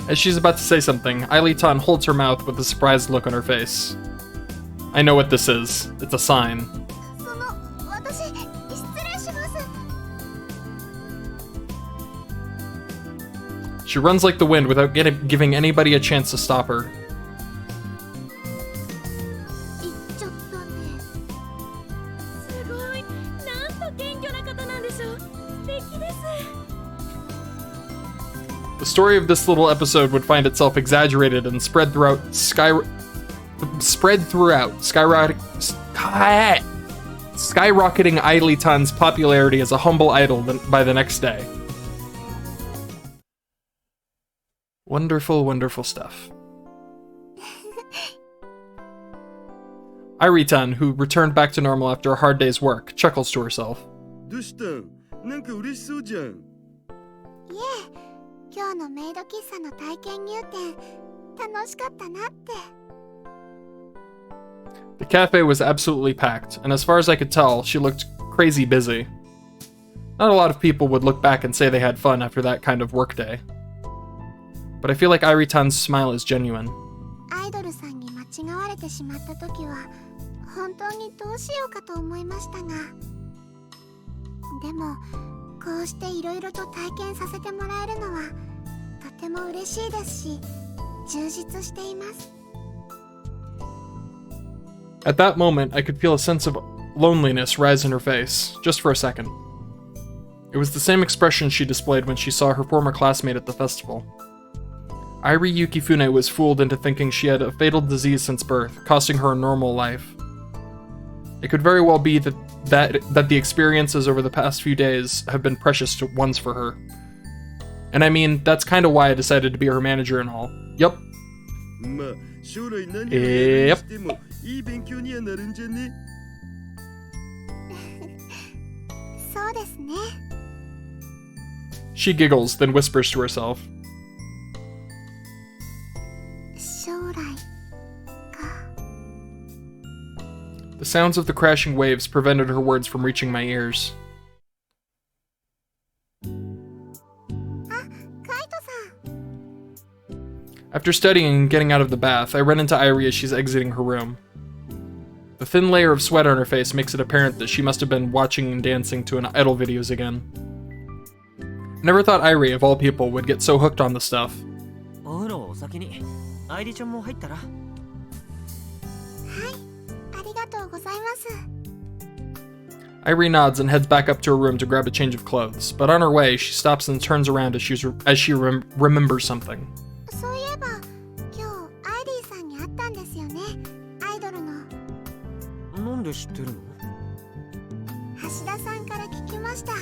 As she's about to say something, Ailitan holds her mouth with a surprised look on her face. I know what this is. It's a sign. 私、失礼します。 She runs like the wind without giving anybody a chance to stop her. 言っちゃったね。すごい、なんと謙虚な方なんでしょう。素敵です。 The story of this little episode would find itself exaggerated and skyrocketing Ailitan's popularity as a humble idol by the next day. Wonderful, wonderful stuff. Airitan, who returned back to normal after a hard day's work, chuckles to herself. どうしたん？なんか嬉しそうじゃん。いえ、今日のメイド喫茶の体験入店、楽しかったなって。 The cafe was absolutely packed, and as far as I could tell, she looked crazy busy. Not a lot of people would look back and say they had fun after that kind of workday. But I feel like Airitan's smile is genuine. アイドルさんに間違われてしまった時は、本当にどうしようかと思いましたが、でも、こうしていろいろと体験させてもらえるのは、とても嬉しいですし、充実しています。 At that moment, I could feel a sense of loneliness rise in her face, just for a second. It was the same expression she displayed when she saw her former classmate at the festival. Airi Yukifune was fooled into thinking she had a fatal disease since birth, costing her a normal life. It could very well be that the experiences over the past few days have been precious ones for her. And I mean, that's kind of why I decided to be her manager and all. Yup. まあ、将来何をやるにしてもいい勉強にはなるんじゃね？そうですね。 She giggles, then whispers to herself. 将来か。 The sounds of the crashing waves prevented her words from reaching my ears. あ、カイトさん。 After studying and getting out of the bath, I run into Airi as she's exiting her room. The thin layer of sweat on her face makes it apparent that she must have been watching and dancing to an idol videos again. Never thought Airi, of all people, would get so hooked on the stuff. お風呂お先に。アイリちゃんも入ったら。はい、ありがとうございます。 Airi nods and heads back up to her room to grab a change of clothes, but on her way, she stops and turns around as she remembers something. そういえば、今日アイリーさんに会ったんですよね。アイドルのなんで知ってるの？橋田さんから聞きました。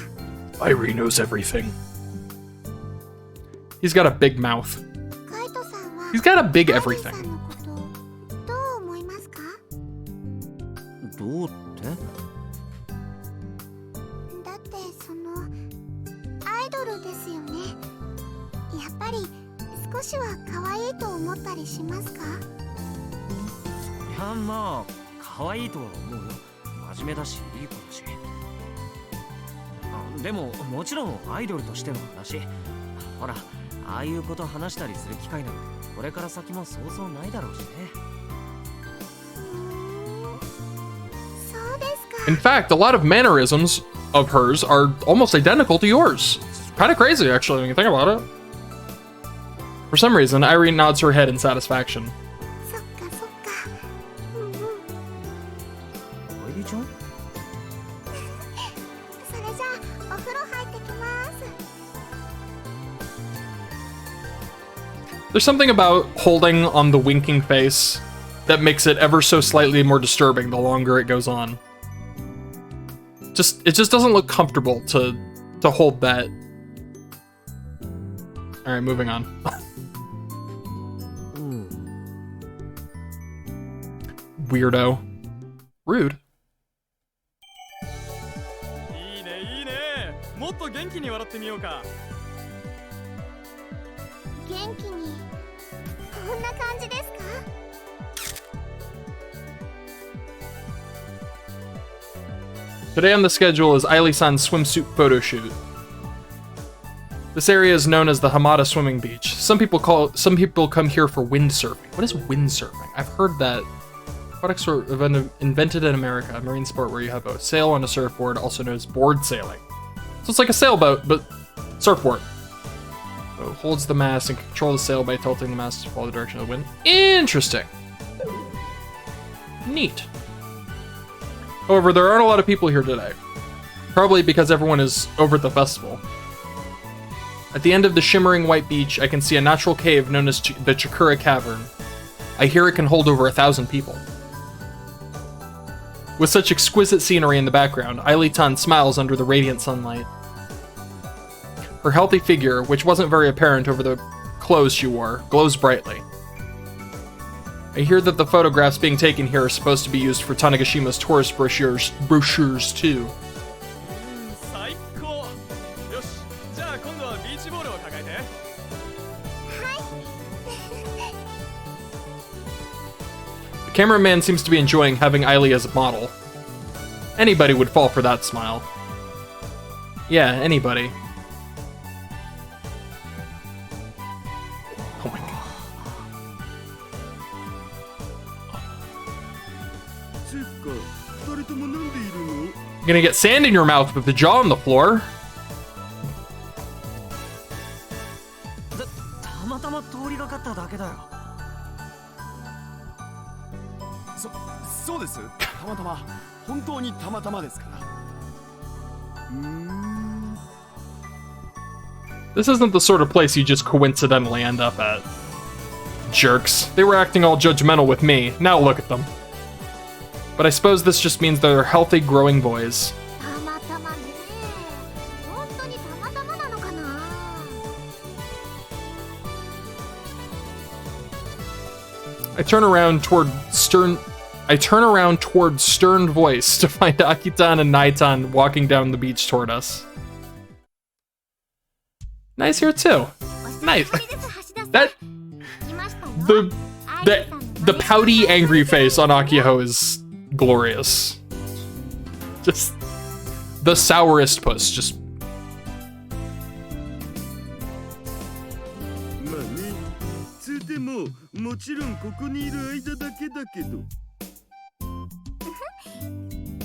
Airi knows everything. He's got a big mouth. カイトさんは He's got a big アイリー everything. さんのことどう思いますか？どうって？だってアイドルですよね。やっぱり少しは可愛いと思ったりしますか？いや、まあ可愛いとは思うよ。真面目だしいい子だし。でももちろんアイドルとしての話。ほら、ああいうこと話したりする機会なんてこれから先もそうそうないだろうしね。そうですか。 In fact, a lot of mannerisms of hers are almost identical to yours. Kind of crazy, actually, when you think about it. For some reason, Irene nods her head in satisfaction. そっかそっか。うんうん。愛理ちゃん？それじゃあお風呂入ってきます。 There's something about holding on the winking face that makes it ever so slightly more disturbing the longer it goes on. It just doesn't look comfortable to hold that. All right, moving on. Weirdo. Rude. いいねいいね。もっと元気に笑ってみようか。元気にこんな感じですか？ Today on the schedule is Ailey-san's swimsuit photo shoot. This area is known as the Hamada Swimming Beach. Some people come here for windsurfing. What is windsurfing? I've heard that products were invented in America, a marine sport where you have a sail on a surfboard, also known as board sailing. So it's like a sailboat, but surfboard. So it holds the mast and can control the sail by tilting the mast to follow the direction of the wind. Interesting. Neat. However, there aren't a lot of people here today. Probably because everyone is over at the festival. At the end of the shimmering white beach, I can see a natural cave known as the Chikura Cavern. I hear it can hold over 1,000 people. With such exquisite scenery in the background, Ailey-tan smiles under the radiant sunlight. Her healthy figure, which wasn't very apparent over the clothes she wore, glows brightly. I hear that the photographs being taken here are supposed to be used for Tanegashima's tourist brochures too. 最高。よし、じゃあ今度はビーチボールを抱えて。The cameraman seems to be enjoying having Ailey as a model. Anybody would fall for that smile. Yeah, anybody. Oh my god. つうか、二人ともなんでいるの？ You're gonna get sand in your mouth with the jaw on the floor. たまたま通りがかっただけだよ。そうです。たまたま、本当にたまたまですから。This isn't the sort of place you just coincidentally end up at. Jerks. They were acting all judgmental with me. Now look at them. But I suppose this just means they're healthy, growing boys. たまたまね。本当にたまたまなのかな。 I turn around toward stern voice to find Akitan and Naitan walking down the beach toward us. Nice here too. Nice. That the pouty angry face on Akiho is glorious. Just the sourest puss. Just まあね。つうても、もちろんここにいる間だけだけど。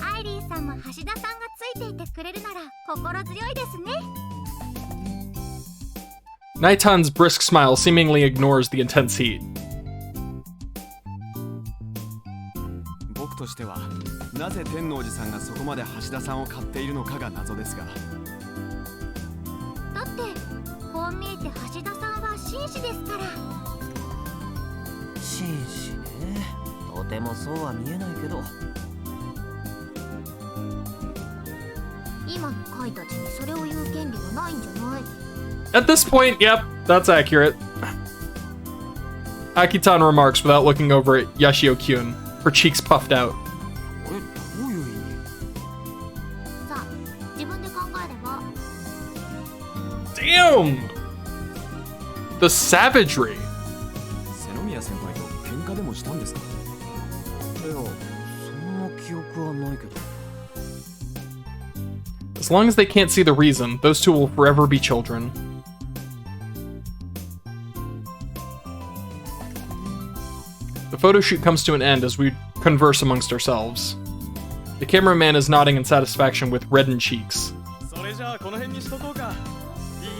アイリーさんも橋田さんがついていてくれるなら心強いですね。 Naitan's brisk smile seemingly ignores the intense heat. 僕としては、なぜ天王寺さんがそこまで橋田さんを買っているのかが謎ですが。だってこう見えて橋田さんは紳士ですから。紳士ね。とてもそうは見えないけど。今のカイたちにそれを言う権利がないんじゃない？ At this point, yep, that's accurate. Akitan remarks without looking over at Yashio-kyun, her cheeks puffed out. これどういう意味？さあ自分で考えれば。 Damn! The savagery. 瀬宮先輩と喧嘩でもしたんですか？いや、そんな記憶はないけど。 As long as they can't see the reason, those two will forever be children. The photo shoot comes to an end as we converse amongst ourselves. The cameraman is nodding in satisfaction with reddened cheeks. それじゃあこの辺にしとこうか。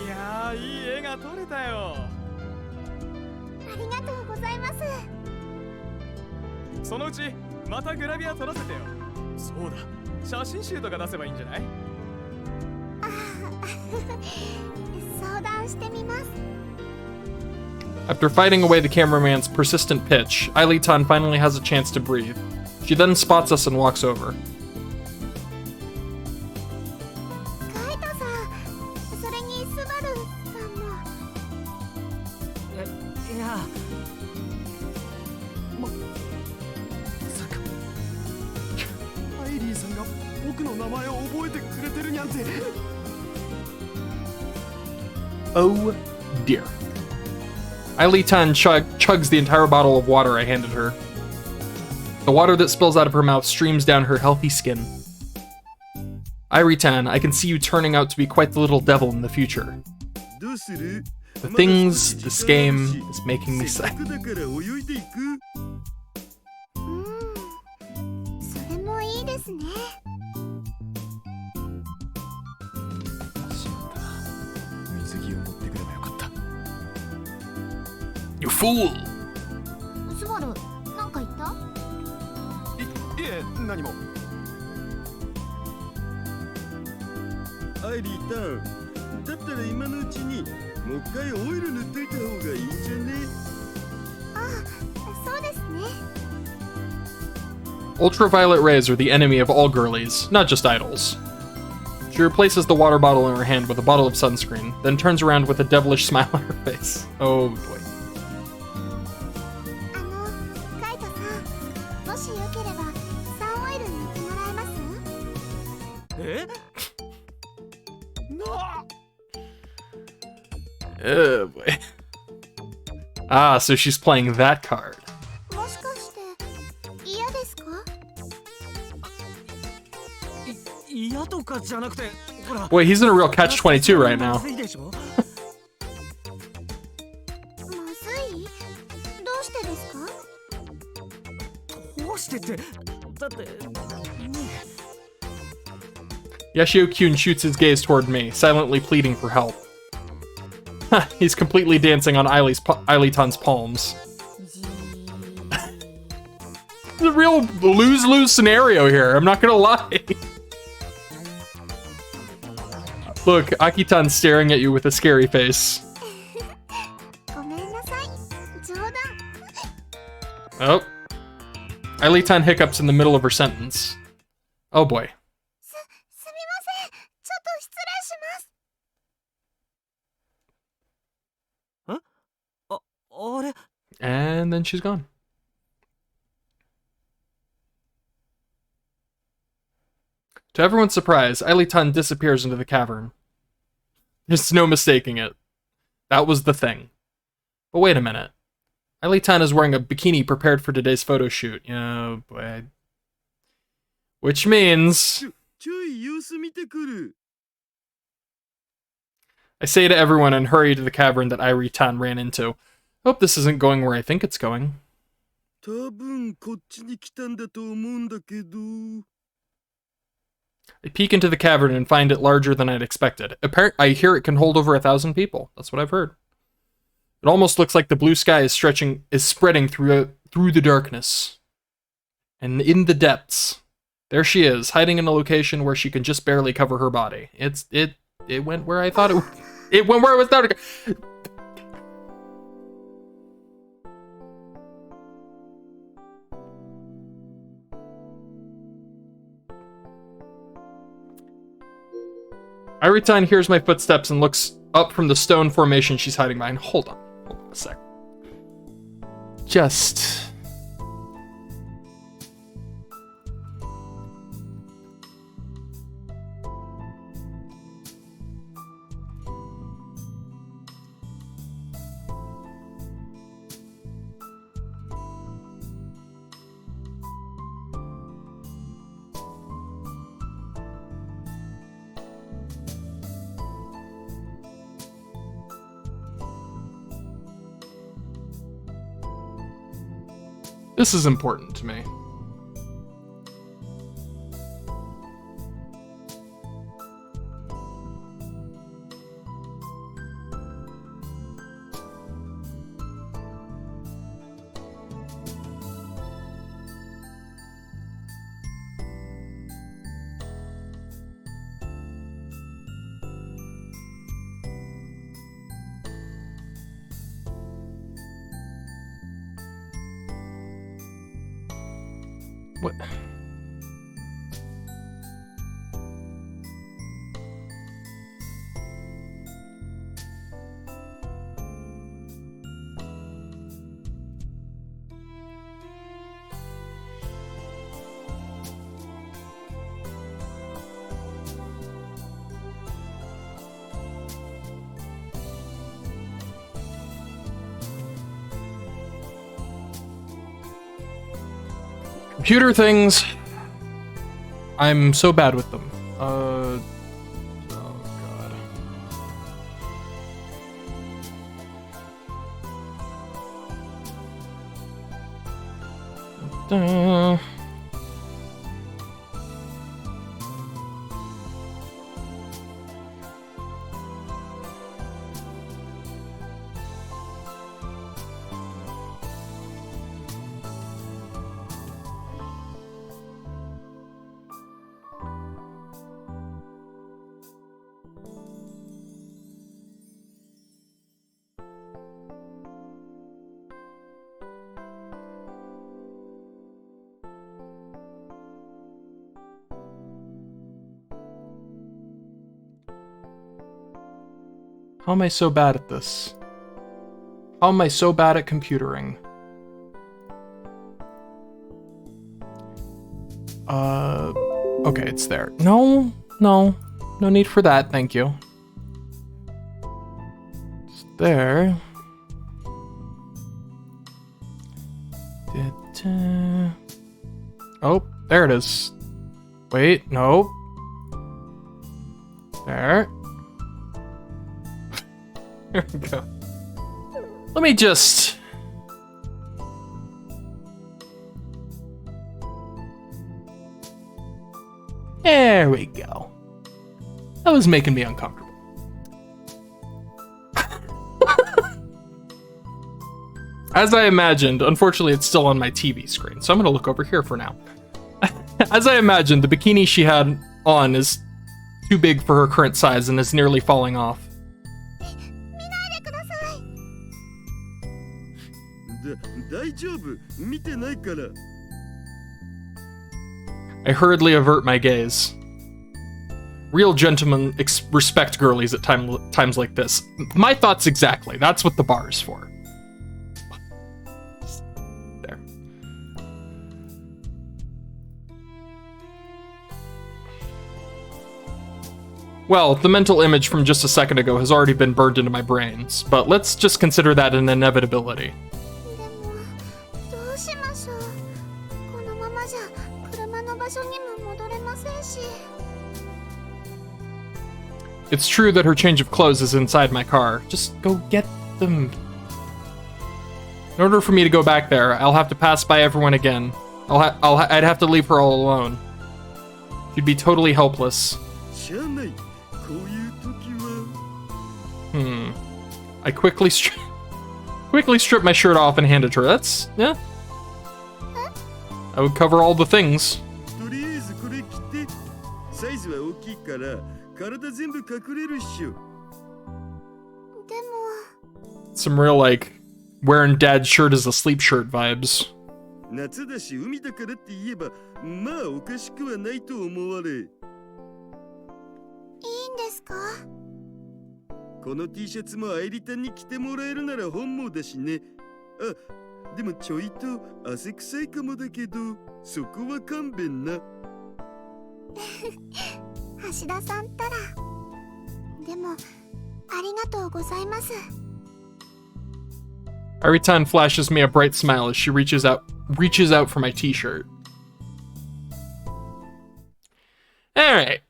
いやー、いい絵が撮れたよ。ありがとうございます。そのうちまたグラビア撮らせてよ。そうだ、写真集とか出せばいいんじゃない？相談してみます。 After fighting away the cameraman's persistent pitch, Ailitan finally has a chance to breathe. She then spots us and walks over. カイトさん、それにスバルさんも。いや、まさかアイリーさんが僕の名前を覚えてくれてるにゃんて。 Oh dear. Ailitan chugs the entire bottle of water I handed her. The water that spills out of her mouth streams down her healthy skin. Ailitan, I can see you turning out to be quite the little devil in the future. どうする？ The things this game is making me せ say. っかくだから泳いでいく？それもいいですね。しまった。水着を持ってくればよかった。 You fool! スバル、なんか言った？いえ、何も。アイリータン、だったら今のうちにもう一回オイル塗っといた方がいいんじゃね？そうですね。 Ultraviolet rays are the enemy of all girlies, not just idols. She replaces the water bottle in her hand with a bottle of sunscreen, then turns around with a devilish smile on her face. Oh boy. カイトさん、もしよければサンオイル塗ってもらえます？え？なあ。 Oh boy. Ah, so she's playing that card. もしかして嫌ですか？嫌とかじゃなくて、ほら。 Boy, he's in a real catch-22 right now. まずいでしょ？まずい？どうしてですか？どうしてって、だって、Yashio Kyun shoots his gaze toward me, silently pleading for help. He's completely dancing on Ailitan's palms. It's a real lose-lose scenario here, I'm not gonna lie. Look, Akitan's staring at you with a scary face. ごめんなさい。冗談。 Oh. Ailitan hiccups in the middle of her sentence. Oh boy. すみません。ちょっと失礼します。あれ？ And then she's gone. To everyone's surprise, Ailitan disappears into the cavern. There's no mistaking it. That was the thing. But wait a minute. Ailitan is wearing a bikini prepared for today's photo shoot. Oh boy. Which means... ちょい様子見てくる。 I say to everyone and hurry to the cavern that Ailitan ran into. Hope this isn't going where I think it's going. 多分こっちに来たんだと思うんだけど。 I peek into the cavern and find it larger than I'd expected. I hear it can hold over 1,000 people. That's what I've heard. It almost looks like the blue sky is spreading through the darkness. And in the depths, there she is, hiding in a location where she can just barely cover her body. It went where I thought it would. It went where I was thought it. Airitan hears my footsteps and looks up from the stone formation she's hiding behind. Hold on a sec. Just... This is important to me. What? Computer things. I'm so bad with them. Oh god. How am I so bad at this? How am I so bad at computering? Okay, it's there. No need for that, thank you. It's there. Oh, there it is. Wait, no. There. There we go. Let me just... There we go. That was making me uncomfortable. As I imagined, unfortunately it's still on my TV screen, so I'm gonna look over here for now. As I imagined, the bikini she had on is too big for her current size and is nearly falling off. I hurriedly avert my gaze. Real gentlemen respect girlies at times like this. My thoughts exactly. That's what the bar is for. There. Well, the mental image from just a second ago has already been burned into my brains, but let's just consider that an inevitability. It's true that her change of clothes is inside my car. Just go get them. In order for me to go back there, I'll have to pass by everyone again. I'd have to leave her all alone. She'd be totally helpless. I quickly strip my shirt off and hand it to her. That's, yeah. I would cover all the things. Some real, like, wearing dad's shirt as a sleep shirt vibes. Aritan flashes me a bright smile as she reaches out for my t-shirt. Alright.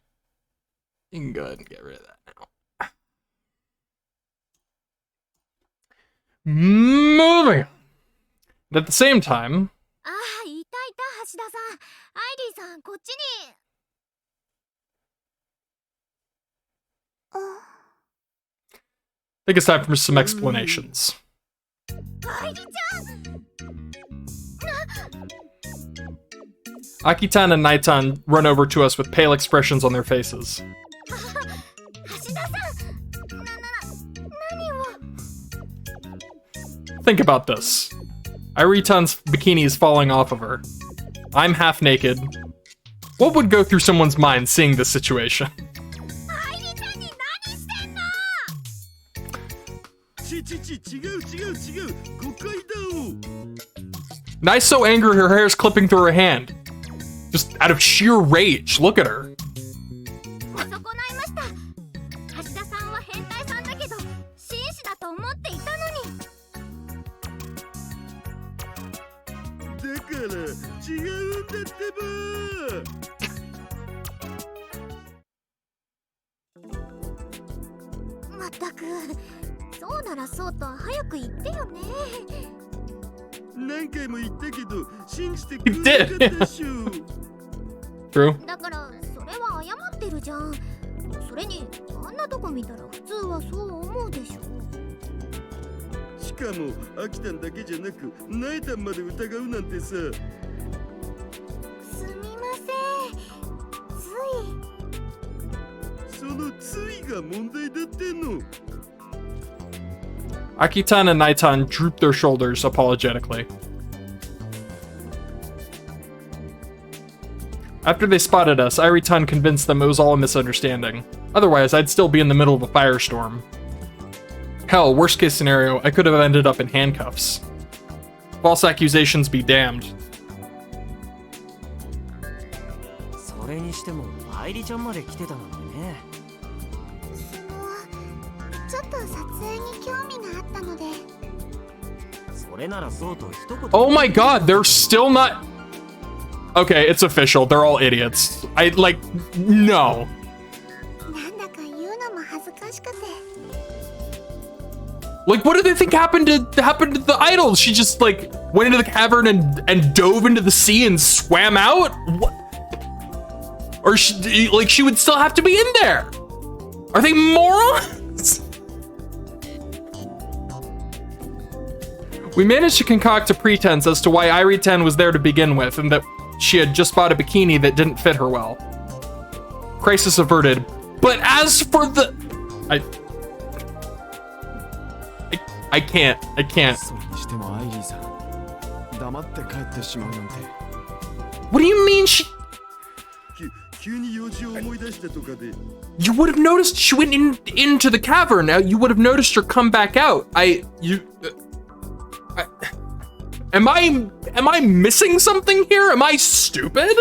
You can go ahead and get rid of that now. Moving on. But at the same time... こっちに。 I think it's time for some explanations. 愛梨ちゃん。 Akitan and Naitan run over to us with pale expressions on their faces. 橋田さん。何を。 Think about this. Iritan's bikini is falling off of her. I'm half naked. What would go through someone's mind seeing this situation? 愛梨ちゃんに何してんの。違う誤解だ。 Nai's so angry her hair's clipping through her hand. Just out of sheer rage. Look at her. 遅くなりました。橋田さんは変態さんだけど紳士だと思っていたのに。だから違うんだってば。まったく、そうならそうと早く言ってよね。何回も言ったけど信じてくれなかったっしょ。 True. だからそれは謝ってるじゃん。それにあんなとこ見たら普通はそう思うでしょ。しかも飽きたんだけじゃなくナイタンまで疑うなんてさ。すみません。つい。そのついが問題だってんの。 Akitan and Naitan droop their shoulders apologetically. After they spotted us, Iritan convinced them it was all a misunderstanding. Otherwise, I'd still be in the middle of a firestorm. Hell, worst case scenario, I could have ended up in handcuffs. False accusations be damned. それにしても愛梨ちゃんまで来てたなんてね。ちょっと撮影に興味があったので。それならそうと一言。 Oh my god, they're still not... Okay, it's official. They're all idiots. No. なんだか言うのも恥ずかしくて。 Like, what do they think happened to the idol? She just, like, went into the cavern and dove into the sea and swam out? What? Or, she would still have to be in there. Are they morons? We managed to concoct a pretense as to why Iritan was there to begin with, and that she had just bought a bikini that didn't fit her well. Crisis averted. But as for the... I can't. それにしてもアイリーさん、黙って帰ってしまうなんて。 What do you mean she... 急に用事を思い出したとかで。 You would have noticed she went into the cavern. Now you would have noticed her come back out. Am I missing something here? Am I stupid?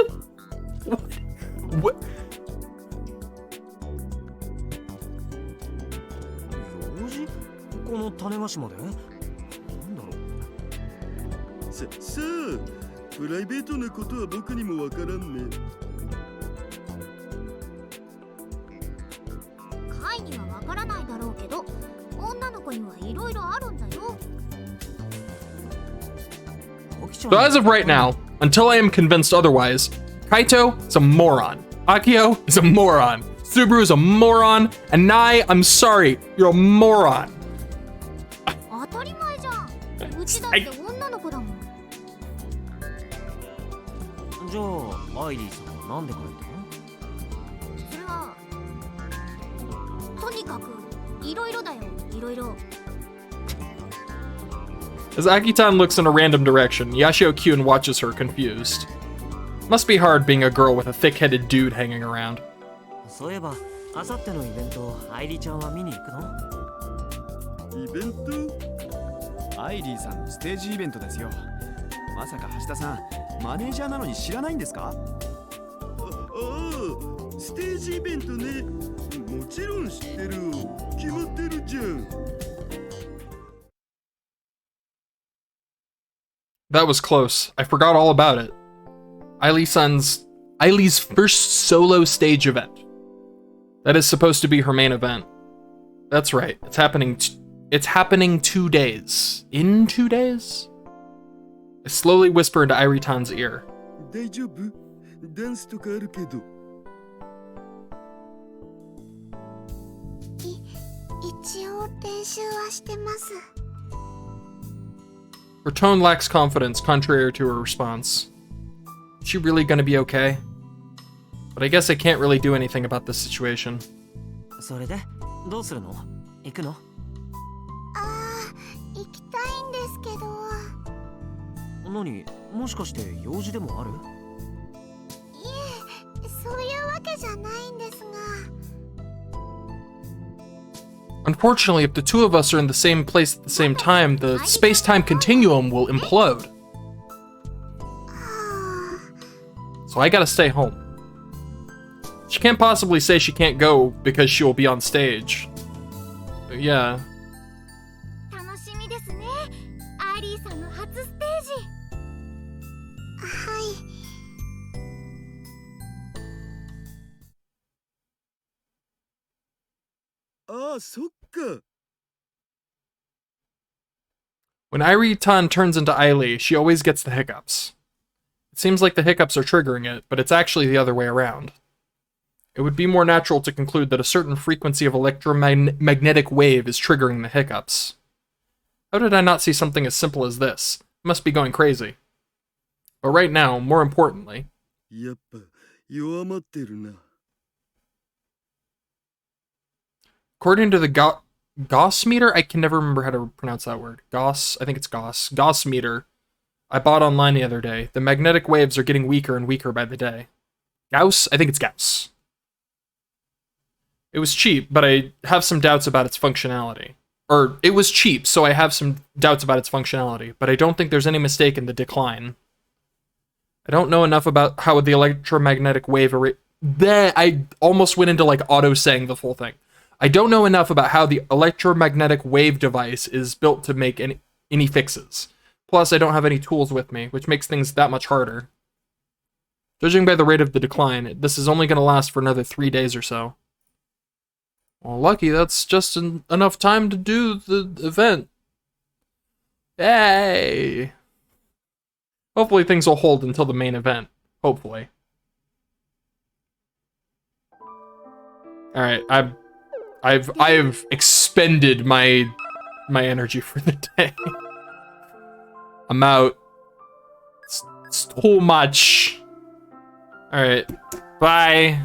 What? 用事？この種子島で？なんだろう。さあ、プライベートなことは僕にもわからんね。カイにはわからないだろうけど、女の子にはいろいろあるんだよ。 So as of right now, until I am convinced otherwise, Kaito is a moron. Akio is a moron. Subaru is a moron. And Nai, I'm sorry, you're a moron. 当たり前じゃん。うちだって女の子だもん。じゃあアイリーさんはなんで帰ったの？それはとにかくいろいろだよ。いろいろ。 As Akitan looks in a random direction, Yashio Kyun watches her, confused. Must be hard being a girl with a thick-headed dude hanging around. そういえば、あさってのイベント、愛梨ちゃんは見に行くの？イベント？アイリーさんのステージイベントですよ。まさか橋田さん、マネージャーなのに知らないんですか？ああ、ステージイベントね。もちろん知ってる。決まってるじゃん。 That was close. I forgot all about it. Eileen's first solo stage event. That is supposed to be her main event. That's right. It's happening 2 days. In 2 days? I slowly whisper into Iritan's ear. 大丈夫？ダンスとかあるけど。一応練習はしてます。 Her tone lacks confidence, contrary to her response. Is she really gonna be okay? But I guess I can't really do anything about this situation. それでどうするの？行くの？行きたいんですけど。何？もしかして用事でもある？いえ、そういうわけじゃないんですが。 Unfortunately, if the two of us are in the same place at the same time, the space-time continuum will implode. So I gotta stay home. She can't possibly say she can't go because she will be on stage. But yeah. 楽しみですね。アイリーさんの初ステージ。はい。 ああ、そっか。 When Irie-tan turns into Ailey, she always gets the hiccups. It seems like the hiccups are triggering it, but it's actually the other way around. It would be more natural to conclude that a certain frequency of electromagnetic wave is triggering the hiccups. How did I not see something as simple as this? I must be going crazy. But right now, more importantly... やっぱ弱まってるな。 According to the Gauss meter, I can never remember how to pronounce that word. Gauss, I think it's Gauss meter. I bought online the other day. The magnetic waves are getting weaker and weaker by the day. Gauss? I think it's Gauss. It was cheap, but I have some doubts about its functionality. Or, it was cheap, so I have some doubts about its functionality, but I don't think there's any mistake in the decline. I don't know enough about how the electromagnetic wave I almost went into like auto-saying the full thing. I don't know enough about how the electromagnetic wave device is built to make any fixes. Plus, I don't have any tools with me, which makes things that much harder. Judging by the rate of the decline, this is only going to last for another 3 days or so. Well, lucky, that's just enough time to do the event. Yay! Hopefully things will hold until the main event. Hopefully. Alright, I've expended my energy for the day. I'm out. It's too much. Alright. Bye.